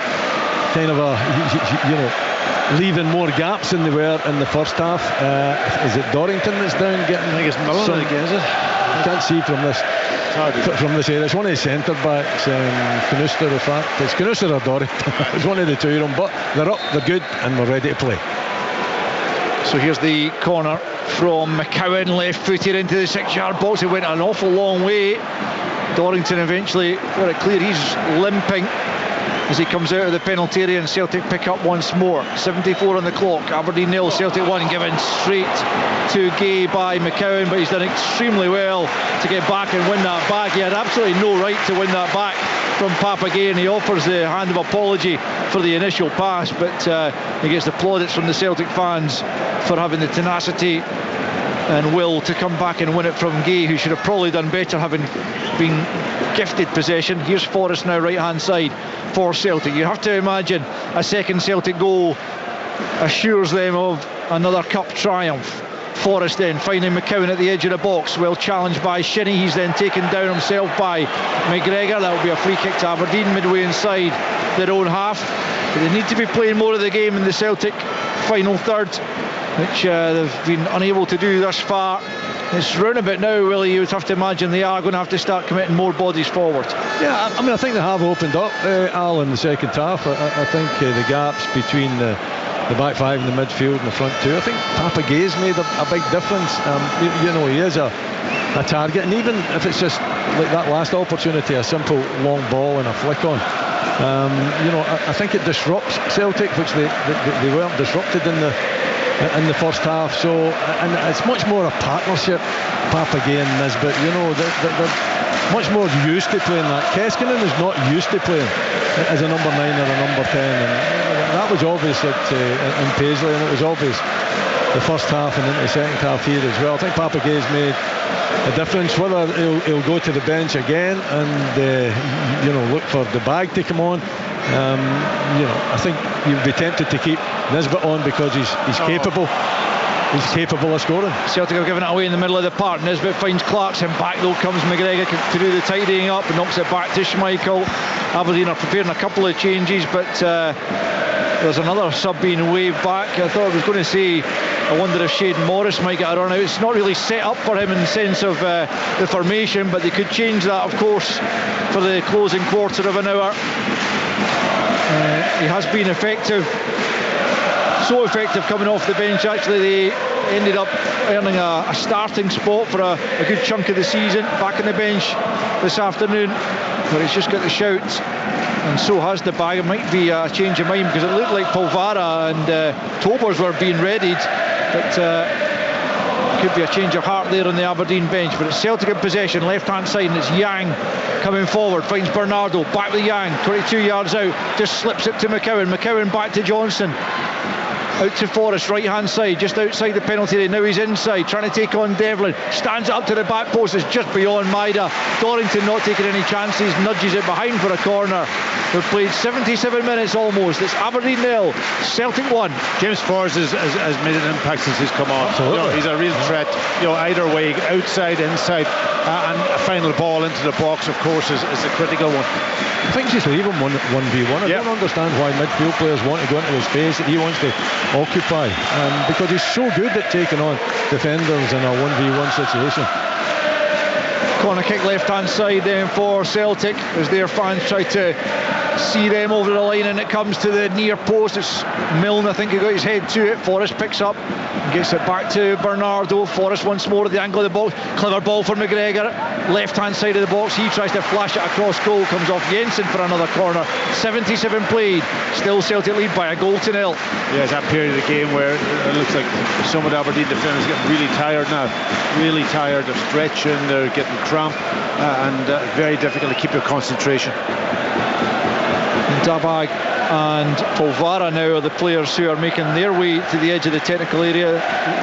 kind of leaving more gaps than they were in the first half. Is it Dorrington that's down getting? I think it's Milner again, is it? I can't see from this area. It's one of the centre backs, Knuster, in fact. It's Knuster or Dorrington. It's one of the two of them, but they're up, they're good, and we're ready to play. So here's the corner from McCowan, left-footed into the 6-yard box. It went an awful long way. Dorrington eventually got it clear. He's limping as he comes out of the penalty area, and Celtic pick up once more. 74 on the clock. Aberdeen 0, Celtic 1, given straight to Gay by McCowan, but he's done extremely well to get back and win that back. He had absolutely no right to win that back from Papa Gay, and he offers the hand of apology for the initial pass, but he gets the plaudits from the Celtic fans for having the tenacity and will to come back and win it from Gay, who should have probably done better having been gifted possession. Here's Forrest now, right hand side for Celtic. You have to imagine a second Celtic goal assures them of another cup triumph. Forrest then finding McCowan at the edge of the box, well challenged by Shinnie. He's then taken down himself by McGregor. That will be a free kick to Aberdeen midway inside their own half. But they need to be playing more of the game in the Celtic final third. which they've been unable to do thus far. It's roundabout now, Willie. You would have to imagine they are going to have to start committing more bodies forward. Yeah, I mean, I think they have opened up, Al, in the second half. I think the gaps between the back five and the midfield and the front two, I think Papa Gay's made a big difference. You know, he is a target, and even if it's just like that last opportunity, a simple long ball and a flick on, you know, I think it disrupts Celtic, which they weren't disrupted in the first half. So, and it's much more a partnership, Papa Gay and Nisbet. You know, they're much more used to playing that. Keskinen is not used to playing as a number 9 or a number 10, and that was obvious in Paisley, and it was obvious the first half and into the second half here as well. I think Papa Gay's made a difference. Whether he'll go to the bench again and you know, look for the bag to come on, you know, I think you'd be tempted to keep Nisbet on because he's capable. He's capable of scoring. Celtic have given it away in the middle of the park. Nisbet finds Clarkson. Back though comes McGregor to do the tidying up and knocks it back to Schmeichel. Aberdeen are preparing a couple of changes, but there's another sub being waved back. I thought I was going to say, I wonder if Shane Morris might get a run out. It's not really set up for him in the sense of the formation, but they could change that, of course, for the closing quarter of an hour. He has been effective. So effective coming off the bench. Actually, they ended up earning a starting spot for a good chunk of the season. Back on the bench this afternoon, but he's just got the shout, and so has the bag. It might be a change of mind because it looked like Polvara and Tobers were being readied, but could be a change of heart there on the Aberdeen bench. But it's Celtic in possession, left hand side, and it's Yang coming forward, finds Bernardo, back with Yang, 22 yards out, just slips it to McCowan back to Johnson. Out to Forrest, right hand side, just outside the penalty area. Now he's inside, trying to take on Devlin. Stands it up to the back post, it's just beyond Maida. Dorrington not taking any chances, nudges it behind for a corner. We've played 77 minutes almost. It's Aberdeen 0, Celtic 1. James Forrest has made an impact since he's come on. Absolutely. You know, he's a real threat. You know, either way, outside, inside, and a final ball into the box, of course, is a critical one. I think just leave him 1v1. I don't understand why midfield players want to go into the space that he wants to occupy, because he's so good at taking on defenders in a 1v1 situation. Corner kick left hand side then for Celtic as their fans try to see them over the line, and it comes to the near post. It's Milne, I think, who got his head to it. Forrest picks up and gets it back to Bernardo. Forrest once more at the angle of the box. Clever ball for McGregor, left hand side of the box. He tries to flash it across goal, comes off Jensen for another corner. 77 played, still Celtic lead by a goal to 0. Yeah, it's that period of the game where it looks like some of the Aberdeen defenders are getting really tired now. Really tired, they're stretching, they're getting cramp, and very difficult to keep your concentration. Dabag and Polvara now are the players who are making their way to the edge of the technical area,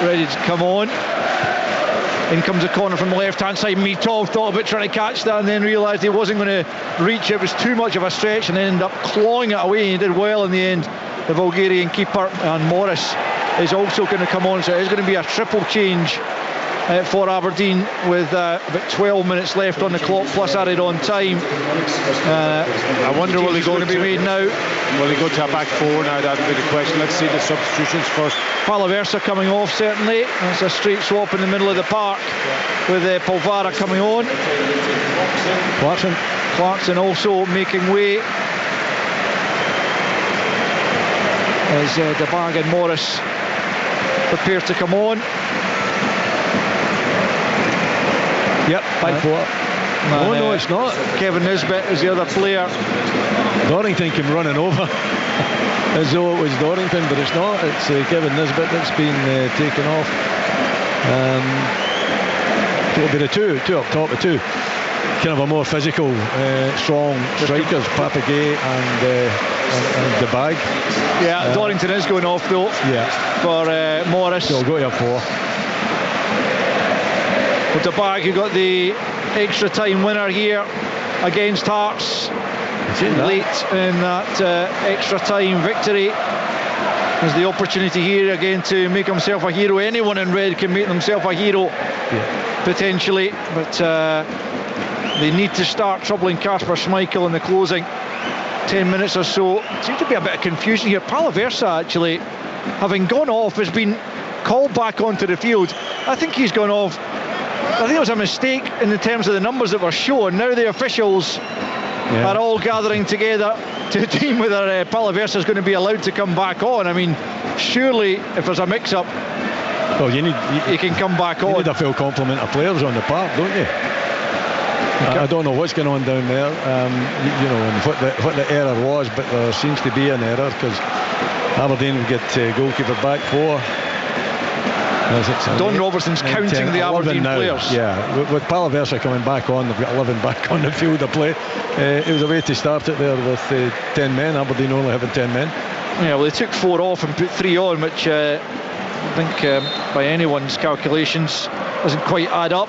ready to come on. In comes a corner from the left hand side. Mitov thought about trying to catch that and then realised he wasn't going to reach it. It was too much of a stretch, and then ended up clawing it away. He did well in the end, the Bulgarian keeper. And Morris is also going to come on, so it is going to be a triple change for Aberdeen with about 12 minutes left on the clock plus added on time. I wonder will he go to be made now. Will he go to a back four now? That would be the question. Let's see the substitutions first. Palaversa coming off, certainly. That's a straight swap in the middle of the park with Polvara coming on. Clarkson also making way as Dabag and Morris prepare to come on. Yep, back four. No, it's not. Kevin Nisbet is the other player. Dorrington came running over as though it was Dorrington, but it's not. It's Kevin Nisbet that's been taken off. It'll be the two up top, the two kind of a more physical, strong strikers, Papa Gay and the bag. Yeah, Dorrington is going off though. Yeah. For Morris. So I'll go to a four. With the bag, who got the extra time winner here against Hearts late in that extra time victory. There's the opportunity here again to make himself a hero. Anyone in red can make themselves a hero, potentially, but they need to start troubling Kasper Schmeichel in the closing 10 minutes or so. Seems to be a bit of confusion here. Palaversa, actually, having gone off, has been called back onto the field. I think he's gone off. I think it was a mistake in the terms of the numbers that were shown. Now the officials are all gathering together to deem whether Palaversa is going to be allowed to come back on. I mean, surely if there's a mix-up, well, he can come back on. You need a full complement of players on the park, don't you? I don't know what's going on down there, and what the error was, but there seems to be an error because Aberdeen will get goalkeeper back 4. Don Robertson's counting the Aberdeen players. Yeah, with Palaversa coming back on, they've got 11 back on the field to play. It was a way to start it there with 10 men. Aberdeen only having 10 men. Yeah, well, they took 4 off and put 3 on, which I think by anyone's calculations doesn't quite add up.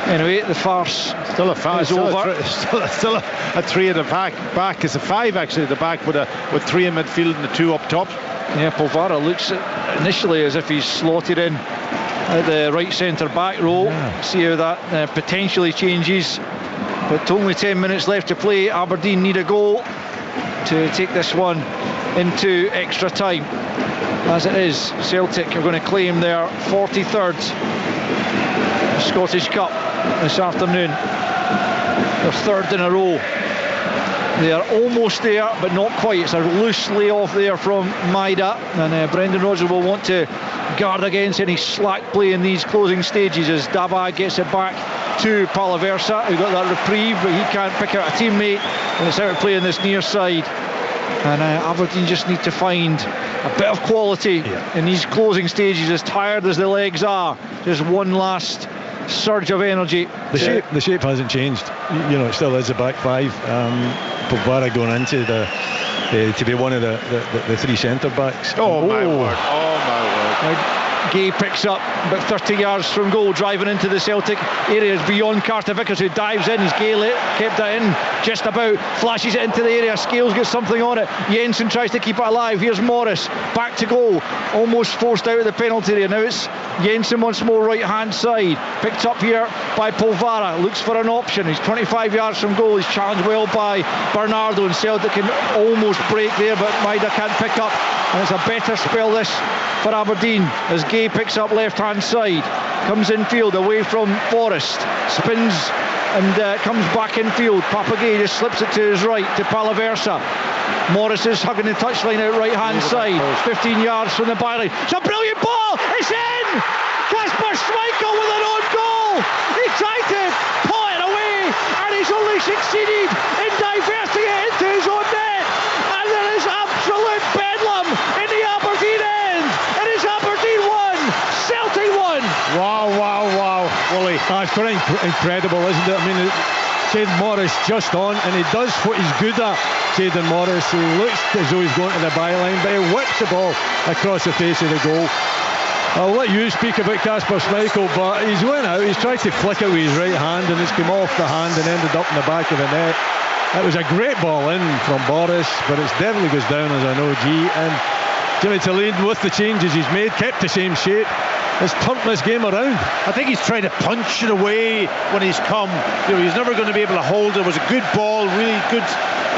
Anyway, the farce still a farce. is over. Still a 3 at the back. It's a 5 actually at the back with 3 in midfield and the 2 up top. Yeah, Polvara looks initially as if he's slotted in at the right centre back role. See how that potentially changes. But only 10 minutes left to play. Aberdeen need a goal to take this one into extra time. As it is, Celtic are going to claim their 43rd Scottish Cup this afternoon. Their 3rd in a row. They are almost there, but not quite. It's a loose layoff there from Maida, and Brendan Rodgers will want to guard against any slack play in these closing stages as Daba gets it back to Palaversa, who got that reprieve, but he can't pick out a teammate, and it's out of play on this near side. And Aberdeen just need to find a bit of quality in these closing stages, as tired as the legs are. Just one last surge of energy. The shape hasn't changed. It still is a back 5. Polvara going into to be one of the 3 centre backs. Oh my word. Gay picks up about 30 yards from goal, driving into the Celtic areas beyond Carter Vickers, who dives in. He's Gay kept it in just about, flashes it into the area. Scales gets something on it. Jensen tries to keep it alive. Here's Morris back to goal, almost forced out of the penalty area. Now it's Jensen once more, right hand side, picked up here by Polvara, looks for an option. He's 25 yards from goal. He's challenged well by Bernardo, and Celtic can almost break there, but Maida can't pick up, and it's a better spell this for Aberdeen as Gay picks up left hand side, comes infield away from Forrest, spins and comes back infield. Papagay just slips it to his right to Palaversa. Morris is hugging the touchline out right hand side, 15 yards from the byline. It's a brilliant ball, it's in! Kasper Schmeichel with an own goal. He tried to pull it away and he's only succeeded in diverting it into his own net, and there is absolute bedlam in the Aberdeen end. It is Aberdeen 1, Celtic 1. Wow, Wally. It's quite incredible, isn't it? I mean, Jayden Morris just on, and he does what he's good at. Jayden Morris, he looks as though he's going to the byline, but he whips the ball across the face of the goal. I'll let you speak about Kasper Schmeichel, but he's went out, he's tried to flick it with his right hand, and it's come off the hand and ended up in the back of the net. It was a great ball in from Boris, but it definitely goes down as an OG, and Jimmy Talene, with the changes he's made, kept the same shape. Has turned this game around. I think he's trying to punch it away when he's come. He's never going to be able to hold it. It was a good ball, really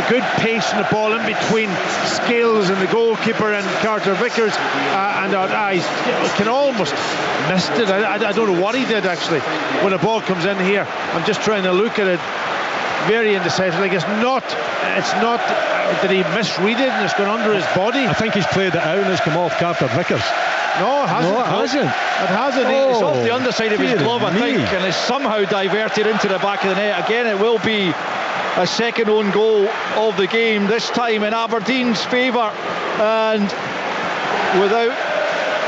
good pace in the ball in between Scales and the goalkeeper and Carter Vickers, and our eyes can almost missed it. I don't know what he did actually when the ball comes in here. I'm just trying to look at it. Very indecisive. Like it's not. Did he misread it and it's gone under his body? I think he's played it out and it's come off Carter Vickers. No, it hasn't. It hasn't. It's off the underside of his glove, I think, and it's somehow diverted into the back of the net. Again, it will be a second own goal of the game, this time in Aberdeen's favour, and without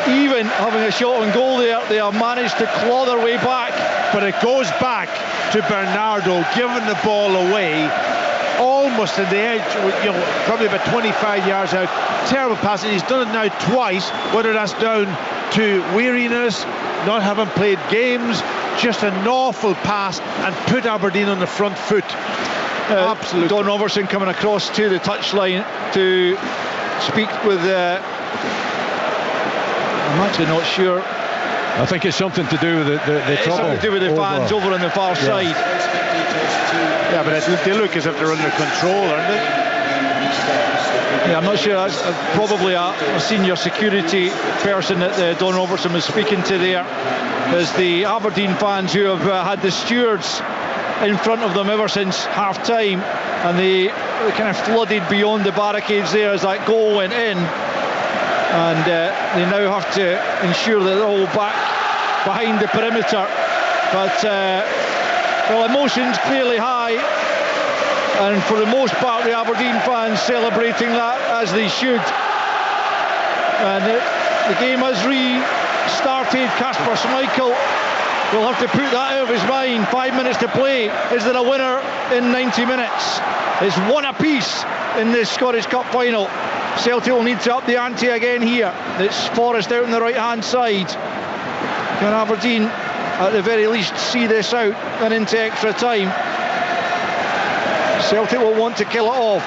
even having a shot on goal there, they have managed to claw their way back. But it goes back to Bernardo, giving the ball away almost at the edge, probably about 25 yards out. Terrible passing. He's done it now twice, whether that's down to weariness, not having played games, just an awful pass, and put Aberdeen on the front foot. Absolutely. Don Robertson coming across to the touchline to speak with I'm actually not sure. I think it's something to do with the trouble. Something to do with the fans over on the far side. Yeah, but they look as if they're under control, aren't they? Yeah, I'm not sure. That's probably a senior security person that Don Robertson was speaking to there. As the Aberdeen fans who have had the stewards in front of them ever since half-time, and they kind of flooded beyond the barricades there as that goal went in, and they now have to ensure that they're all back behind the perimeter. But well, emotions clearly high, and for the most part the Aberdeen fans celebrating that as they should. And the game has restarted. Kasper Schmeichel will have to put that out of his mind. 5 minutes to play. Is there a winner in 90 minutes? It's one apiece in this Scottish Cup final. Celtic will need to up the ante again here. It's Forrest out on the right hand side. Can Aberdeen at the very least see this out and into extra time? Celtic will want to kill it off.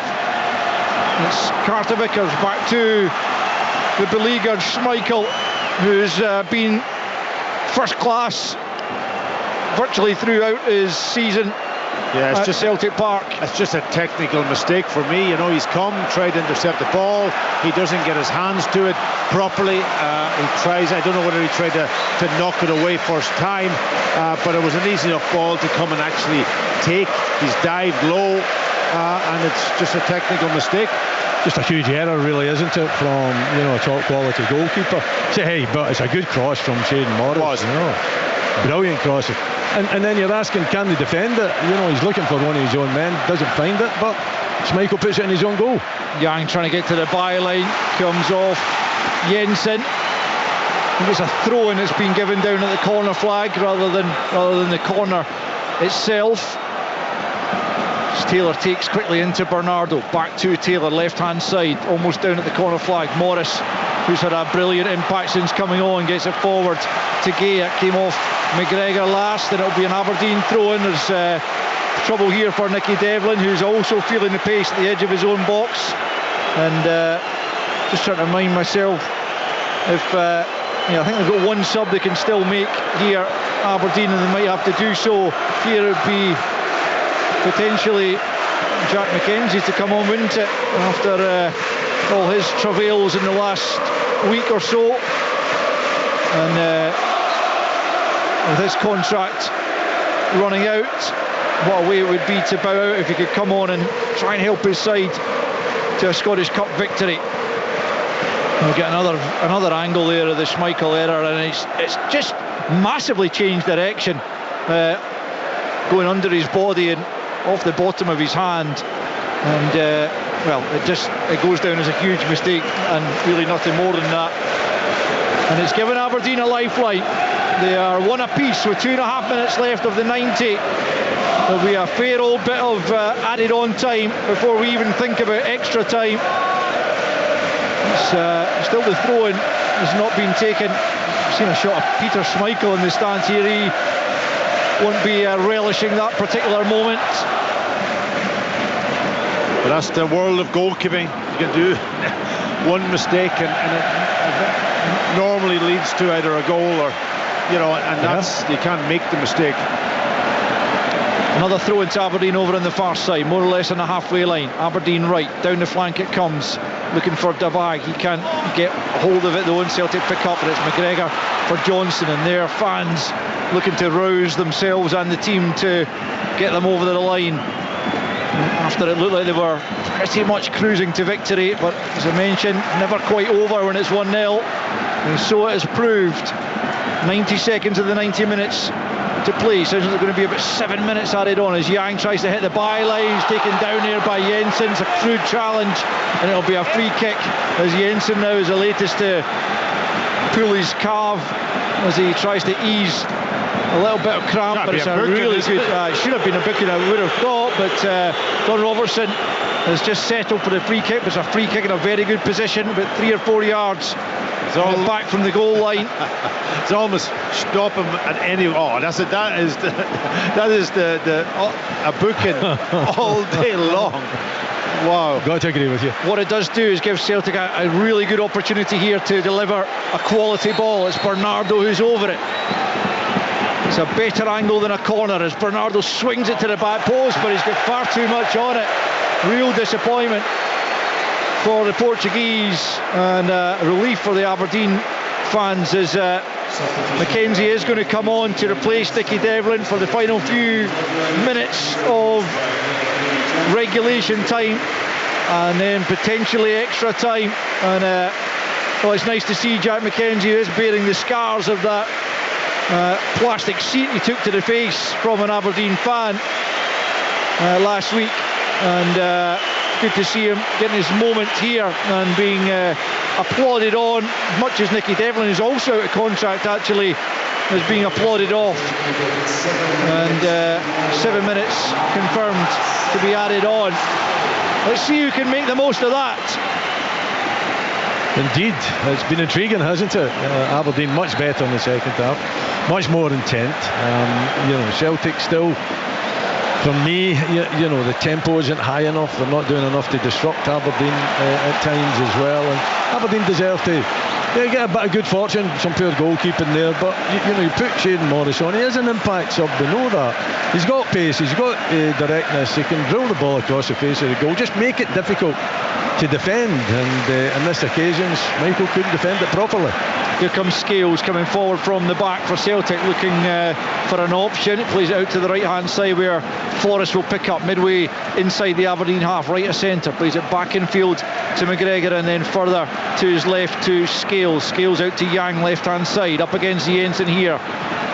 It's Carter Vickers back to the beleaguered Schmeichel, who's been first class virtually throughout his season. Yeah, it's just Celtic Park. It's just a technical mistake for me. You know, he's come, tried to intercept the ball. He doesn't get his hands to it properly. He tries, I don't know whether he tried to knock it away first time, but it was an easy enough ball to come and actually take. He's dived low, and it's just a technical mistake. Just a huge error, really, isn't it, from, you know, a top quality goalkeeper. Say, hey, but it's a good cross from Shane Morris. You know, brilliant cross. And then you're asking, can they defend it? You know, he's looking for one of his own men, doesn't find it, but Schmeichel puts it in his own goal. Yang trying to get to the byline, comes off Jensen. I think it's a throw-in that's been given down at the corner flag rather than the corner itself. Taylor takes quickly into Bernardo, back to Taylor, left-hand side, almost down at the corner flag. Morris, who's had a brilliant impact since coming on, gets it forward to Gay. It came off McGregor last, and it'll be an Aberdeen throw-in. There's trouble here for Nicky Devlin, who's also feeling the pace at the edge of his own box. And just trying to remind myself, if I think they've got one sub they can still make here, Aberdeen, and they might have to do so. Here it would be potentially Jack McKenzie to come on, wouldn't it, after all his travails in the last week or so. And with his contract running out, what a way it would be to bow out if he could come on and try and help his side to a Scottish Cup victory. We'll get another angle there of the Schmeichel error, and it's just massively changed direction, going under his body and off the bottom of his hand, and well, it goes down as a huge mistake and really nothing more than that. And it's given Aberdeen a lifeline. They are one apiece with 2.5 minutes left of the 90. There'll be a fair old bit of added on time before we even think about extra time. It's still the throw-in has not been taken. I've seen a shot of Peter Schmeichel in the stands here. He won't be relishing that particular moment. But that's the world of goalkeeping. You can do one mistake and it normally leads to either a goal or, you know, and that's, you can't make the mistake. Another throw into Aberdeen over on the far side, more or less on the halfway line. Aberdeen right, down the flank it comes, looking for Davag. He can't get hold of it though, and Celtic pick up, but it's McGregor for Johnson, and their fans looking to rouse themselves and the team to get them over the line after it looked like they were pretty much cruising to victory. But as I mentioned, never quite over when it's 1-0, and so it has proved. 90 seconds of the 90 minutes to play. Sounds like there's going to be about 7 minutes added on as Yang tries to hit the byline. He's taken down here by Jensen. It's a crude challenge, and it'll be a free kick as Jensen now is the latest to pull his calf as he tries to ease a little bit of cramp. But it's a really good, it should have been a booking, I would have thought, but Don Robertson has just settled for the free kick. It's a free kick in a very good position, about 3 or 4 yards back from the goal line. It's almost stop him at any. Oh, that is a booking all day long. Wow. Got to agree with you. What it does do is give Celtic a really good opportunity here to deliver a quality ball. It's Bernardo who's over it. It's a better angle than a corner as Bernardo swings it to the back post, but he's got far too much on it. Real disappointment for the Portuguese, and relief for the Aberdeen fans as Mackenzie is going to come on to replace Nicky Devlin for the final few minutes of regulation time, and then potentially extra time. And well, it's nice to see Jack Mackenzie is bearing the scars of that plastic seat he took to the face from an Aberdeen fan last week, and good to see him getting his moment here and being applauded on, much as Nicky Devlin is also out of contract actually, is being applauded off. And 7 minutes confirmed to be added on. Let's see who can make the most of that. Indeed, it's been intriguing, hasn't it? Aberdeen much better in the second half, much more intent. Celtic still, for me, the tempo isn't high enough. They're not doing enough to disrupt Aberdeen at times as well. And Aberdeen deserve to get a bit of good fortune, some poor goalkeeping there. But you put Shayden Morris on. He is an impact sub. They know that. He's got pace. He's got directness. He can drill the ball across the face of the goal. Just make it difficult to defend, and on this occasions Michael couldn't defend it properly. Here comes Scales coming forward from the back for Celtic, looking for an option. It plays it out to the right hand side where Forrest will pick up midway inside the Aberdeen half, right of centre. Plays it back in field to McGregor, and then further to his left to Scales. Scales out to Yang, left hand side, up against Jensen here.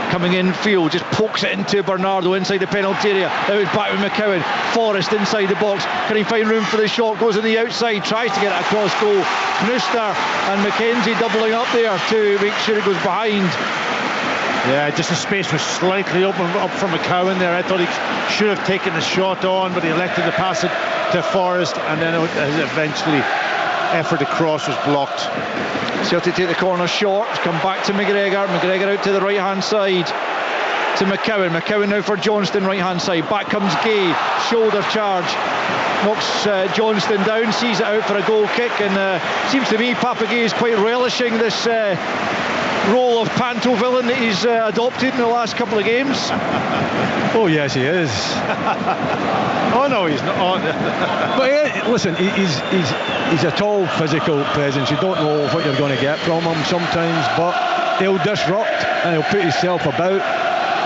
Coming in field, just pokes it into Bernardo inside the penalty area. Now it's back with McCowan. Forrest inside the box. Can he find room for the shot? Goes on the outside, tries to get it across goal. Knuster and Mackenzie doubling up there to make sure it goes behind. Yeah, just the space was slightly open up for McCowan there. I thought he should have taken the shot on, but he elected to pass it to Forrest, and then eventually effort across was blocked. Celtic take the corner short, come back to McGregor. McGregor out to the right hand side to McCowan. McCowan now for Johnston, right hand side. Back comes Gay, shoulder charge, knocks Johnston down, sees it out for a goal kick, and seems to me Papa Gay is quite relishing this role of panto villain that he's adopted in the last couple of games. Oh yes, he is. Oh no, he's not. But listen, he's a tall physical presence. You don't know what you're going to get from him sometimes, but he'll disrupt and he'll put himself about.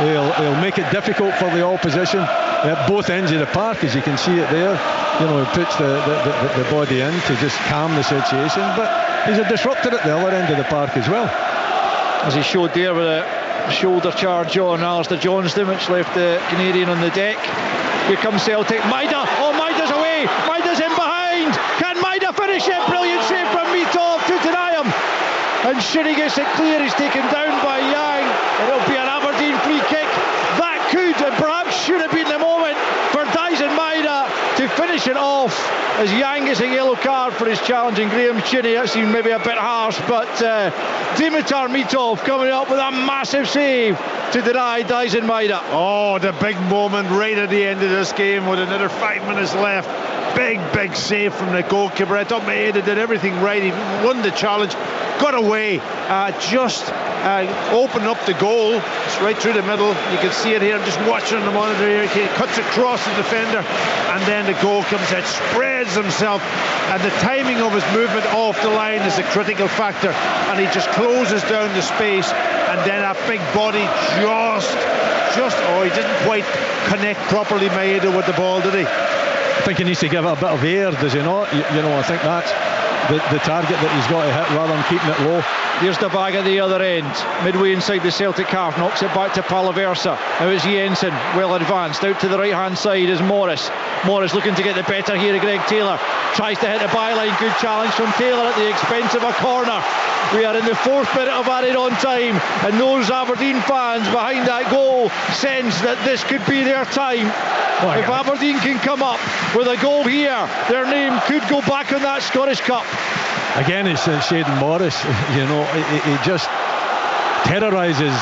He'll make it difficult for the opposition at both ends of the park, as you can see it there. He puts the body in to just calm the situation, but he's a disruptor at the other end of the park as well, as he showed there with a shoulder charge on Alistair Johnston, which left the Canadian on the deck. Here comes Celtic. Maida, Maida's away, Maida's in behind. Can Maida finish it? Brilliant save from Mitov to deny him, and Shinnie gets it clear. He's taken down by Yang, and it'll be an Aberdeen free kick. That could and perhaps should have been the moment for Dyson Maida to finish it off, as Yang gets a yellow card for his challenging Graham Shinnie. That seemed maybe a bit harsh, but Dimitar Mitov coming up with a massive save to deny Dyson Maida. Oh, the big moment right at the end of this game with another 5 minutes left. Big save from the goalkeeper. I thought Maeda did everything right. He won the challenge, got away, just opened up the goal. It's right through the middle. You can see it here. I'm just watching on the monitor here. He cuts across the defender, and then the goal comes out, spreads himself, and the timing of his movement off the line is a critical factor, and he just closes down the space, and then that big body he didn't quite connect properly, Maeda, with the ball, did he? I think he needs to give it a bit of air, does he not? I think that's the target that he's got to hit rather than keeping it low. Here's the bag at the other end, midway inside the Celtic half, knocks it back to Palaversa. Now it's Jensen, well advanced. Out to the right hand side is Morris looking to get the better here of Greg Taylor, tries to hit the byline. Good challenge from Taylor at the expense of a corner. We are in the 4th minute of added on time, and those Aberdeen fans behind that goal sense that this could be their time. If Aberdeen can come up with a goal here, their name could go back on that Scottish Cup. Again, it's Shayden Morris. He just terrorises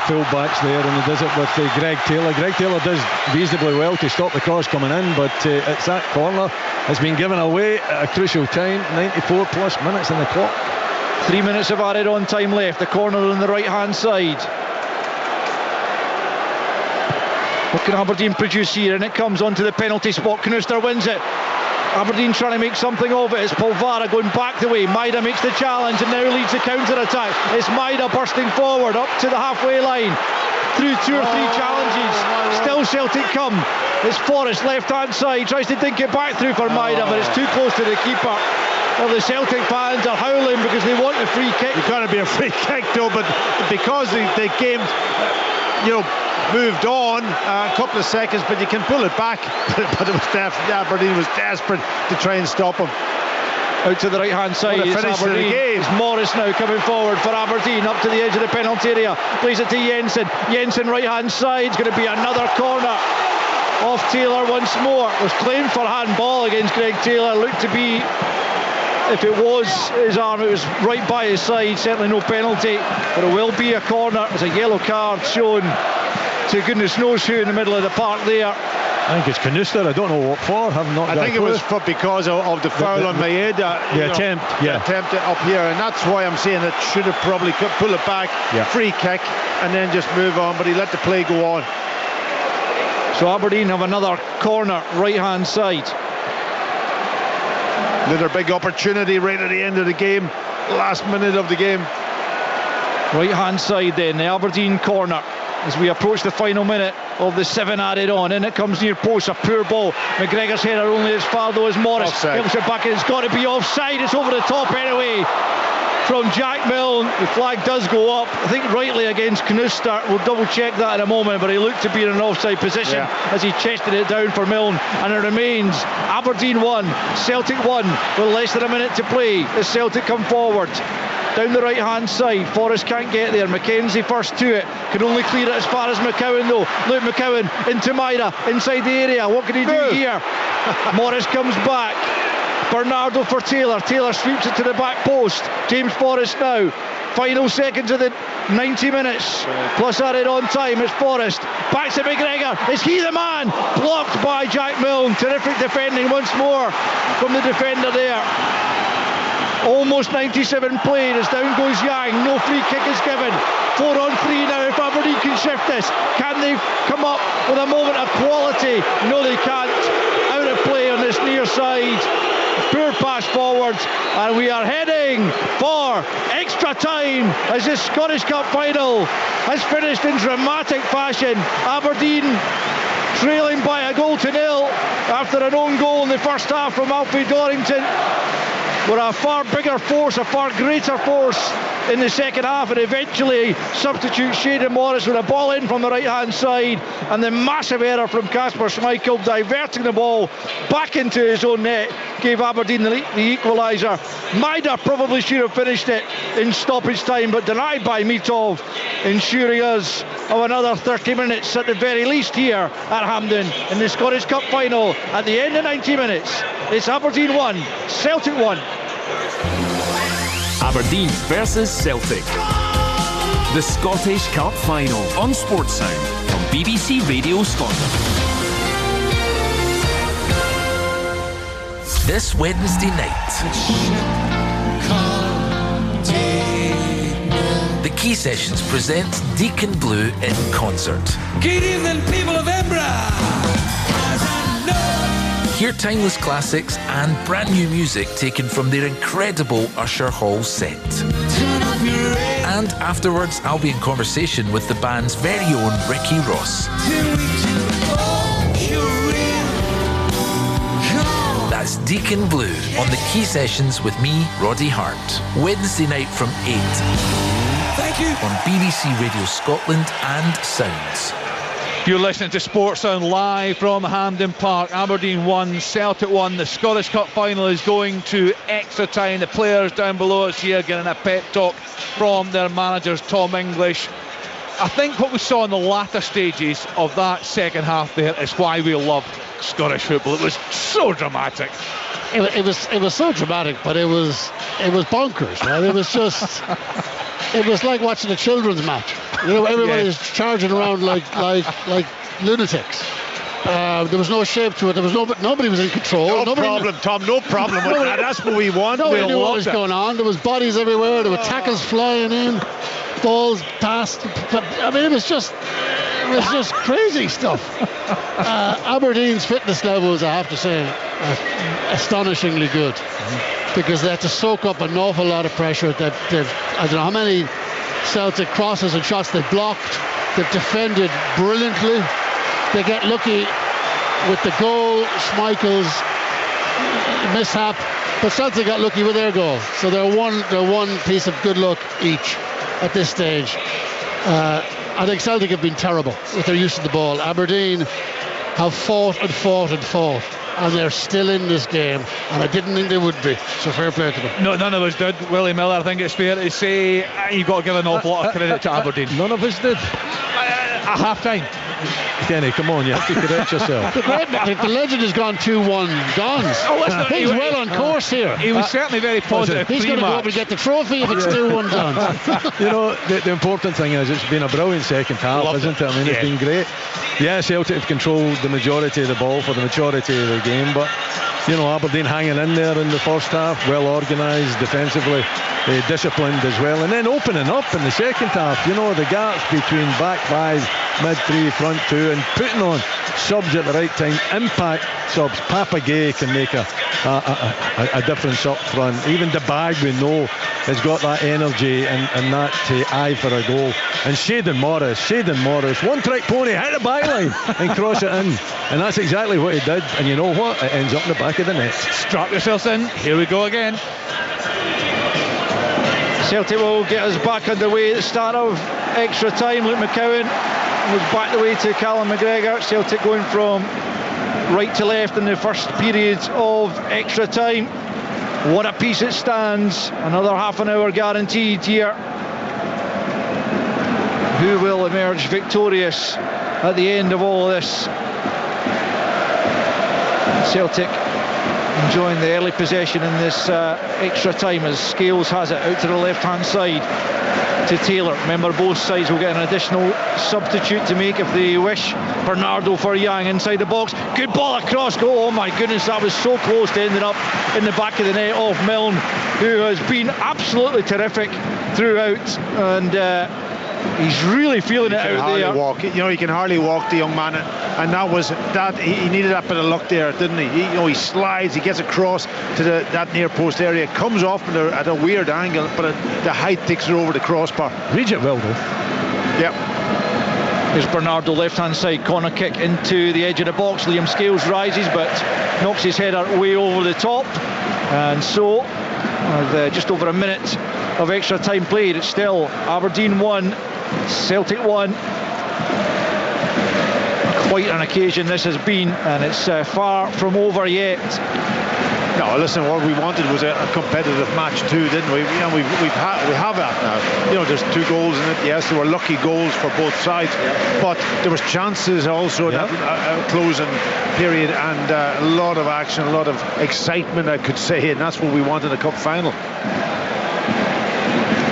full-backs there, and he does it with Greg Taylor. Greg Taylor does reasonably well to stop the cross coming in, but it's that corner has been given away at a crucial time. 94 plus minutes in the clock. 3 minutes of added on time left. The corner on the right hand side. What can Aberdeen produce here? And it comes onto the penalty spot. Knuster wins it. Aberdeen trying to make something of it. It's Polvara going back the way. Maida makes the challenge and now leads the counter-attack. It's Maida bursting forward up to the halfway line. Through 2 or 3 challenges. Still Celtic come. It's Forrest, left-hand side. Tries to dink it back through for Maida, but it's too close to the keeper. Well, the Celtic fans are howling because they want a free kick. It's got to be a free kick, though, but because the game, moved on a couple of seconds, but you can pull it back. But it was Aberdeen was desperate to try and stop him. Out to the right hand side, it's Aberdeen. It's Morris now coming forward for Aberdeen, up to the edge of the penalty area, plays it to Jensen. Jensen right hand side, it's going to be another corner off Taylor once more. It was claimed for handball against Greg Taylor. Looked to be, if it was his arm, it was right by his side. Certainly no penalty, but it will be a corner. There's a yellow card shown to goodness knows who in the middle of the park there. I think it's Canuster. I don't know what for. I think it was because of the foul on Maeda. The attempt. The attempt up here, and that's why I'm saying it should have probably pull it back, free kick, and then just move on. But he let the play go on. So Aberdeen have another corner right hand side. Another big opportunity right at the end of the game, last minute of the game. Right hand side then, the Aberdeen corner. As we approach the final minute of the 7 added on, and it comes near post, a poor ball. McGregor's header only as far though as Morris helps it back in. It's got to be offside. It's over the top anyway from Jack Milne. The flag does go up, I think rightly against Canuster. We'll double check that in a moment, but he looked to be in an offside position as he chested it down for Milne, and it remains Aberdeen 1, Celtic 1 with less than a minute to play as Celtic come forward. Down the right hand side, Forrest can't get there. Mackenzie first to it, can only clear it as far as McCowan though. Luke McCowan into Maida, inside the area. What can he do here? Morris comes back. Bernardo for Taylor. Taylor sweeps it to the back post. James Forrest now. Final seconds of the 90 minutes plus added on time. It's Forrest back to McGregor. Is he the man? Blocked by Jack Milne. Terrific defending once more from the defender there. Almost 97 played as down goes Yang. No free kick is given. 4 on 3 now. If Aberdeen can shift this, can they come up with a moment of quality? No, they can't. Out of play on this near side. Poor pass forward, and we are heading for extra time as this Scottish Cup final has finished in dramatic fashion. Aberdeen trailing by a goal to nil after an own goal in the first half from Alfie Dorrington. Were a far bigger force, a far greater force in the second half, and eventually substitute Shayden Morris with a ball in from the right hand side, and the massive error from Kasper Schmeichel diverting the ball back into his own net gave Aberdeen the equaliser. Maida probably should have finished it in stoppage time, but denied by Mitov, ensuring us of another 30 minutes at the very least here at Hampden in the Scottish Cup final. At the end of 90 minutes, it's Aberdeen 1, Celtic 1. Aberdeen versus Celtic. The Scottish Cup final on Sports Sound from BBC Radio Scotland. This Wednesday night, the Key Sessions present Deacon Blue in concert. Good evening, people of Edinburgh. Hear timeless classics and brand new music taken from their incredible Usher Hall set. And afterwards, I'll be in conversation with the band's very own Ricky Ross. That's Deacon Blue on the Key Sessions with me, Roddy Hart. Wednesday night from 8. Thank you. On BBC Radio Scotland and Sounds. You're listening to Sports Sound live from Hampden Park. Aberdeen 1, Celtic 1. The Scottish Cup final is going to extra time. The players down below us here getting a pep talk from their managers, Tom English. I think what we saw in the latter stages of that second half there is why we love Scottish football. It was so dramatic. It was so dramatic, but it was bonkers, right? It was just it was like watching a children's match. You know, everybody's charging around like lunatics. There was no shape to it. There was nobody was in control. No problem, Tom. No problem with that. That's what we want. Nobody knew what was going on. There was bodies everywhere. There were tackles flying in, balls passed. But I mean, it was just crazy stuff. Aberdeen's fitness levels, I have to say, astonishingly good, because they had to soak up an awful lot of pressure. I don't know how many Celtic crosses and shots they've blocked. They've defended brilliantly. They get lucky with the goal, Schmeichel's mishap, but Celtic got lucky with their goal. So they're one piece of good luck each at this stage. I think Celtic have been terrible with their use of the ball. Aberdeen have fought, and they're still in this game, and I didn't think they would be, so fair play to them. No, none of us did, Willie Miller. I think it's fair to say you've got to give an awful lot of credit to Aberdeen. None of us did. At half-time. Kenny, come on, you have to correct yourself. The legend has gone 2-1 Dons. He's well on course here. He was certainly very positive. He's going to go up and get the trophy if it's 2-1 Dons. You know, the important thing is it's been a brilliant second half, isn't it? I mean, it's been great. Yeah, Celtic have controlled the majority of the ball for the majority of the game, but you know, Aberdeen hanging in there in the first half, well organised defensively, disciplined as well, and then opening up in the second half. You know, the gaps between back five, mid three, front two, and putting on subs at the right time, impact subs. Papa Gay can make a difference up front. Even the bag, we know, has got that energy and that eye for a goal. And Shayden Morris, one trick pony, hit the byline and cross it in, and that's exactly what he did. And you know what, it ends up in the back of the net. Strap yourselves in, here we go again. Celtic will get us back underway at the start of extra time. Luke McCowan was back the way to Callum McGregor. Celtic going from right to left in the first period of extra time. What a piece it stands. Another half an hour guaranteed here. Who will emerge victorious at the end of all of this? Celtic enjoying the early possession in this extra time as Scales has it out to the left hand side to Taylor. Remember, both sides will get an additional substitute to make if they wish. Bernardo for Yang inside the box, good ball across goal. Oh my goodness, that was so close to ending up in the back of the net off Milne, who has been absolutely terrific throughout, and he's really feeling it out there. Walk. You know, he can hardly walk, the young man, and that was that. He needed that bit of luck there, didn't he? He slides, he gets across to that near post area, comes off at a weird angle, but the height takes it over the crossbar. Reads it well though. Yep. Here's Bernardo, left hand side, corner kick into the edge of the box. Liam Scales rises but knocks his header way over the top, and so with just over a minute of extra time played, it's still Aberdeen 1, Celtic 1. Quite an occasion this has been, and it's far from over yet. No, listen, what we wanted was a competitive match too, didn't we? You know, we have that now. You know, there's 2 goals in it. Yes, there were lucky goals for both sides, but there was chances also in that closing period, and a lot of action, a lot of excitement, I could say, and that's what we want in a cup final.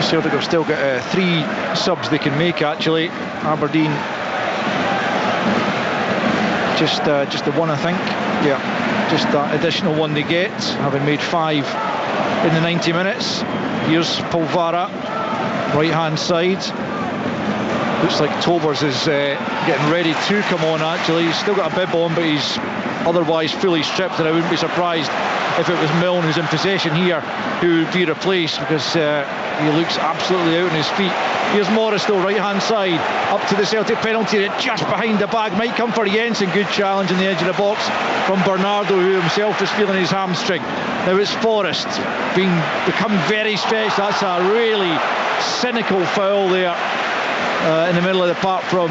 Celtic have still got 3 subs they can make actually. Aberdeen just the one, I think. Yeah, just that additional one they get, having made 5 in the 90 minutes. Here's Polvara, right hand side. Looks like Tobers is getting ready to come on actually. He's still got a bib on, but he's otherwise fully stripped, and I wouldn't be surprised if it was Milne who's in possession here who would be replaced, because he looks absolutely out on his feet. Here's Morris though, right hand side, up to the Celtic penalty area, just behind the bag, might come for Jensen. Good challenge in the edge of the box from Bernardo, who himself is feeling his hamstring. Now it's Forrest become very stretched. That's a really cynical foul there in the middle of the park from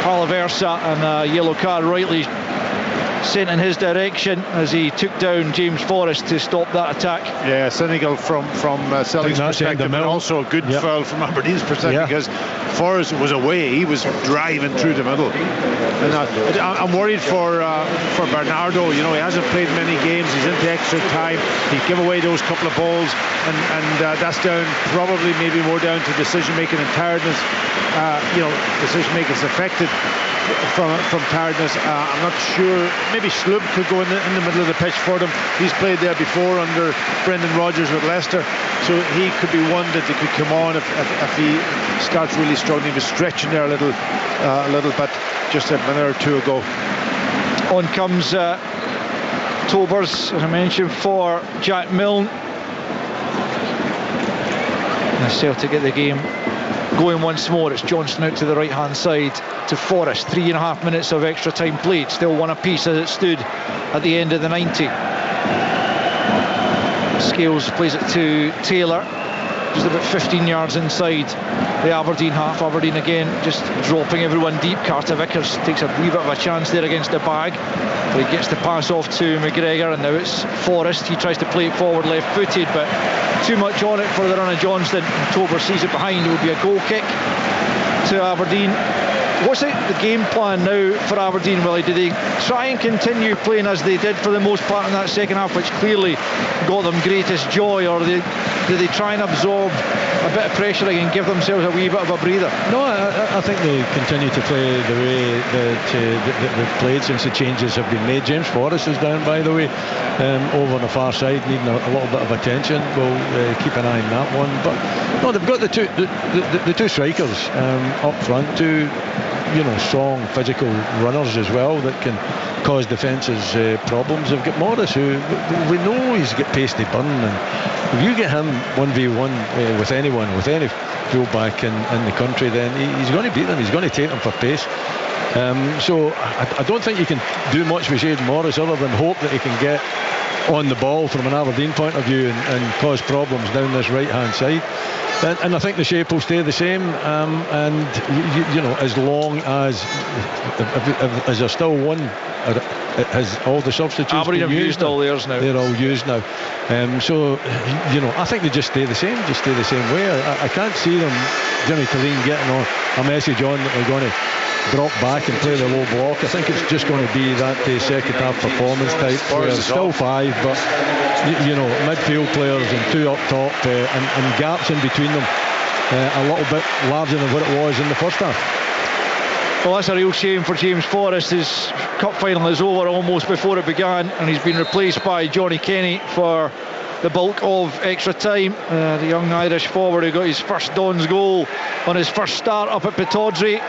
Palaversa, and a yellow card rightly sent in his direction as he took down James Forrest to stop that attack. Yeah, cynical from Celtic's perspective, and also a good foul from Aberdeen's perspective, because Forrest was away, he was driving through the middle. And I'm worried for Bernardo. You know, he hasn't played many games, he's into extra time, he gave away those couple of balls, and that's down, probably maybe more down to decision making and tiredness. You know, decision making is affected from tiredness. I'm not sure, maybe Sloop could go in the middle of the pitch for them. He's played there before under Brendan Rodgers with Leicester, so he could be one that they could come on if he starts really struggling. He was stretching there a little bit just a minute or 2 ago. On comes Tobers, as I mentioned, for Jack Milne. And Celtic get the game going once more. It's Johnston out to the right hand side to Forrest. 3.5 minutes of extra time played, still one apiece as it stood at the end of the 90. Scales plays it to Taylor, just about 15 yards inside the Aberdeen half. Aberdeen again just dropping everyone deep. Carter Vickers takes a wee bit of a chance there against the bag, but he gets the pass off to McGregor, and now it's Forrest. He tries to play it forward left footed, but too much on it for the run of Johnston. Tober sees it behind. It will be a goal kick to Aberdeen. What's the game plan now for Aberdeen, Willie? Do they try and continue playing as they did for the most part in that second half, which clearly got them greatest joy, or do they try and absorb a bit of pressuring and give themselves a wee bit of a breather? No, I think they continue to play the way that they've played since the changes have been made. James Forrest is down, by the way, over on the far side, needing a little bit of attention. We'll keep an eye on that one. But no, they've got the two strikers up front, two strong physical runners as well that can cause defences problems. They've got Morris, who we know he's got pace to burn, and if you get him 1v1 with anyone, with any fullback in the country, then he's going to beat them. He's going to take them for pace. So I don't think you can do much with Shane Morris other than hope that he can get on the ball from an Aberdeen point of view and cause problems down this right hand side. And I think the shape will stay the same, and as long as there's still one, has all the substitutes Aberdeen have used all theirs now. They're all used now, so I think they just stay the same way. I can't see them, Jimmy Killeen, getting on a message on that they're going to drop back and play the low block. I think it's just going to be that second half performance type where there's still five, but midfield players and two up top, and gaps in between them a little bit larger than what it was in the first half. Well, that's a real shame for James Forrest. His cup final is over almost before it began, and he's been replaced by Johnny Kenny for the bulk of extra time. The young Irish forward who got his first Don's goal on his first start up at Pittodrie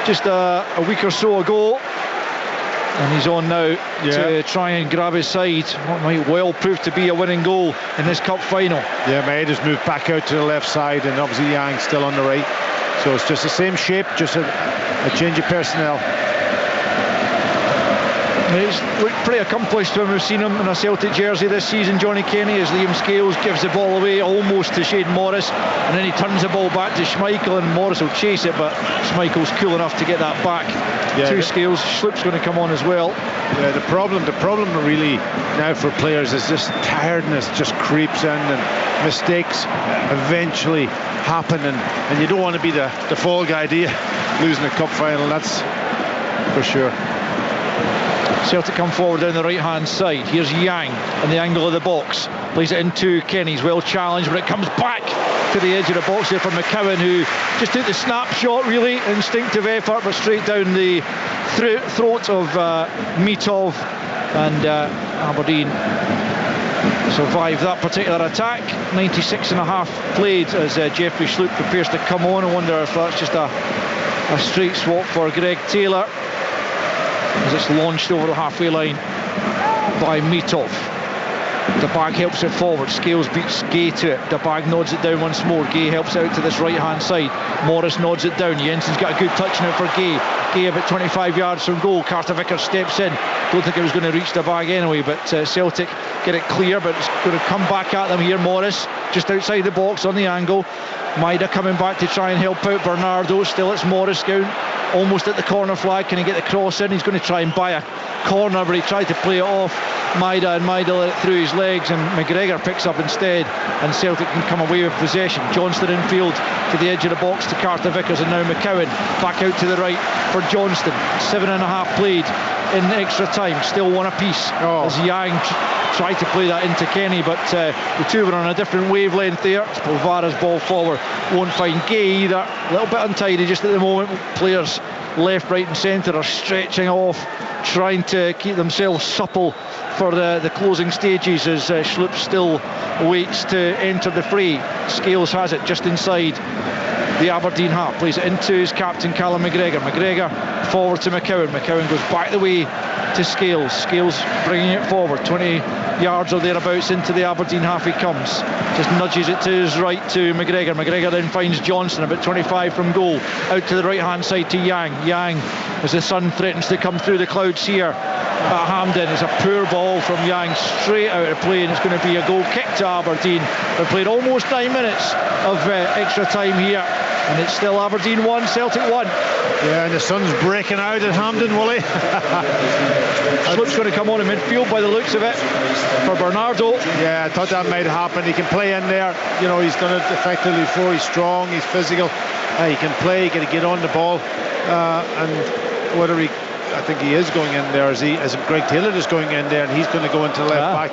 just a week or so ago, and he's on now to try and grab his side what might well prove to be a winning goal in this cup final. Yeah, Maeda's moved back out to the left side, and obviously Yang's still on the right, so it's just the same shape, just a change of personnel. He's looked pretty accomplished when we've seen him in a Celtic jersey this season, Johnny Kenny, as Liam Scales gives the ball away almost to Shane Morris, and then he turns the ball back to Schmeichel, and Morris will chase it, but Schmeichel's cool enough to get that back to Scales. Sloop's going to come on as well. Yeah, the problem really now for players is just tiredness just creeps in, and mistakes eventually happen, and you don't want to be the fall guy, do you? Losing a cup final, that's for sure. Celtic come forward down the right hand side. Here's Yang in the angle of the box, plays it into Kenny. He's well challenged, but it comes back to the edge of the box there for McCowan, who just took the snapshot, really instinctive effort, but straight down the throat of Mitov, and Aberdeen survive that particular attack. 96.5 played as Jeffrey Sloop prepares to come on. I wonder if that's just a straight swap for Greg Taylor, as it's launched over the halfway line by Mitov. The bag helps it forward. Scales beats Gay to it. The bag nods it down once more. Gay helps out to this right hand side. Morris nods it down. Jensen's got a good touch now for Gay. Gay about 25 yards from goal. Carter Vickers steps in. Don't think it was going to reach the bag anyway, but Celtic get it clear, but it's going to come back at them here. Morris just outside the box on the angle. Maida coming back to try and help out Bernardo. Still it's Morris down almost at the corner flag. Can he get the cross in? He's going to try and buy a corner, but he tried to play it off Maida, and Maida let it through his legs, and McGregor picks up instead, and Celtic can come away with possession. Johnston infield to the edge of the box to Carter Vickers, and now McCowan back out to the right for Johnston. 7.5 played in extra time, still one apiece as Yang tried to play that into Kenny, but the two were on a different wavelength there. Polvara's ball forward won't find Gay either. A little bit untidy just at the moment. Players left, right and centre are stretching off, trying to keep themselves supple for the closing stages, as Schlupp still waits to enter the fray. Scales has it just inside the Aberdeen half, plays it into his captain Callum McGregor. McGregor forward to McCowan. McCowan goes back the way to Scales. Scales bringing it forward, 20 yards or thereabouts into the Aberdeen half he comes. Just nudges it to his right to McGregor. McGregor then finds Johnston about 25 from goal. Out to the right hand side to Yang. Yang, as the sun threatens to come through the clouds here at Hampden, is a poor ball from Yang straight out of play, and it's going to be a goal kick to Aberdeen. They've played almost 9 minutes of extra time here, and it's still Aberdeen 1, Celtic 1. Yeah, and the sun's breaking out at Hampden, Willie. Sloop's going to come on in midfield by the looks of it for Bernardo. Yeah, I thought that might happen. He can play in there. You know, he's done it effectively before. He's strong, he's physical. He can play, he can get on the ball. And whether I think he is going in there, as Greg Taylor is going in there, and he's going to go into left back.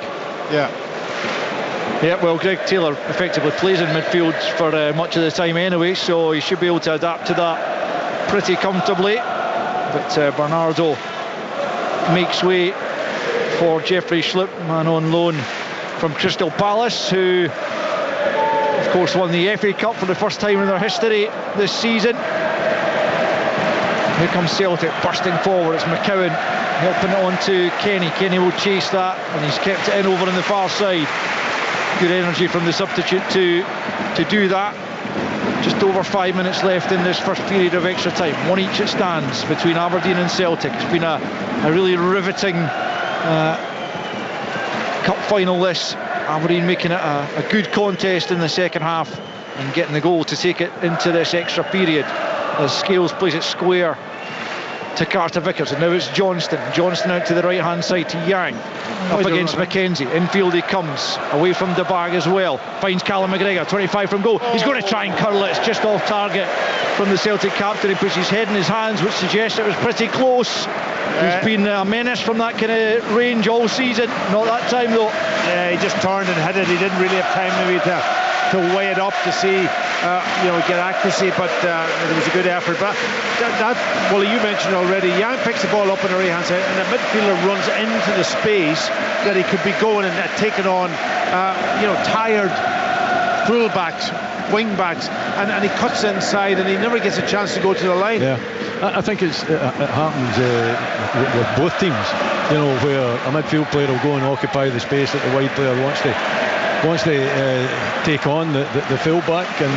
Yeah, well, Greg Taylor effectively plays in midfield for much of the time anyway, so he should be able to adapt to that pretty comfortably. But Bernardo makes way for Jeffrey Sloop, man on loan from Crystal Palace, who of course won the FA Cup for the first time in their history this season. Here comes Celtic bursting forward. It's McCowan helping it on to Kenny. Kenny will chase that, and he's kept it in over on the far side. Good energy from the substitute to do that. Just over 5 minutes left in this first period of extra time. One each it stands between Aberdeen and Celtic. It's been a really riveting cup final this. Aberdeen making it a good contest in the second half and getting the goal to take it into this extra period as Scales plays it square to Carter Vickers, and now it's Johnston out to the right hand side to Yang, up against McKenzie. Infield he comes, away from the bag as well, finds Callum McGregor, 25 from goal. He's going to try and curl it. It's just off target from the Celtic captain. He puts his head in his hands, which suggests it was pretty close. He's been a menace from that kind of range all season. Not that time though. Yeah, he just turned and hit it. He didn't really have time maybe to weigh it up to see, get accuracy, but it was a good effort. But well, you mentioned already, Yang picks the ball up on the right hand side, and the midfielder runs into the space that he could be going and taking on, tired full-backs, wing-backs, and he cuts inside, and he never gets a chance to go to the line. Yeah, I think it happens with both teams, where a midfield player will go and occupy the space that the wide player wants to take on the full-back, and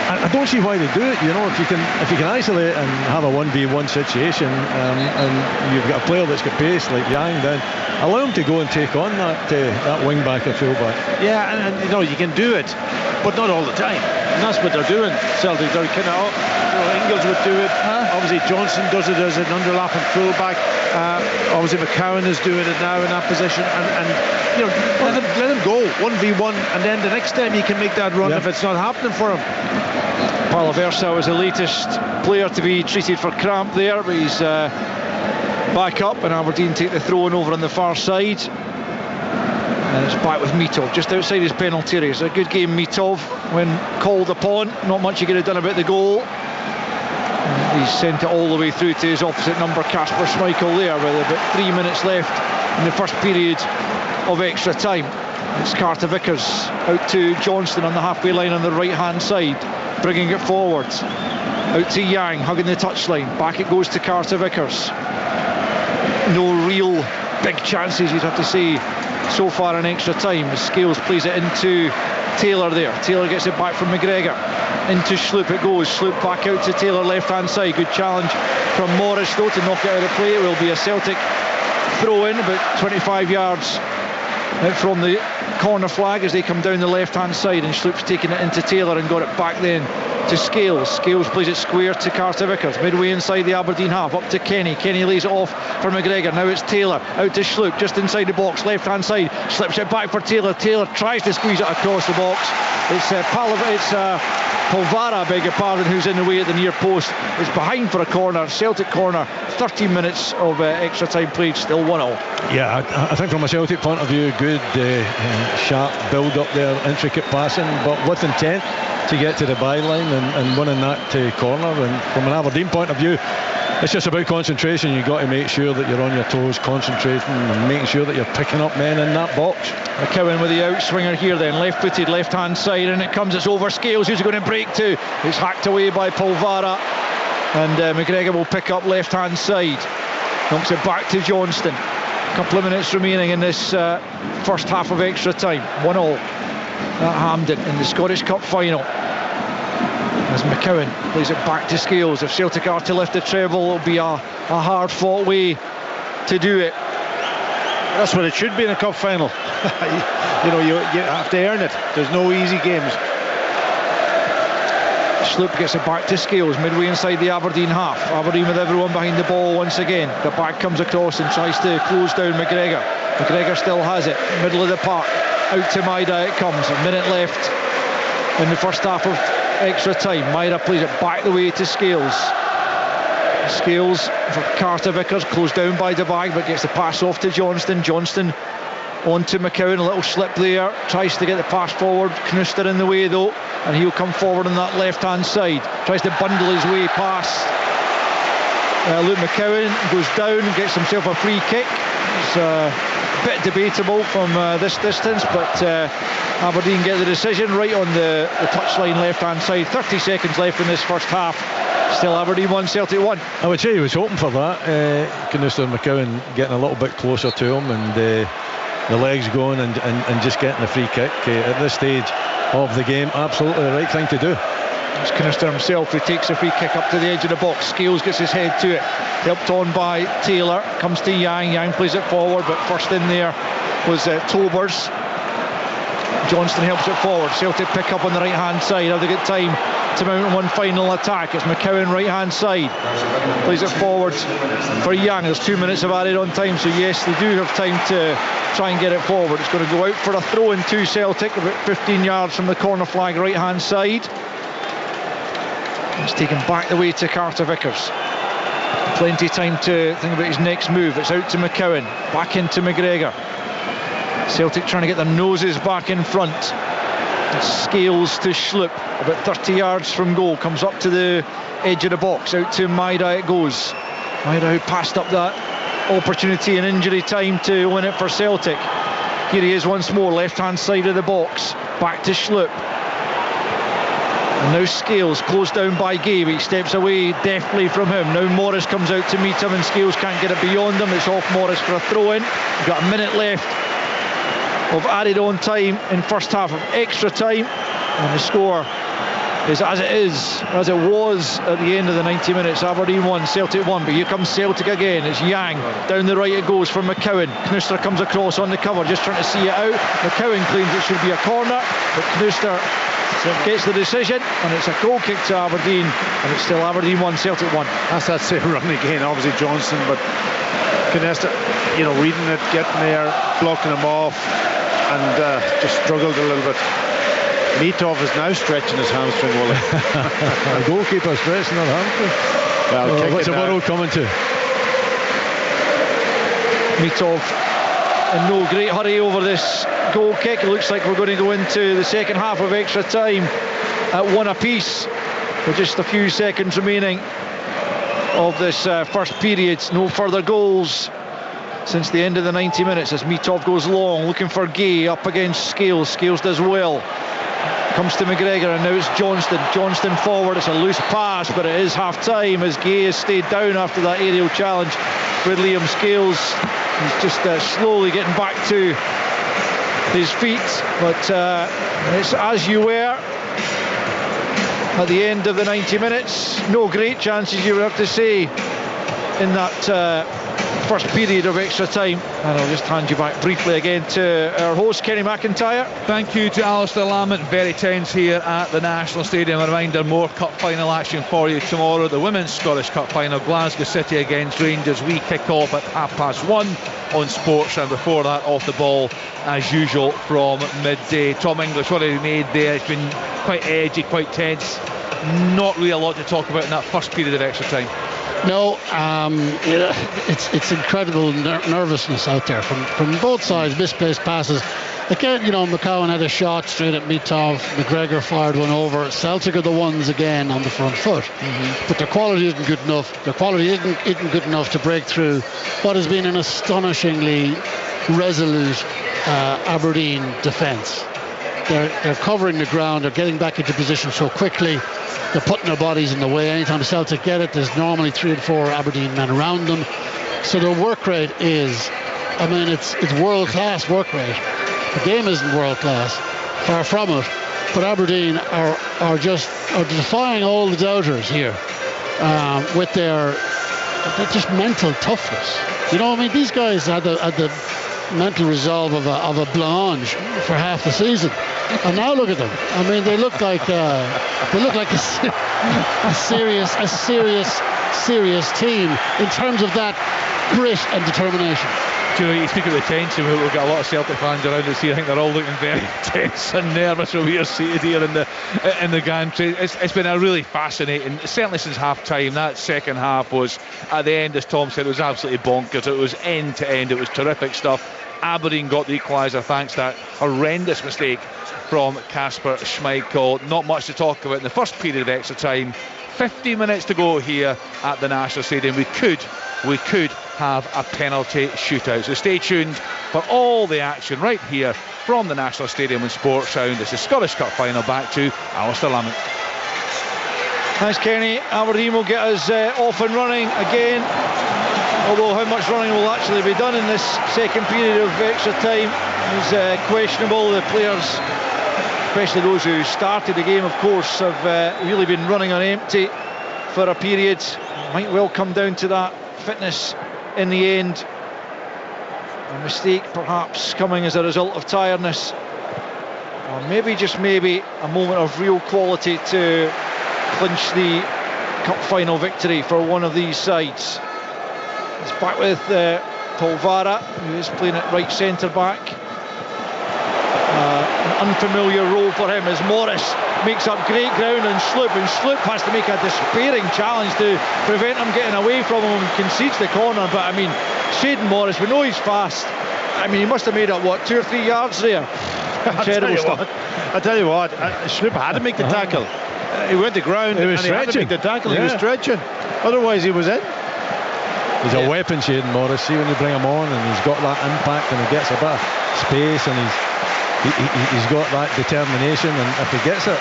I don't see why they do it. If you can isolate and have a 1v1 situation, and you've got a player that's got pace like Yang, then allow him to go and take on that wing back or full back. Yeah, and you can do it, but not all the time. And that's what they're doing. Celtic, they're kind of Ingles would do it. Obviously Johnson does it as an underlapping full back. Obviously McCowan is doing it now in that position, and let him go 1v1, and then the next time he can make that run if it's not happening for him. Palaversa was the latest player to be treated for cramp there, but he's back up, and Aberdeen take the throw-in over on the far side, and it's back with Mitov just outside his penalty area. It's a good game, Mitov, when called upon. Not much he could have done about the goal. He's sent it all the way through to his opposite number, Kasper Schmeichel, there with about 3 minutes left in the first period of extra time. It's Carter Vickers out to Johnston on the halfway line on the right hand side, bringing it forward out to Yang, hugging the touchline. Back it goes to Carter Vickers. No real big chances, you'd have to say, so far in extra time. Scales plays it into Taylor there. Taylor gets it back from McGregor. Into Sloop it goes. Sloop back out to Taylor, left hand side. Good challenge from Morris though to knock it out of play. It will be a Celtic throw in, about 25 yards from the corner flag as they come down the left hand side, and Sloop's taking it into Taylor and got it back then to Scales. Scales plays it square to Carter Vickers, midway inside the Aberdeen half, up to Kenny. Kenny lays it off for McGregor. Now it's Taylor out to Sloop, just inside the box, left hand side, slips it back for Taylor. Taylor tries to squeeze it across the box. It's Polvara, beg your pardon, who's in the way at the near post. It's behind for a corner, Celtic corner. 13 minutes of extra time played, still 1-0. Yeah, I think from a Celtic point of view, good sharp build up there, intricate passing, but with intent to get to the byline and winning that corner. And from an Aberdeen point of view, it's just about concentration. You've got to make sure that you're on your toes, concentrating and making sure that you're picking up men in that box. McCowan with the outswinger here then, left-footed, left-hand side, and it comes, it's over Scales, who's going to break to. It's hacked away by Polvara, and McGregor will pick up left-hand side. Knocks it back to Johnston. A couple of minutes remaining in this first half of extra time. 1-1 at Hampden in the Scottish Cup final. As McCowan plays it back to Scales. If Celtic are to lift the treble, it'll be a hard-fought way to do it. That's what it should be in a cup final. you have to earn it. There's no easy games. Sloop gets it back to Scales, midway inside the Aberdeen half. Aberdeen with everyone behind the ball once again. The back comes across and tries to close down McGregor. McGregor still has it, middle of the park. Out to Maida it comes. A minute left in the first half of extra time. Maida plays it back the way to Scales. Scales for Carter Vickers, closed down by DeBag, but gets the pass off to Johnston. Johnston on to McCowan, a little slip there, tries to get the pass forward. Knuster in the way though, and he'll come forward on that left hand side, tries to bundle his way past Luke McCowan, goes down, gets himself a free kick. It's a bit debatable from this distance, but Aberdeen get the decision right on the touchline left hand side. 30 seconds left in this first half. Still Aberdeen 1, Celtic 1. I would say he was hoping for that. Knuster and McCowan getting a little bit closer to him, and the legs going and just getting the free kick at this stage of the game. Absolutely the right thing to do. It's Knuster himself who takes a free kick up to the edge of the box. Scales gets his head to it, helped on by Taylor. Comes to Yang. Yang plays it forward, but first in there was Tobers. Johnston helps it forward. Celtic pick up on the right hand side. Have they got time to mount one final attack? It's McCowan right hand side, plays it forward for Yang. There's 2 minutes of added on time, so yes, they do have time to try and get it forward. It's going to go out for a throw in to Celtic, about 15 yards from the corner flag right hand side. It's taken back the way to Carter Vickers. Plenty of time to think about his next move. It's out to McCowan, back into McGregor. Celtic trying to get their noses back in front. It's Scales to Schlupp, about 30 yards from goal, comes up to the edge of the box. Out to Maida it goes. Maida who passed up that opportunity in injury time to win it for Celtic. Here he is once more, left hand side of the box, back to Schlupp. And now Scales, closed down by Gabe. He steps away deftly from him. Now Morris comes out to meet him, and Scales can't get it beyond him. It's off Morris for a throw in. We've got a minute left of added on time in first half of extra time, and the score is as it was at the end of the 90 minutes. Aberdeen 1, Celtic 1. But here comes Celtic again. It's Yang, down the right it goes for McCowan. Knuster comes across on the cover, just trying to see it out. McCowan claims it should be a corner, but Knuster gets the decision, and it's a goal kick to Aberdeen, and it's still Aberdeen 1, Celtic 1. That's that same run again, obviously Johnson, but Knuster, reading it, getting there, blocking him off, and just struggled a little bit. Mitov is now stretching his hamstring, Wally. The goalkeeper stretching her hamstring. Well, what's the world coming to? Mitov in no great hurry over this goal kick. It looks like we're going to go into the second half of extra time at one apiece, with just a few seconds remaining of this first period. No further goals since the end of the 90 minutes as Mitov goes long, looking for Gay up against Scales. Scales does well, comes to McGregor, and now it's Johnston forward. It's a loose pass, but it is half time as Gay has stayed down after that aerial challenge with Liam Scales. He's just slowly getting back to his feet, but it's as you were at the end of the 90 minutes. No great chances, you would have to say, in that first period of extra time. And I'll just hand you back briefly again to our host, Kenny McIntyre. Thank you to Alistair Lamont. Very tense here at the National Stadium. A reminder, more cup final action for you tomorrow. The Women's Scottish Cup final, Glasgow City against Rangers. We kick off at 1:30 on Sports, and before that, off the ball as usual from midday. Tom English, what he made there, it's been quite edgy, quite tense. Not really a lot to talk about in that first period of extra time. No, it's incredible nervousness out there from both sides. Misplaced passes. Again, McCowan had a shot straight at Mitov. McGregor fired one over. Celtic are the ones again on the front foot, but their quality isn't good enough. Their quality isn't good enough to break through what has been an astonishingly resolute Aberdeen defence. They're covering the ground. They're getting back into position so quickly. They're putting their bodies in the way. Anytime Celtic get it, there's normally 3 and 4 Aberdeen men around them. So their work rate is, I mean, it's world-class work rate. The game isn't world-class, far from it. But Aberdeen are defying all the doubters here with their just mental toughness. You know, I mean, these guys had the mental resolve of a blancmange for half the season, and now look at them. I mean, they look like a serious team in terms of that grit and determination. You know, you speak of the tension. We've got a lot of Celtic fans around us here. I think they're all looking very tense and nervous over here, seated here in the gantry. It's been a really fascinating, certainly since half time. That second half was, at the end, as Tom said, it was absolutely bonkers. It was end to end. It was terrific stuff. Aberdeen got the equaliser thanks to that horrendous mistake from Kasper Schmeichel. Not much to talk about in the first period of extra time. 15 minutes to go here at the National Stadium. We could have a penalty shootout. So stay tuned for all the action right here from the National Stadium and Sports Sound. It's the Scottish Cup final. Back to Alistair Lamont. Thanks, Kenny. Aberdeen will get us off and running again. Although how much running will actually be done in this second period of extra time is questionable. The players, especially those who started the game, of course, have really been running on empty for a period. Might well come down to that fitness in the end. A mistake perhaps coming as a result of tiredness, or maybe, just maybe, a moment of real quality to clinch the cup final victory for one of these sides. It's back with Polvara, who is playing at right centre back. An unfamiliar role for him as Morris makes up great ground and Sloop has to make a despairing challenge to prevent him getting away from him and concedes the corner. But I mean, Shayden Morris, we know he's fast. I mean, he must have made up, what, 2 or 3 yards there? Incredible stuff. I tell you what, Sloop had to make the tackle. He went to ground and he had to make the tackle. He was stretching, otherwise he was in. He's a weapon, Shayden Morris. See, when you bring him on and he's got that impact and he gets a bit of space and he's got that determination, and if he gets it, a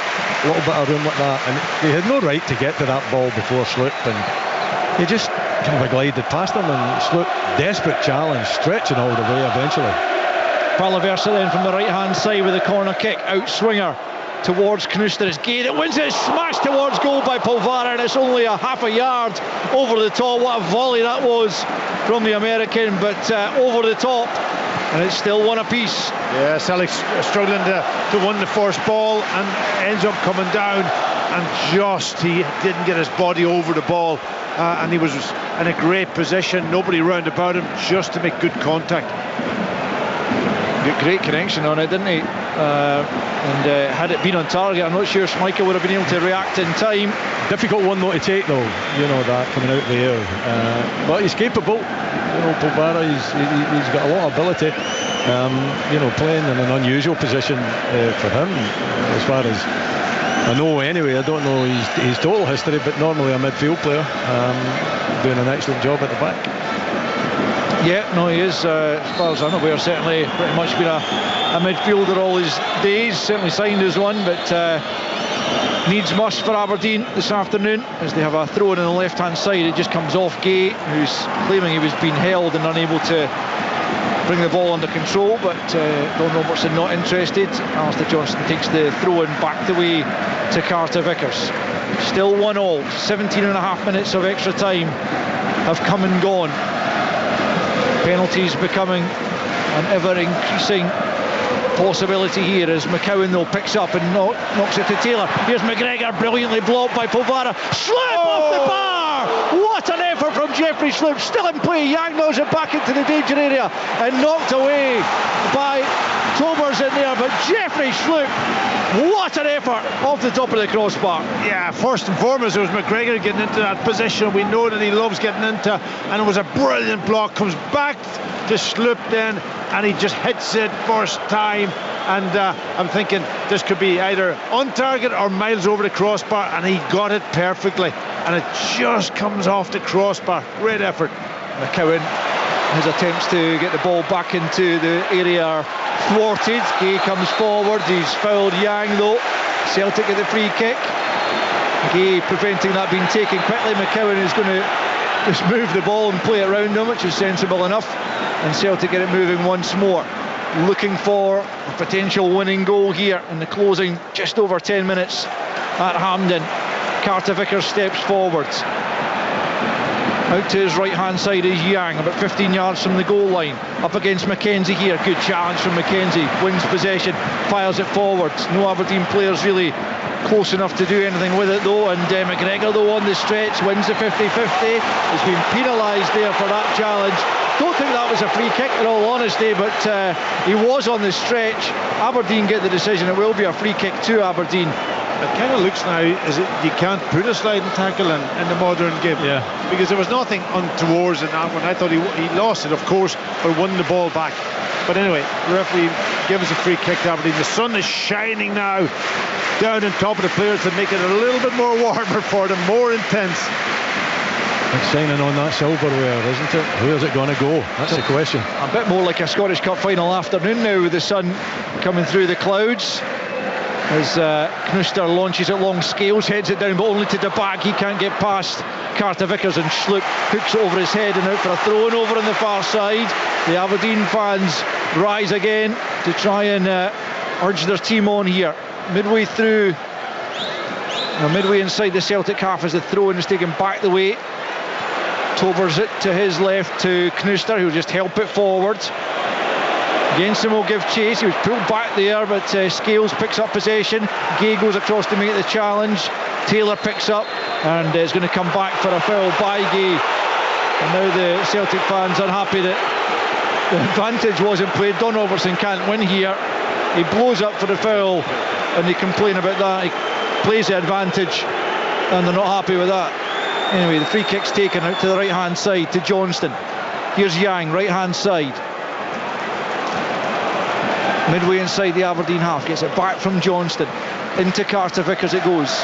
little bit of room like that, and he had no right to get to that ball before Sloop, and he just kind of glided past him, and Sloop, desperate challenge, stretching all the way eventually. Palaversa then from the right hand side with a corner kick, out swinger towards Knuster. It's Gay that wins it, smashed towards goal by Polvara, and it's only a half a yard over the top. What a volley that was from the American, but over the top, and it's still one apiece. Yeah, Celtic struggling to win the first ball and ends up coming down, and just he didn't get his body over the ball, and he was in a great position, nobody round about him, just to make good contact. Great connection on it, didn't he? And had it been on target, I'm not sure Schmeichel would have been able to react in time. Difficult one though to take though, you know, that coming out of the air, but he's capable. You know, Polvara, he's got a lot of ability. You know, playing in an unusual position for him, as far as I know anyway. I don't know his total history, but normally a midfield player, doing an excellent job at the back. Yeah, no, he is, as far as I'm aware, certainly pretty much been a midfielder all his days, certainly signed as one, but needs must for Aberdeen this afternoon as they have a throw in on the left hand side. It just comes off Gay, who's claiming he was being held and unable to bring the ball under control, but Don Robertson not interested. Alistair Johnston takes the throw in back the way to Carter Vickers. Still 1-1, 17 and a half minutes of extra time have come and gone. Penalties becoming an ever-increasing possibility here as McCowan though picks up and knocks it to Taylor. Here's McGregor, brilliantly blocked by Polvara. Sloop off the bar! What an effort from Jeffrey Sloop, still in play. Yang knows it back into the danger area and knocked away by Tobers in there, but Jeffrey Sloop, what an effort off the top of the crossbar. Yeah, first and foremost it was McGregor getting into that position we know that he loves getting into, and it was a brilliant block. Comes back to Sloop then and he just hits it first time, and I'm thinking this could be either on target or miles over the crossbar, and he got it perfectly, and it just comes off the crossbar. Great effort. McCowan, his attempts to get the ball back into the area are thwarted. Gay comes forward, he's fouled Yang though. Celtic get the free kick. Gay preventing that being taken quickly. McCowan is going to just move the ball and play it round them, which is sensible enough, and Celtic get it moving once more, looking for a potential winning goal here in the closing just over 10 minutes at Hampden. Carter Vickers steps forward. Out to his right hand side is Yang, about 15 yards from the goal line, up against Mackenzie here. Good challenge from Mackenzie, wins possession, fires it forwards. No Aberdeen players really close enough to do anything with it though, and McGregor though on the stretch wins the 50-50. Has been penalised there for that challenge. Don't think that was a free kick in all honesty, but he was on the stretch. Aberdeen get the decision. It will be a free kick to Aberdeen. It kind of looks now as if you can't put a sliding tackle in the modern game, because there was nothing untoward in that one. I thought he lost it, of course, but won the ball back. But anyway, the referee gives us a free kick to Aberdeen. The sun is shining now down on top of the players to make it a little bit more warmer for them, more intense. It's shining on that silverware, isn't it? Where's it going to go? That's the question. A bit more like a Scottish Cup final afternoon now, with the sun coming through the clouds. As Knuster launches it long, Scales heads it down, but only to the back. He can't get past Carter Vickers, and Schlupp hooks it over his head and out for a throw-in over on the far side. The Aberdeen fans rise again to try and urge their team on here. Midway inside the Celtic half as the throw-in is taken back the way. Tovers it to his left to Knuster, who'll just help it forward. Jensen will give chase. He was pulled back there, but Scales picks up possession. Gay goes across to make the challenge. Taylor picks up and is going to come back for a foul by Gay. And now the Celtic fans unhappy that the advantage wasn't played. Don Robertson can't win here. He blows up for the foul and they complain about that. He plays the advantage and they're not happy with that. Anyway, the free kick's taken out to the right hand side to Johnston. Here's Yang, right hand side. Midway inside the Aberdeen half, gets it back from Johnston. Into Carter Vickers it goes.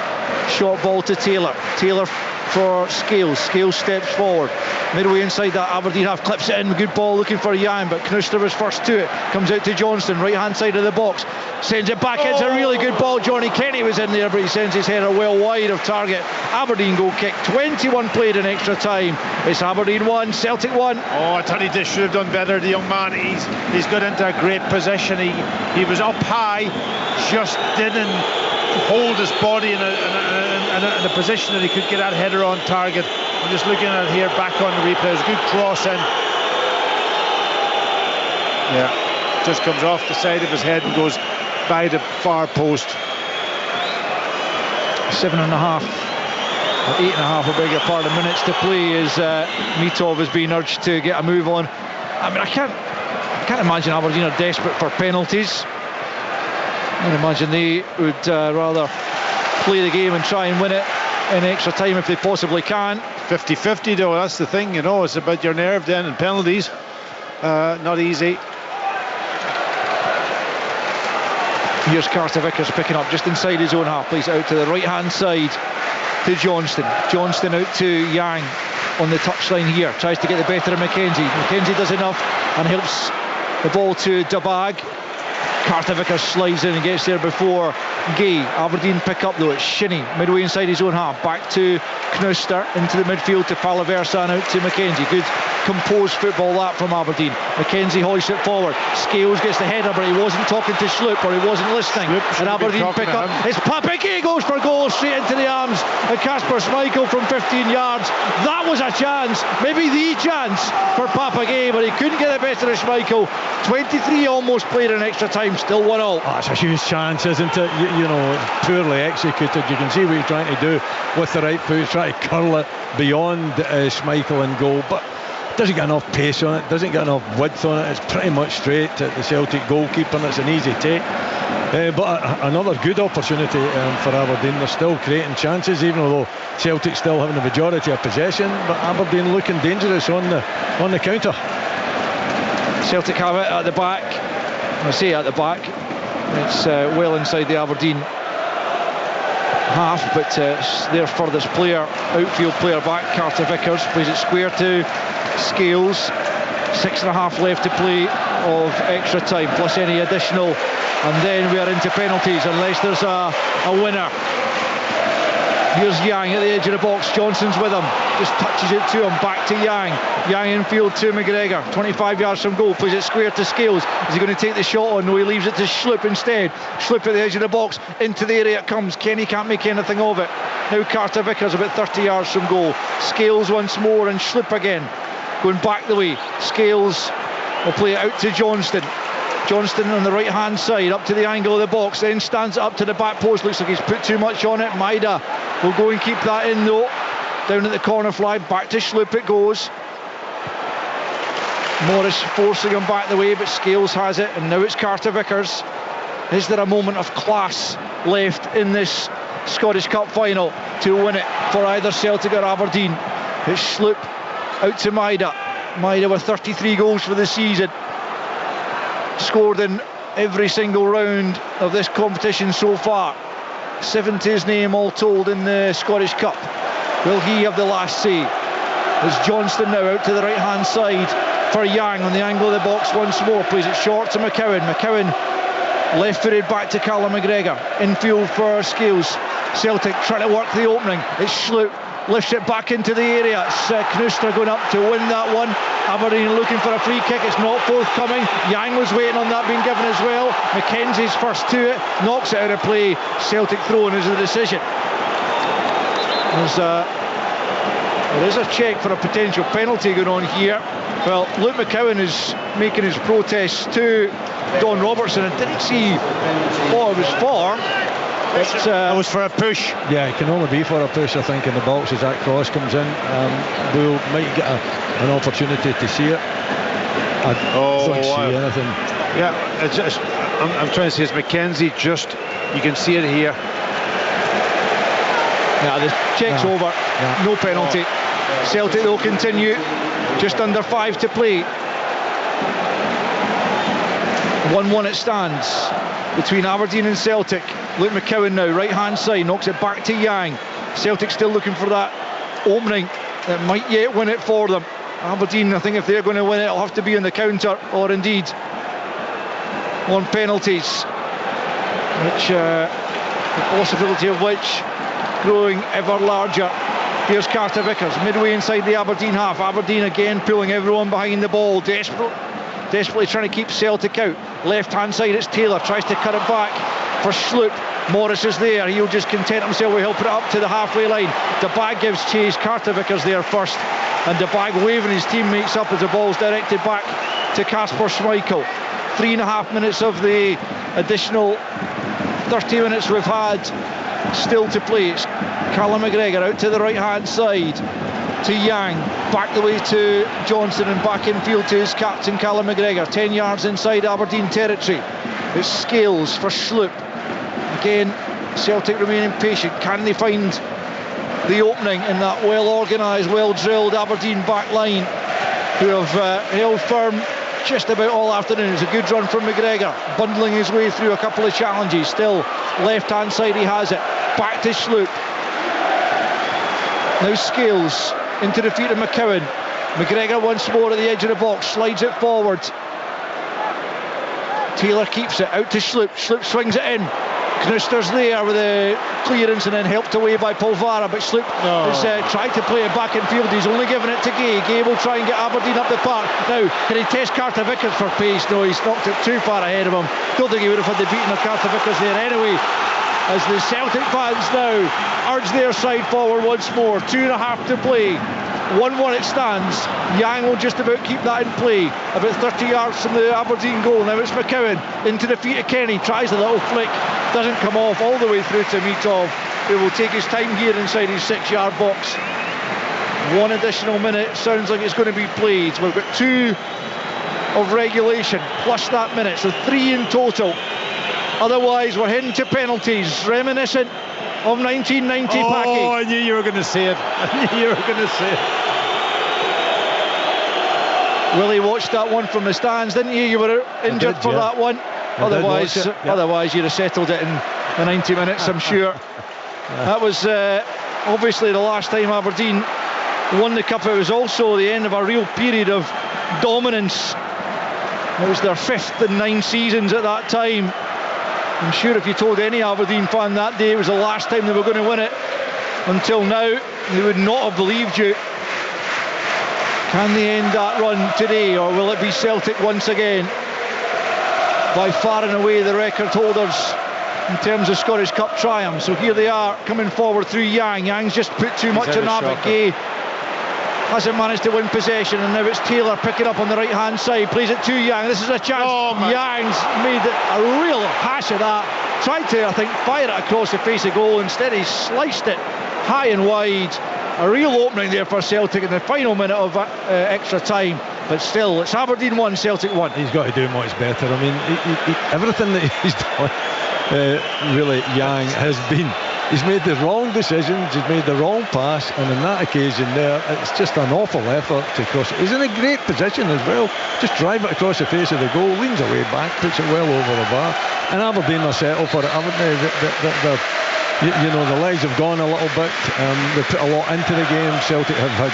Short ball to Taylor. Taylor for Scales. Scales steps forward. Midway inside that Aberdeen half, clips it in. Good ball looking for Yang, but Knuster was first to it. Comes out to Johnston, right hand side of the box. Sends it back. It's a really good ball. Johnny Kenny was in there, but he sends his header well wide of target. Aberdeen goal kick. 21 played in extra time. It's Aberdeen 1, Celtic 1. Oh, I thought he just should have done better, the young man. He's got into a great position. He was up high, just didn't hold his body in a position that he could get that header on target. I'm just looking at it here, back on the replay. It's a good cross in. Yeah, just comes off the side of his head and goes by the far post. 7.5 or 8.5, I beg your pardon, minutes to play as Mitov is being urged to get a move on. I mean, I can't imagine Aberdeen are desperate for penalties. I imagine they would rather play the game and try and win it in extra time if they possibly can. 50-50 though, that's the thing, you know, it's about your nerve then, and penalties not easy. Here's Carter Vickers picking up just inside his own half, plays it out to the right hand side to Johnston. Johnston out to Yang on the touchline here, tries to get the better of Mackenzie. Mackenzie does enough and helps the ball to Dabag. Carter Vickers slides in and gets there before Gay. Aberdeen pick up though, it's Shinnie midway inside his own half, back to Knuster into the midfield to Palaversa and out to Mackenzie. Good composed football that from Aberdeen. Mackenzie hoists it forward. Scales gets the header, but he wasn't talking to Schlupp, or he wasn't listening. And Aberdeen pick up. It's Papa Gay goes for goal straight into the arms of Kasper Schmeichel from 15 yards. That was a chance, maybe the chance for Papa Gay, but he couldn't get the better of Schmeichel. 23 almost played in extra time, still 1-0. Oh, it's a huge chance, isn't it? You know, poorly executed. You can see what he's trying to do with the right foot. He's trying to curl it beyond Schmeichel and goal, but doesn't get enough pace on it, doesn't get enough width on it. It's pretty much straight at the Celtic goalkeeper, and it's an easy take. But another good opportunity for Aberdeen. They're still creating chances, even though Celtic still having the majority of possession, but Aberdeen looking dangerous on the counter. Celtic have it at the back. I say at the back, it's well inside the Aberdeen half, but their furthest player, outfield player back, Carter Vickers, plays it square to Scales. 6.5 left to play of extra time, plus any additional, and then we are into penalties unless there's a winner. Here's Yang at the edge of the box. Johnson's with him, just touches it to him, back to Yang. Yang infield to McGregor, 25 yards from goal, plays it square to Scales. Is he going to take the shot on? No, he leaves it to Schlupp instead. Schlupp at the edge of the box, into the area it comes. Kenny can't make anything of it. Now Carter Vickers about 30 yards from goal. Scales once more and Schlupp again, going back the way. Scales will play it out to Johnston. Johnston on the right hand side, up to the angle of the box, then stands it up to the back post. Looks like he's put too much on it. Maida will go and keep that in though. Down at the corner flag, back to Schlupp it goes. Morris forcing him back the way, but Scales has it, and now it's Carter Vickers. Is there a moment of class left in this Scottish Cup final to win it for either Celtic or Aberdeen? It's Schlupp out to Maida. Maida with 33 goals for the season, scored in every single round of this competition so far. 7 to his name all told in the Scottish Cup. Will he have the last say? There's Johnston now out to the right hand side for Yang on the angle of the box once more, plays it short to McCowan. McCowan left footed back to Callum McGregor, infield for Scales. Celtic trying to work the opening. It's Schlupp, lifts it back into the area. It's Knuster going up to win that one. Aberdeen looking for a free kick, it's not forthcoming. Yang was waiting on that being given as well. Mackenzie's first to it, knocks it out of play. Celtic throwing is the decision. There is a check for a potential penalty going on here. Well, Luke McCowan is making his protest to Don Robertson. I didn't see what it was for. It was for a push. Yeah, it can only be for a push, I think, in the box as that cross comes in. We'll might get an opportunity to see it. I don't see anything. Yeah, it's just, I'm trying to say, it's Mackenzie. Just, you can see it here. Yeah, the check's over. Yeah. No penalty. Celtic will continue. Just under 5 to play. 1-1 it stands between Aberdeen and Celtic. Luke McCowan now, right hand side, knocks it back to Yang. Celtic still looking for that opening that might yet win it for them. Aberdeen, I think if they're going to win it, it'll have to be on the counter, or indeed on penalties, which the possibility of which growing ever larger. Here's Carter Vickers, midway inside the Aberdeen half. Aberdeen again pulling everyone behind the ball, desperately trying to keep Celtic out. Left hand side, it's Taylor, tries to cut it back for Schlupp. Morris is there, he'll just content himself with, he'll put it up to the halfway line. DeBag gives chase, Carter Vickers there first, and DeBag waving his teammates up as the ball's directed back to Kasper Schmeichel. 3.5 minutes of the additional 30 minutes we've had still to play. It's Callum McGregor out to the right hand side to Yang, back the way to Johnson, and back in field to his captain Callum McGregor, 10 yards inside Aberdeen territory. It's Scales for Schlupp. Again, Celtic remaining patient. Can they find the opening in that well organised, well drilled Aberdeen back line, who have held firm just about all afternoon? It's a good run from McGregor, bundling his way through a couple of challenges. Still left hand side, he has it, back to Schlupp. Now Scales into the feet of McCowan. McGregor once more at the edge of the box, slides it forward. Taylor keeps it out to Schlupp. Schlupp swings it in. Knuster's there with a clearance and then helped away by Polvara, but Schlupp has tried to play it back in field. He's only given it to Gay. Gay will try and get Aberdeen up the park. Now, can he test Carter Vickers for pace? No, he's knocked it too far ahead of him. Don't think he would have had the beating of Carter Vickers there anyway, as the Celtic fans now urge their side forward once more. 2.5 to play. 1-1 it stands. Yang will just about keep that in play, about 30 yards from the Aberdeen goal. Now it's McCowan into the feet of Kenny, tries a little flick, doesn't come off all the way through to Mitov, who will take his time here inside his 6-yard box. 1 additional minute sounds like it's going to be played. We've got 2 of regulation plus that minute, so 3 in total. Otherwise we're heading to penalties, reminiscent of 1990 Packie. Oh, I knew you were going to say it. I knew you were going to say it. Willie watched that one from the stands, didn't you? You were injured for that one. Otherwise you'd have settled it in the 90 minutes, I'm sure. That was obviously the last time Aberdeen won the Cup. It was also the end of a real period of dominance. It was their 5th in 9 seasons at that time. I'm sure if you told any Aberdeen fan that day it was the last time they were going to win it, until now, they would not have believed you. Can they end that run today, or will it be Celtic once again? By far and away the record holders in terms of Scottish Cup triumphs. So here they are coming forward through Yang. Yang's just put too much on that. Gay hasn't managed to win possession, and now it's Taylor picking up on the right hand side, plays it to Yang. This is a chance. Yang's made a real hash of that, tried to, I think, fire it across the face of goal. Instead he sliced it high and wide. A real opening there for Celtic in the final minute of extra time. But still, it's Aberdeen 1, Celtic 1. He's got to do much better. I mean, everything that he's done, really, Yang has been. He's made the wrong decisions, he's made the wrong pass, and on that occasion there, it's just an awful effort to cross it. He's in a great position as well. Just drive it across the face of the goal, leans away back, puts it well over the bar. And Aberdeen are settled for it, haven't they? The legs have gone a little bit. They put a lot into the game. Celtic have had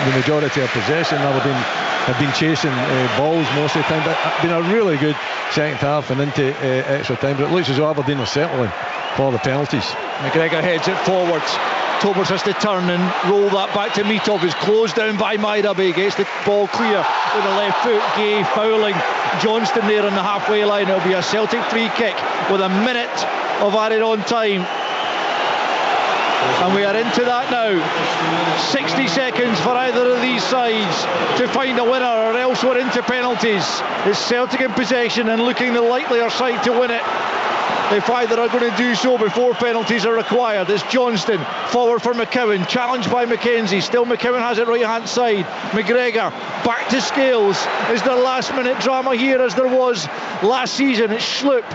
the majority of possession. Aberdeen have been chasing balls most of the time, but it's been a really good second half and into extra time. But it looks as though Aberdeen are settling for the penalties. McGregor heads it forwards. Tobers has to turn and roll that back to Mitov, who's closed down by Mairaby. Gets the ball clear with the left foot. Gay fouling Johnston there on the halfway line. It'll be a Celtic free kick with a minute of added on time. And we are into that now. 60 seconds for either of these sides to find a winner, or else we're into penalties. It's Celtic in possession and looking the likelier side to win it, if either are going to do so before penalties are required. It's Johnston forward for McCowan, challenged by McKenzie. Still McCowan has it right hand side. McGregor back to Scales. Is there last minute drama here as there was last season? It's Schlupp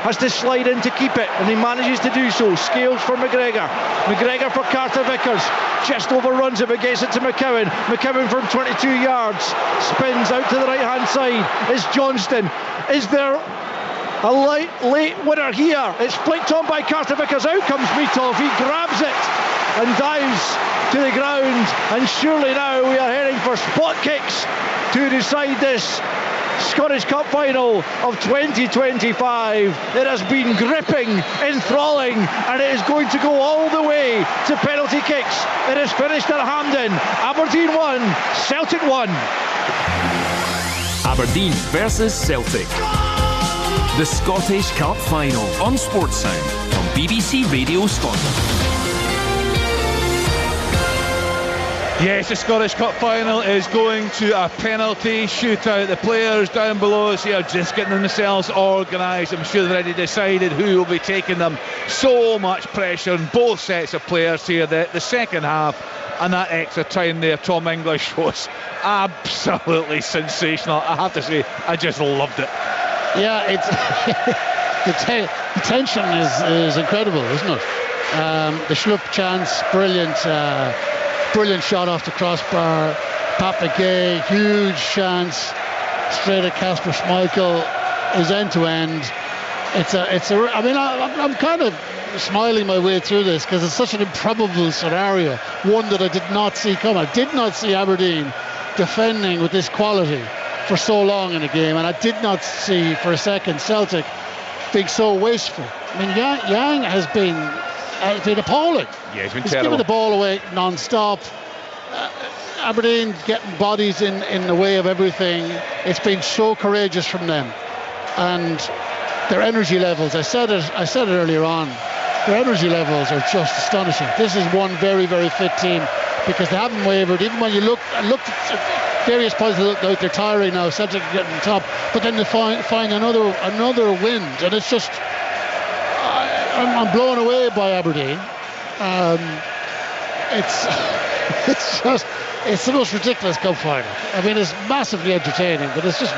has to slide in to keep it, and he manages to do so. Scales for McGregor. McGregor for Carter Vickers. Just overruns it but gets it to McCowan. McCowan from 22 yards. Spins out to the right hand side. It's Johnston. Is there a late winner here? It's flicked on by Carter Vickers. Out comes Mitov. He grabs it and dives to the ground. And surely now we are heading for spot kicks to decide this Scottish Cup final of 2025. It has been gripping, enthralling, and it is going to go all the way to penalty kicks. It is finished at Hampden. Aberdeen 1, Celtic 1. Aberdeen versus Celtic. The Scottish Cup final on Sportsound from BBC Radio Scotland. Yes, the Scottish Cup final is going to a penalty shootout. The players down below us here just getting themselves organised. I'm sure they've already decided who will be taking them. So much pressure on both sets of players here. The second half and that extra time there, Tom English, was absolutely sensational. I have to say, I just loved it. Yeah, it's the tension is incredible, isn't it? The Schlupp chance, brilliant shot off the crossbar. Pat McGee, huge chance straight at Kasper Schmeichel, is end to end. I'm kind of smiling my way through this because it's such an improbable scenario, one that I did not see come. I did not see Aberdeen defending with this quality for so long in a game, and I did not see for a second Celtic being so wasteful. I mean, Yang has been appalling. Yeah, he's terrible. Giving the ball away non-stop. Aberdeen getting bodies in the way of everything. It's been so courageous from them, and their energy levels. I said it earlier on. Their energy levels are just astonishing. This is one very, very fit team because they haven't wavered. Even when you looked at various points, they're tiring now. Celtic are getting top, but then they find another wind, and it's just. I'm blown away by Aberdeen. It's the most ridiculous cup final. I mean, it's massively entertaining, but it's just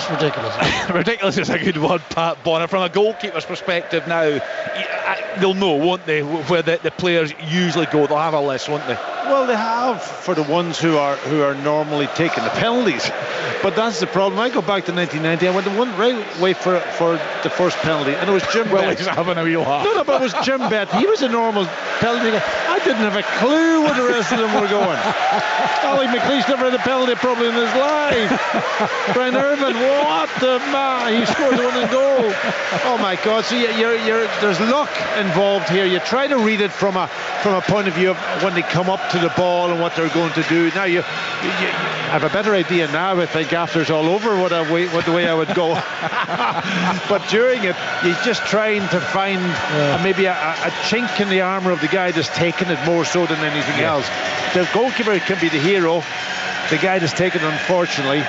ridiculous. Ridiculous is a good word, Pat Bonner. From a goalkeeper's perspective now, they'll know, won't they, where the players usually go. They'll have a list, won't they? Well, they have for the ones who are normally taking the penalties, but that's the problem. I go back to 1990. I went the one right away for the first penalty, and it was Jim Bett. Having a wee laugh. No, but it was Jim Bett. He was a normal penalty guy. I didn't have a clue where the rest of them were going. Alec McLeish never had a penalty probably in his life. Brian Irvin, what the man? He scored the winning goal. Oh my God! So there's luck involved here. You try to read it from a point of view of when they come up to the ball and what they're going to do. Now you have a better idea now. I think after it's all over what the way I would go. But during it, you're just trying to find maybe a chink in the armour of the guy that's taken it more so than anything else. The goalkeeper can be the hero. The guy that's taken it, unfortunately,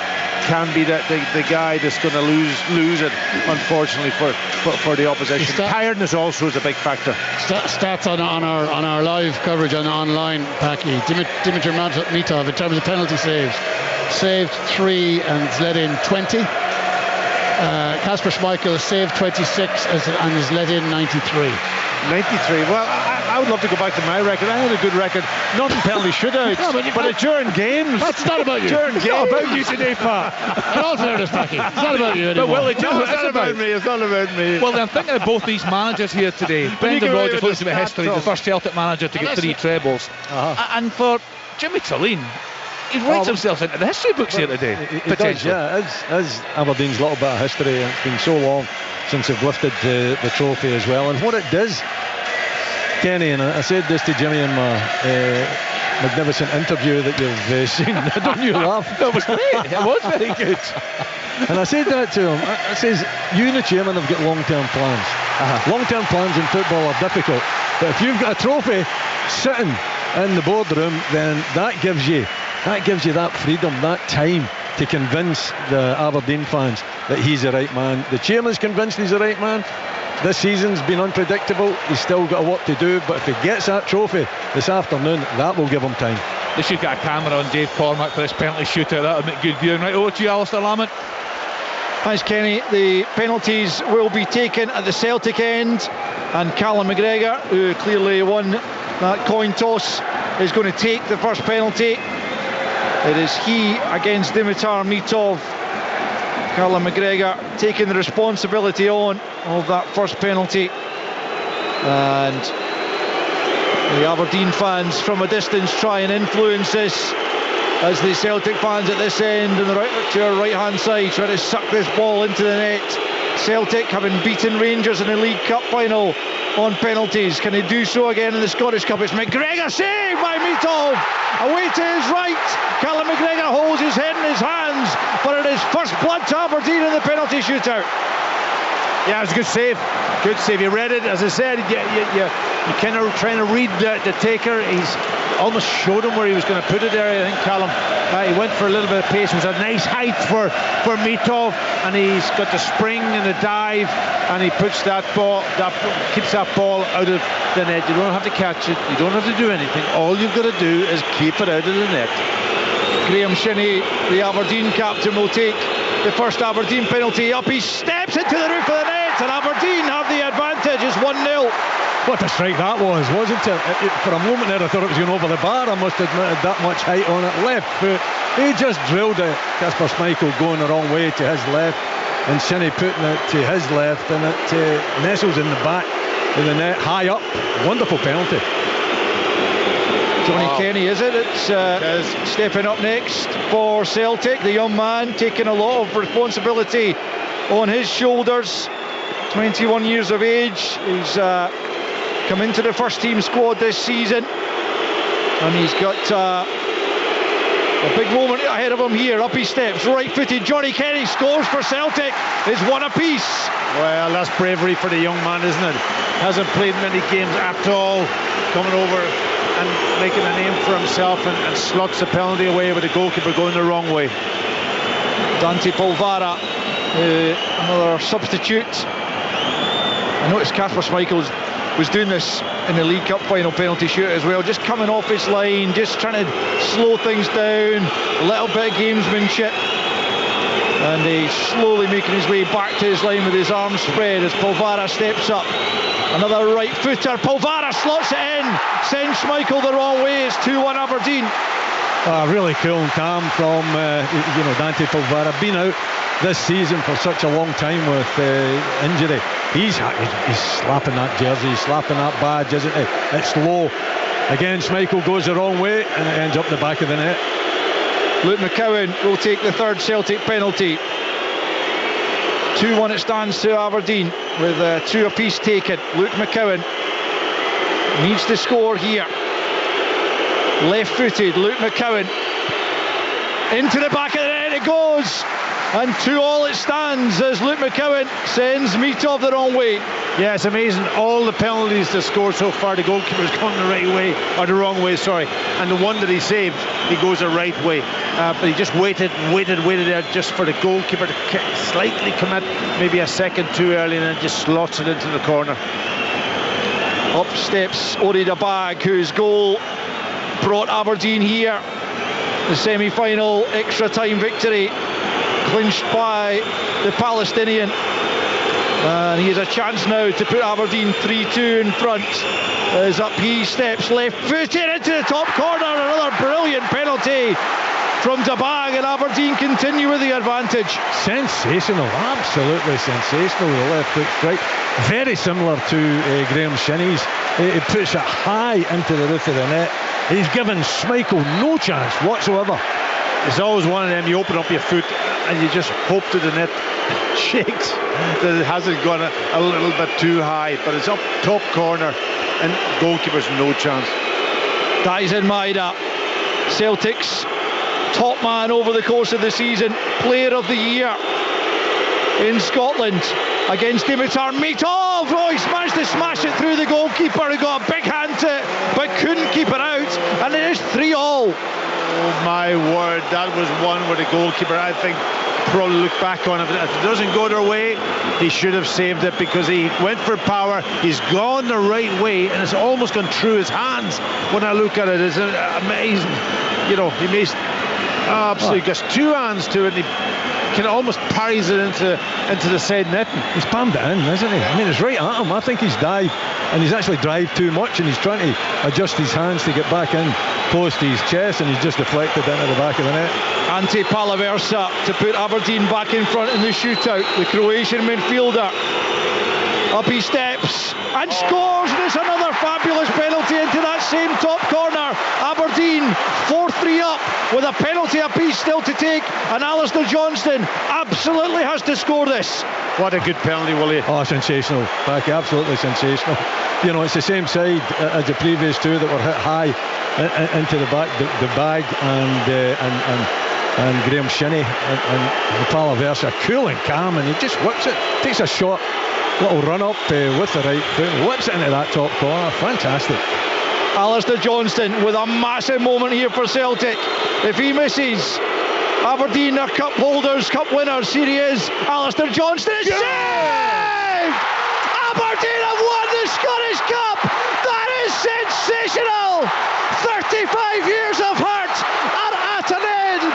can be the guy that's going to lose it, unfortunately, for the opposition. Tiredness also is a big factor. Stats on our live coverage and online, Packy. Dimitar Mitov, in terms of penalty saves, saved 3 and let in 20. Kasper Schmeichel has saved 26 and has let in 93. 93. Well, I would love to go back to my record. I had a good record. Not in penalty shootouts, but during games. That's not about you. During games. It's not about you today, Pat. In all fairness, Packy, it's not about you anymore. Well, it's not about me. It's not about me. Well, I'm thinking of both these managers here today. Brendan Rodgers looks at history, the first Celtic manager to get 3 trebles. And for Jimmy Tulleen, he writes himself into the history books here today. He does, yeah. As Aberdeen's little bit of history, it's been so long since they've lifted the trophy as well. And what it does, Kenny, and I said this to Jimmy in my magnificent interview that you've seen. Don't you laugh? That was great. It was very good. And I said that to him. I says, you and the chairman have got long-term plans. Long-term plans in football are difficult. But if you've got a trophy sitting in the boardroom, then that gives you that freedom, that time to convince the Aberdeen fans that he's the right man. The chairman's convinced he's the right man. This season's been unpredictable. He's still got a work to do, but if he gets that trophy this afternoon, that will give him time. They should get a camera on Dave Cormack for this penalty shootout. That would make good viewing. Right, over to you, Alistair Lamont. Thanks, Kenny. The penalties will be taken at the Celtic end, and Callum McGregor, who clearly won that coin toss, is going to take the first penalty. It is he against Dimitar Mitov. Callum McGregor taking the responsibility on of that first penalty, and the Aberdeen fans from a distance try and influence this, as the Celtic fans at this end and to our right hand side try to suck this ball into the net. Celtic having beaten Rangers in the League Cup final on penalties, can he do so again in the Scottish Cup? It's McGregor, saved by Mitov, away to his right. Callum McGregor holds his head in his hands, but it is first blood to Aberdeen in the penalty shootout. Yeah, it was a good save. Good save. You read it, as I said. You kind of trying to read the taker. He's almost showed him where he was going to put it there. I think Callum. He went for a little bit of pace. It was a nice height for Mitov, and he's got the spring and the dive, and he puts keeps that ball out of the net. You don't have to catch it. You don't have to do anything. All you've got to do is keep it out of the net. Graham Shinney, the Aberdeen captain, will take the first Aberdeen penalty up. He steps into the roof of the net, and Aberdeen have the advantage. It's 1-0. What a strike that was, wasn't it? For a moment there I thought it was going over the bar. I must admit, it that much height on it. Left foot, he just drilled it. Kasper Schmeichel going the wrong way to his left, and Shinney putting it to his left, and it nestles in the back of the net, high up. Wonderful penalty. Johnny Kenny, is it? It's stepping up next for Celtic. The young man taking a lot of responsibility on his shoulders. 21 years of age. He's come into the first team squad this season, and he's got a big moment ahead of him here. Up he steps, right-footed. Johnny Kenny scores for Celtic. It's one apiece. Well, that's bravery for the young man, isn't it? Hasn't played many games at all, coming over and making a name for himself, and slots the penalty away with the goalkeeper going the wrong way. Dante Polvara, another substitute. I noticed Kasper Schmeichel was doing this in the League Cup final penalty shootout as well, just coming off his line, just trying to slow things down, a little bit of gamesmanship. And he's slowly making his way back to his line with his arms spread as Polvara steps up. Another right footer. Polvara slots it in. Sends Schmeichel the wrong way. It's 2-1 Aberdeen. Really cool and calm from Dante Polvara. Been out this season for such a long time with injury. He's slapping that jersey, he's slapping that badge, isn't he? It's low. Again, Schmeichel goes the wrong way and it ends up the back of the net. Luke McCowan will take the third Celtic penalty. 2-1 it stands to Aberdeen with 2 apiece taken. Luke McCowan needs to score here. Left-footed, Luke McCowan into the back of the net it goes, and 2-2 it stands as Luke McCowan sends Mitov the wrong way. Yeah, it's amazing. All the penalties to score so far, the goalkeeper's gone the right way, or the wrong way, sorry. And the one that he saved, he goes the right way. But he just waited there just for the goalkeeper to slightly commit, maybe a second too early, and then just slots it into the corner. Up steps Ori Dabag, whose goal brought Aberdeen here. The semi-final extra time victory clinched by the Palestinian. And he has a chance now to put Aberdeen 3-2 in front. As up he steps, left-footed into the top corner. Another brilliant penalty from Dabag, and Aberdeen continue with the advantage. Sensational, absolutely sensational. The left foot strike, very similar to Graham Shinney's. He puts it high into the roof of the net. He's given Schmeichel no chance whatsoever. It's always one of them, you open up your foot and you just hope that the net shakes, that it hasn't gone a little bit too high, but it's up top corner and goalkeeper's no chance. Daisen Maeda, Celtic's top man over the course of the season, player of the year in Scotland against Dimitar Mitov. Oh, he's managed to smash it through the goalkeeper, who got a big hand to it but couldn't keep it out, and it is 3-3. Oh my word, that was one where the goalkeeper, I think, probably look back on it. If it doesn't go their way, he should have saved it, because he went for power. He's gone the right way and it's almost gone through his hands. When I look at it, it's amazing. He makes absolutely gets 2 hands to it, and he can almost parries it into the side netting. He's palmed it in, isn't he? I mean, it's right at him. I think he's dived, and he's actually dived too much, and he's trying to adjust his hands to get back in close to his chest, and he's just deflected into the back of the net. Ante Palaversa to put Aberdeen back in front in the shootout. The Croatian midfielder. Up he steps and scores, and it's another fabulous penalty into that same top corner. Aberdeen 4-3 up with a penalty apiece still to take, and Alistair Johnston absolutely has to score this. What a good penalty, Willie. Oh, sensational, Becky, absolutely sensational. It's the same side as the previous two that were hit high into the bag and Graham Shinney and Palaversa, cool and calm, and he just whips it, takes a shot, little run up with the right foot, whips it into that top corner. Fantastic. Alistair Johnston with a massive moment here for Celtic. If he misses, Aberdeen are cup holders, cup winners. Here he is, Alistair Johnston is saved! Aberdeen have won the Scottish Cup. That is sensational. 35 years of hurt are at an end.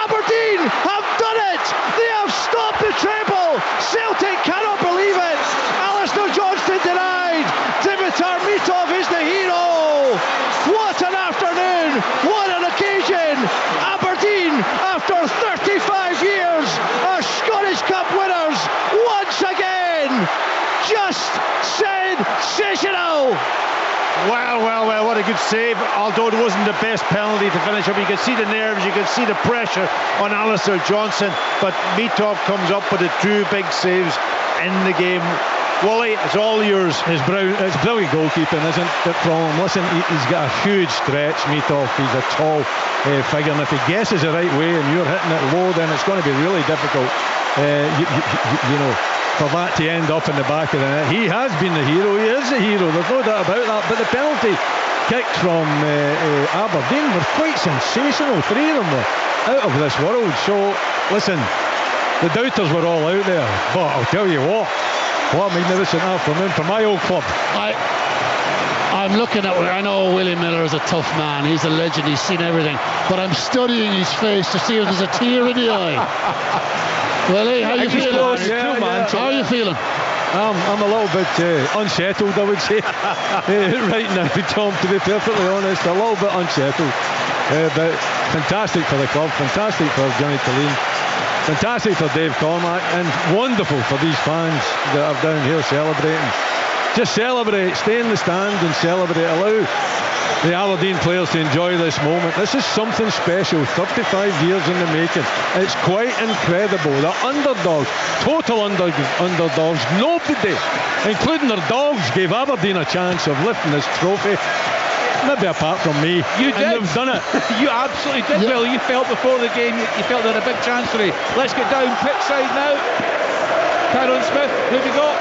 Aberdeen have done it. They have stopped the treble. Celtic cannot believe it. Alistair Johnston denied. Dimitar Mitov is the hero. What an afternoon. What an occasion. Aberdeen, after 35 years, are Scottish Cup winners once again. Just sensational. Well, what a good save. Although it wasn't the best penalty to finish up, you can see the nerves, you can see the pressure on Alistair Johnston, but Mitov comes up with the 2 big saves in the game. Wally, it's all yours. It's brilliant goalkeeping, isn't it, from him? Listen, he's got a huge stretch, Mitov. He's a tall figure, and if he guesses the right way and you're hitting it low, then it's going to be really difficult, for that to end up in the back of the net. He has been the hero. He is the hero. There's no doubt about that. But the penalty kicks from Aberdeen were quite sensational. 3 of them were out of this world. So, listen, the doubters were all out there. But I'll tell you what a magnificent afternoon for my old club. I'm looking at, I know Willie Miller is a tough man. He's a legend. He's seen everything. But I'm studying his face to see if there's a tear in the eye. Willie, how are you feeling? How are you feeling? I'm a little bit unsettled, I would say, right now, Tom, to be perfectly honest. A little bit unsettled. But fantastic for the club, fantastic for Jimmy Tillene, fantastic for Dave Cormack, and wonderful for these fans that are down here celebrating. Just celebrate, stay in the stand and celebrate. Allow the Aberdeen players to enjoy this moment. This is something special, 35 years in the making. It's quite incredible. The underdogs, total underdogs, nobody, including their dogs, gave Aberdeen a chance of lifting this trophy. Maybe apart from me. You did. And they've done it. You absolutely did, Bill. You felt before the game, you felt they had a big chance today. Let's get down pitch side now. Tyrone Smith, who have you got?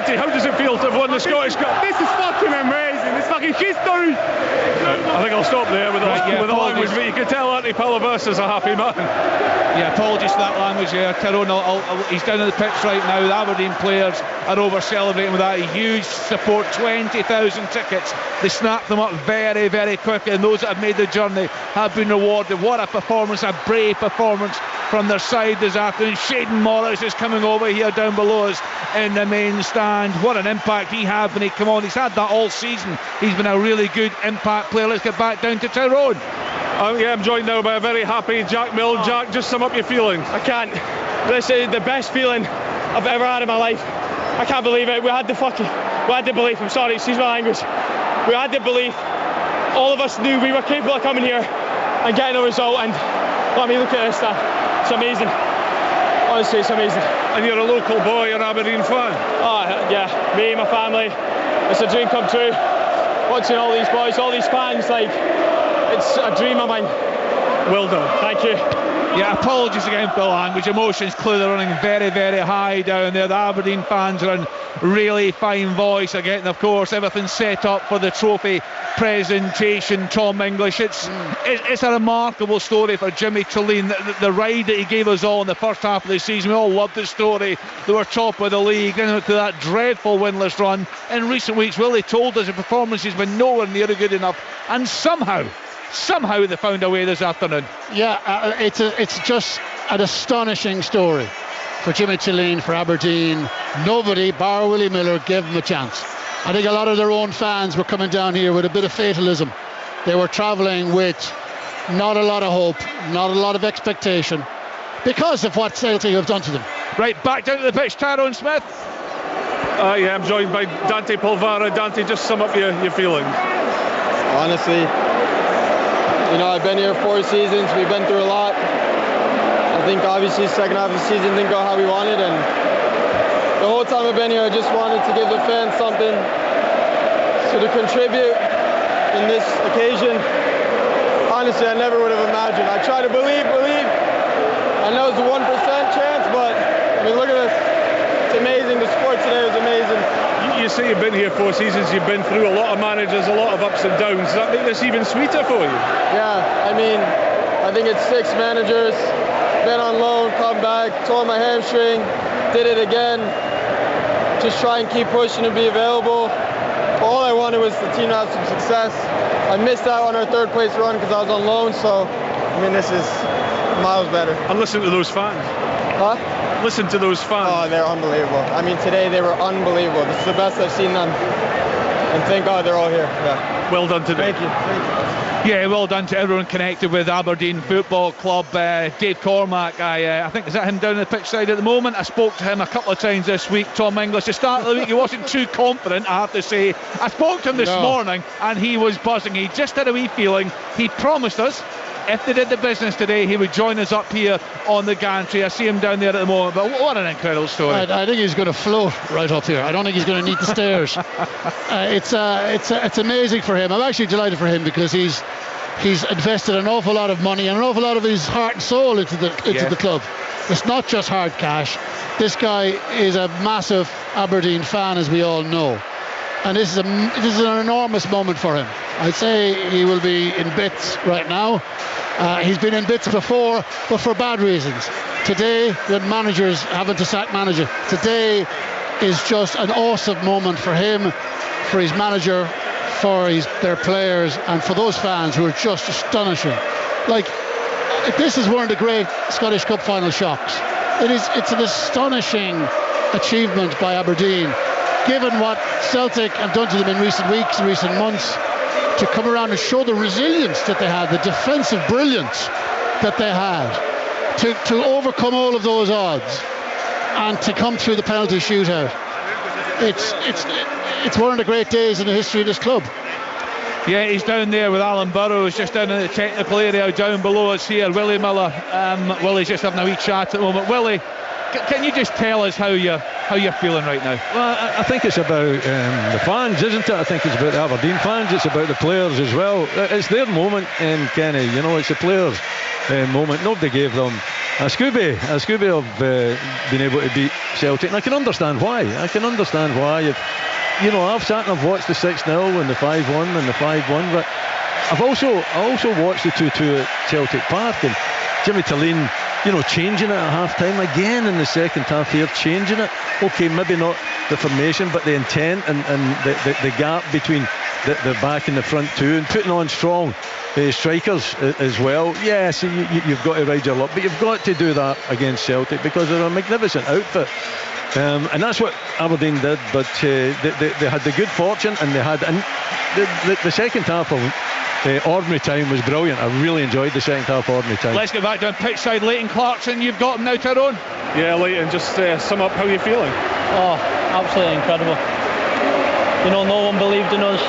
How does it feel to have won the Scottish Cup? This is fucking amazing. It's fucking history. I think I'll stop there with the language, but you can tell Antti Palaversa is a happy man. Yeah, apologies for that language there. Tyrone, he's down on the pitch right now. The Aberdeen players are over celebrating with that huge support, 20,000 tickets. They snapped them up very, very quickly, and those that have made the journey have been rewarded. What a performance, a brave performance from their side this afternoon. Shaden Morris is coming over here down below us in the main stand. What an impact he had when he came on. He's had that all season. He's been a really good impact player. Let's get back down to Tyrone. I'm joined now by a very happy Jack Milne. Jack, just sum up your feelings. I can't. This is the best feeling I've ever had in my life. I can't believe it. We had the belief. I'm sorry, excuse my language. We had the belief. All of us knew we were capable of coming here and getting a result. And let me look at this now. It's amazing. Honestly, it's amazing. And you're a local boy, an Aberdeen fan. Oh yeah, me and my family. It's a dream come true. Watching all these boys, all these fans, like, it's a dream of mine. Well done. Thank you. Yeah, apologies again for the language. Emotions clearly running very, very high down there. The Aberdeen fans are in really fine voice again. Of course, everything's set up for the trophy presentation. Tom English. It's a remarkable story for Jimmy Tillene. The ride that he gave us all in the first half of the season. We all loved the story. They were top of the league. Then to that dreadful winless run. In recent weeks, Willie told us the performance has been nowhere near good enough. And somehow they found a way this afternoon. Yeah, it's just an astonishing story for Jimmy Tillene, for Aberdeen. Nobody, bar Willie Miller, gave him a chance. I think a lot of their own fans were coming down here with a bit of fatalism. They were travelling with not a lot of hope, not a lot of expectation, because of what Celtic have done to them. Right, back down to the pitch, Tyrone Smith. Yeah, I'm joined by Dante Polvara. Dante, just sum up your feelings. Honestly, I've been here 4 seasons. We've been through a lot. I think obviously second half of the season didn't go how we wanted, and the whole time I've been here, I just wanted to give the fans something to contribute in this occasion. Honestly, I never would have imagined. I try to believe. I know it's a 1% chance, but I mean, look at this. It's amazing. The sport today was amazing. You say you've been here 4 seasons, you've been through a lot of managers, a lot of ups and downs. Does that make this even sweeter for you? Yeah, I mean, I think it's 6 managers, been on loan, come back, tore my hamstring, did it again. Just try and keep pushing and be available. All I wanted was the team to have some success. I missed out on our 3rd place run because I was on loan, so, I mean, this is miles better. And listen to those fans. Huh? Listen to those fans. Oh, they're unbelievable. I mean, today they were unbelievable. This is the best I've seen them. And thank God they're all here. Yeah. Well done today. Thank you. Yeah, well done to everyone connected with Aberdeen Football Club. Dave Cormack, I think, is that him down the pitch side at the moment? I spoke to him a couple of times this week. Tom English, the start of the week, he wasn't too confident, I have to say. I spoke to him this morning and he was buzzing. He just had a wee feeling. He promised us, if they did the business today, he would join us up here on the gantry. I see him down there at the moment, but what an incredible story. I think he's going to float right up here. I don't think he's going to need the stairs. It's amazing for him. I'm actually delighted for him because he's invested an awful lot of money and an awful lot of his heart and soul into the club. It's not just hard cash. This guy is a massive Aberdeen fan, as we all know. And this is an enormous moment for him. I'd say he will be in bits right now. He's been in bits before, but for bad reasons. Today, when managers having to sack manager, today is just an awesome moment for him, for his manager, for their players and for those fans who are just astonishing. Like, this is one of the great Scottish Cup final shocks. It's an astonishing achievement by Aberdeen, given what Celtic have done to them in recent weeks and recent months, to come around and show the resilience that they had, the defensive brilliance that they had, to overcome all of those odds and to come through the penalty shootout. It's one of the great days in the history of this club. Yeah, he's down there with Alan Burrows, just down in the technical area down below us here. Willie Miller. Willie's just having a wee chat at the moment. Willie, can you just tell us how you're feeling right now? Well, I think it's about the fans, isn't it? I think it's about the Aberdeen fans. It's about the players as well. It's their moment, Kenny. You know, it's the players' moment. Nobody gave them a Scooby of being able to beat Celtic, and I can understand why. I've sat and I've watched the 6-0 and the 5-1 and the 5-1, but I've also watched the 2-2 at Celtic Park, and Jimmy Tillane, changing it at half-time again in the second half here, changing it. Okay, maybe not the formation, but the intent and the gap between the back and the front two, and putting on strong strikers as well. Yes, you've got to ride your luck, but you've got to do that against Celtic because they're a magnificent outfit. And that's what Aberdeen did, but they had the good fortune, and the second half of ordinary time was brilliant. I really enjoyed the second half ordinary time. Let's get back down pitch side. Leighton Clarkson, you've got him now, Tyrone. Yeah, Leighton, just sum up how you're feeling. Oh, absolutely incredible. No one believed in us.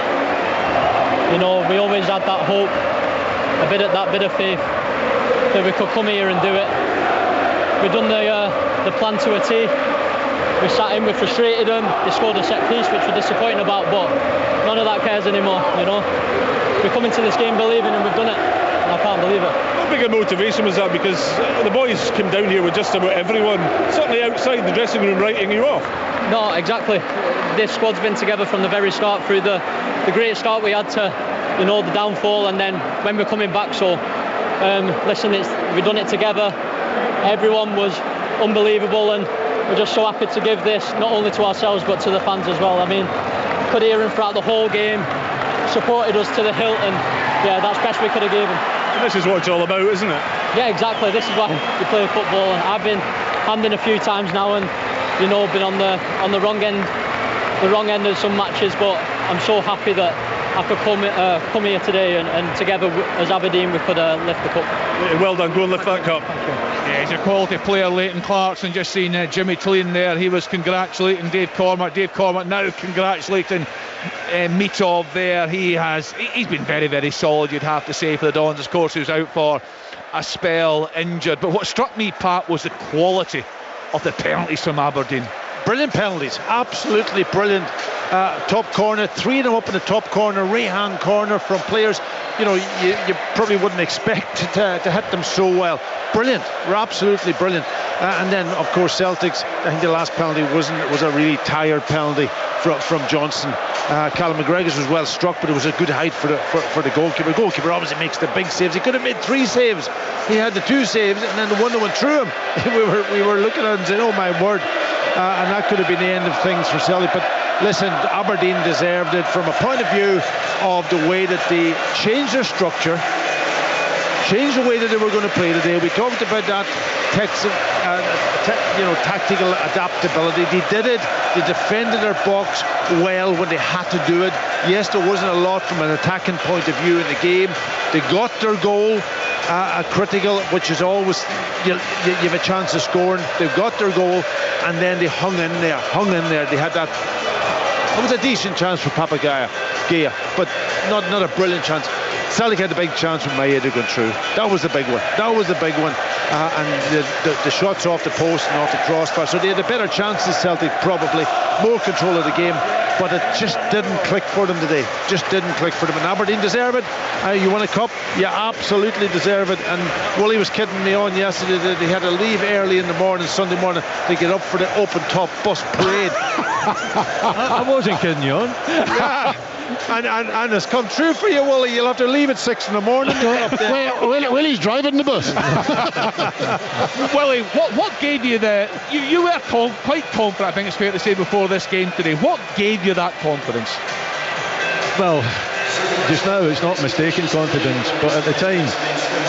We always had that hope, that bit of faith that we could come here and do it. We've done the plan to a T. We sat in, we frustrated them. They scored a set piece, which we're disappointed about, but none of that cares anymore. We come into this game believing, and we've done it. And I can't believe it. How big a motivation was that? Because the boys came down here with just about everyone, certainly outside the dressing room, writing you off. No, exactly. This squad's been together from the very start, through the great start we had to, the downfall, and then when we're coming back. So, listen, we've done it together. Everyone was unbelievable, and we're just so happy to give this not only to ourselves but to the fans as well. I mean, could hear him throughout the whole game, supported us to the hilt, and yeah, that's the best we could have given. And this is what it's all about, isn't it? Yeah, exactly. This is why we play football, and I've been handing a few times now, and been on the wrong end of some matches, but I'm so happy that I could come here today, and together as Aberdeen we could lift the cup. Yeah, well done, go and lift that cup. Yeah, he's a quality player, Leighton Clarkson. Just seen Jimmy Tillane there. He was congratulating Dave Cormack. Dave Cormack now congratulating Mitov there. He's been very, very solid, you'd have to say, for the Dons. Of course, he was out for a spell, injured. But what struck me, Pat, was the quality of the penalties from Aberdeen. Brilliant penalties, absolutely brilliant. Top corner, 3 of them up in the top corner, right-hand corner from players you probably wouldn't expect to hit them so well. Brilliant, we're absolutely brilliant. And then of course Celtic's, I think the last penalty was a really tired penalty from Johnson. Callum McGregor's was well struck, but it was a good height for the goalkeeper. The goalkeeper obviously makes the big saves. He could have made 3 saves. He had the 2 saves, and then the one that went through him. we were looking at it and saying, oh my word. And that could have been the end of things for Celtic. But listen, Aberdeen deserved it from a point of view of the way that they changed their structure, changed the way that they were going to play today. We talked about that tactical adaptability. They did it. They defended their box well when they had to do it. Yes, there wasn't a lot from an attacking point of view in the game. They got their goal. Critical, which is always you have a chance of scoring. They got their goal, and then they hung in there. They had that. It was a decent chance for Papagaya, but not a brilliant chance. Celtic had a big chance with Maeda going through. That was the big one. And the shots off the post and off the crossbar. So they had a better chance than Celtic, probably more control of the game. But it just didn't click for them today. And Aberdeen deserve it. You won a cup, you absolutely deserve it. And Wooly was kidding me on yesterday that they had to leave early in the morning, Sunday morning, to get up for the open top bus parade. I wasn't kidding you on. Yeah. And it's come true for you, Willie. You'll have to leave at 6 in the morning. Willie's driving the bus. Willie, what gave you you were quite confident, I think it's fair to say, before this game today. What gave you that confidence? Well, just now it's not mistaken confidence, but at the time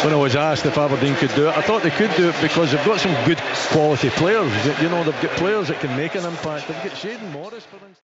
when I was asked if Aberdeen could do it, I thought they could do it because they've got some good quality players. You know, they've got players that can make an impact. They've got Shaden Morris, for instance.